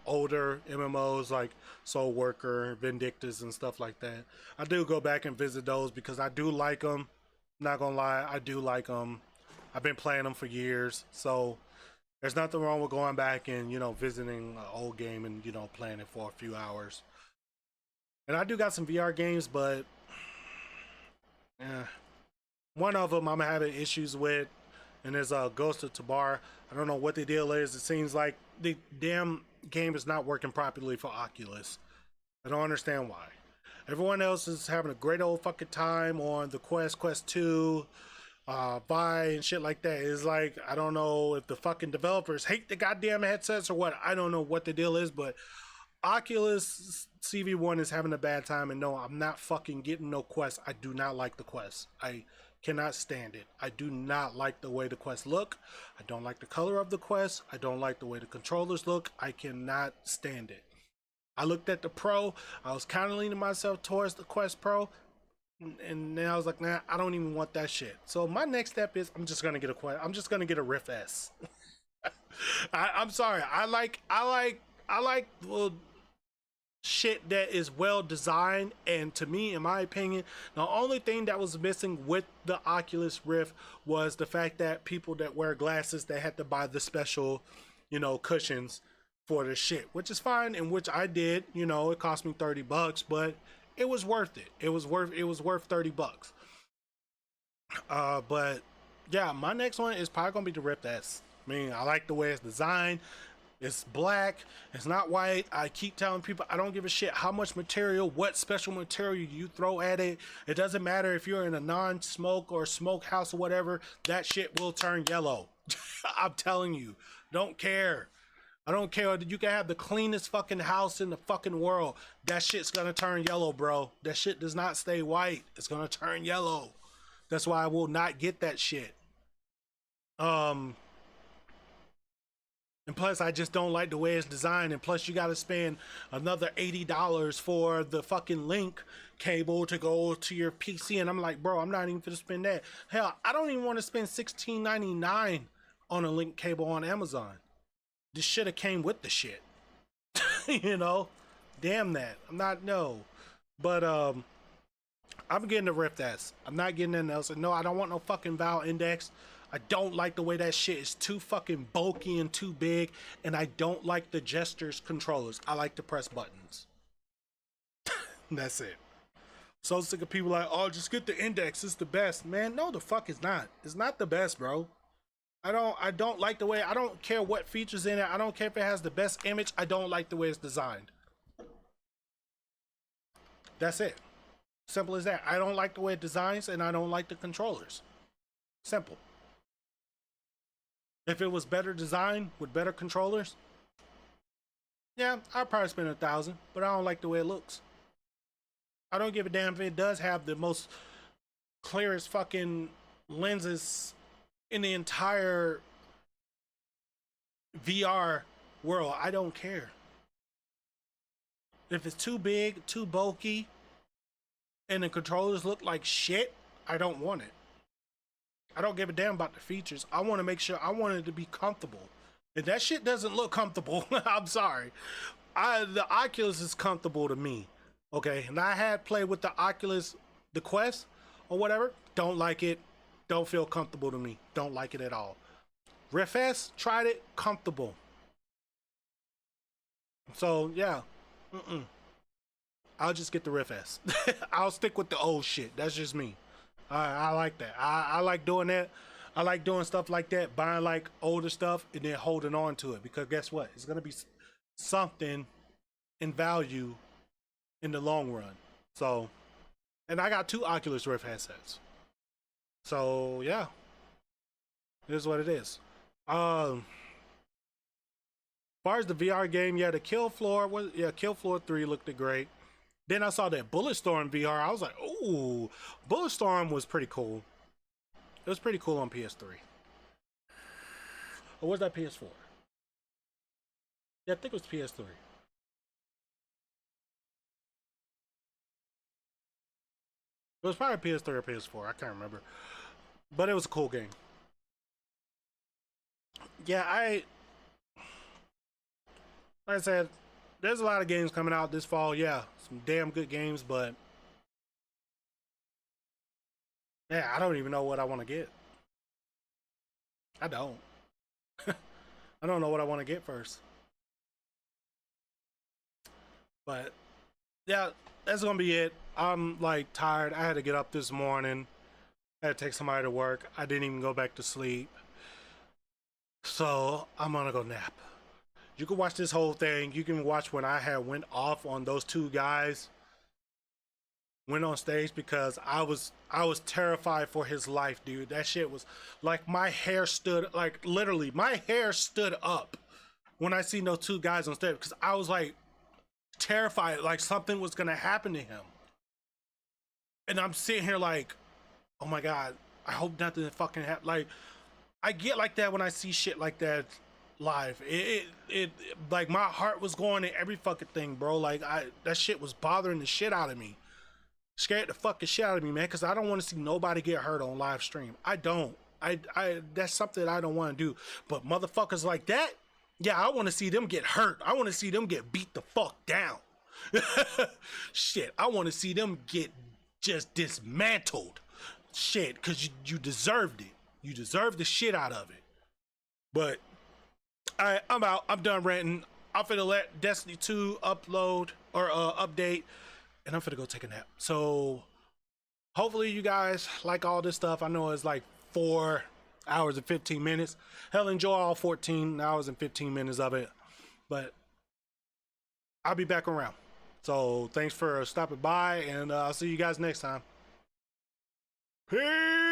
older MMOs like Soul Worker, Vindictus, and stuff like that. I do go back and visit those because I do like them. Not gonna lie, I do like them. I've been playing them for years, so there's nothing wrong with going back and visiting an old game and playing it for a few hours. And I do got some VR games, but one of them I'm having issues with, and there's a Ghost of Tabar. I don't know what the deal is. It seems like the damn game is not working properly for Oculus. I don't understand why. Everyone else is having a great old fucking time on the Quest 2, Vi, and shit like that. It's like, I don't know if the fucking developers hate the goddamn headsets or what. I don't know what the deal is, but Oculus CV1 is having a bad time, and no, I'm not fucking getting no Quest. I do not like the Quest. I cannot stand it. I do not like the way the Quest look. I don't like the color of the Quest. I don't like the way the controllers look. I cannot stand it. I looked at the Pro. I was kind of leaning myself towards the Quest Pro, and then I was like, nah, I don't even want that shit. So my next step is I'm just gonna get a Quest. I'm just gonna get a Rift S. I'm sorry. I like well, shit that is well designed, and to me, in my opinion, the only thing that was missing with the Oculus Rift was the fact that people that wear glasses, they had to buy the special cushions for the shit, which is fine, and which I did. It cost me $30, but it was worth it. It was worth $30. But yeah, my next one is probably gonna be the Rift S. I mean, I like the way it's designed. It's black. It's not white. I keep telling people I don't give a shit how much material, what special material you throw at it. It doesn't matter if you're in a non-smoke or smoke house or whatever. That shit will turn yellow. I'm telling you. Don't care. I don't care. You can have the cleanest fucking house in the fucking world. That shit's gonna turn yellow, bro. That shit does not stay white. It's gonna turn yellow. That's why I will not get that shit. And plus, I just don't like the way it's designed. And plus, you got to spend another $80 for the fucking link cable to go to your PC. And I'm like, bro, I'm not even going to spend that. Hell, I don't even want to spend $16.99 on a link cable on Amazon. This should have came with the shit. Damn that. I'm not, no. But, I'm getting the Rift S. I'm not getting anything else. And no, I don't want no fucking Valve Index. I don't like the way that shit is too fucking bulky and too big, and I don't like the gestures controllers. I like to press buttons. That's it. So sick of people like, oh, just get the Index, it's the best. Man, no, the fuck it's not. It's not the best, bro. I don't like the way, I don't care what features in it. I don't care if it has the best image. I don't like the way it's designed. That's it. Simple as that. I don't like the way it designs, and I don't like the controllers. Simple. If it was better design with better controllers, yeah, I'd probably spend $1,000, but I don't like the way it looks. I don't give a damn if it does have the most clearest fucking lenses in the entire VR world. I don't care. If it's too big, too bulky, and the controllers look like shit, I don't want it. I don't give a damn about the features. I want to make sure, I want it to be comfortable. If that shit doesn't look comfortable, I'm sorry. The Oculus is comfortable to me. Okay, and I had played with the Oculus, the Quest, or whatever. Don't like it. Don't feel comfortable to me. Don't like it at all. Rift S, tried it, comfortable. So, yeah. I'll just get the Rift S. I'll stick with the old shit. That's just me. I like that. I like doing that. I like doing stuff like that, buying like older stuff and then holding on to it, because guess what? It's gonna be something in value in the long run. So, and I got 2 Oculus Rift headsets. So yeah, it is what it is. As far as the VR game, yeah, the Kill Floor 3 looked great. Then I saw that Bulletstorm VR. I was like, ooh, Bulletstorm was pretty cool. It was pretty cool on PS3. Or was that PS4? Yeah, I think it was PS3. It was probably PS3 or PS4. I can't remember. But it was a cool game. Yeah, like I said, there's a lot of games coming out this fall. Yeah, some damn good games, but yeah, I don't even know what I want to get. I don't. I don't know what I want to get first. But yeah, that's gonna be it. I'm like tired. I had to get up this morning. I had to take somebody to work. I didn't even go back to sleep. So I'm gonna go nap. You can watch this whole thing. You can watch when I had went off on those 2 guys. Went on stage, because I was terrified for his life, dude. That shit was like, my hair stood, like literally my hair stood up when I seen those 2 guys on stage, because I was like terrified, like something was gonna happen to him. And I'm sitting here like, oh my God, I hope nothing fucking happen. Like, I get like that when I see shit like that live. It like my heart was going in every fucking thing, bro. Like that shit was bothering the shit out of me. Scared the fucking shit out of me, man, because I don't want to see nobody get hurt on live stream. I don't. I that's something I don't want to do. But motherfuckers like that, yeah, I want to see them get hurt. I want to see them get beat the fuck down. Shit, I want to see them get just dismantled. Shit, because you deserved it. You deserved the shit out of it. But I'm out. I'm done ranting. I'm finna let Destiny 2 upload or update, and I'm finna go take a nap. So hopefully you guys like all this stuff. I know it's like 4 hours and 15 minutes. Hell, enjoy all 14 hours and 15 minutes of it. But I'll be back around. So thanks for stopping by, and I'll see you guys next time. Peace!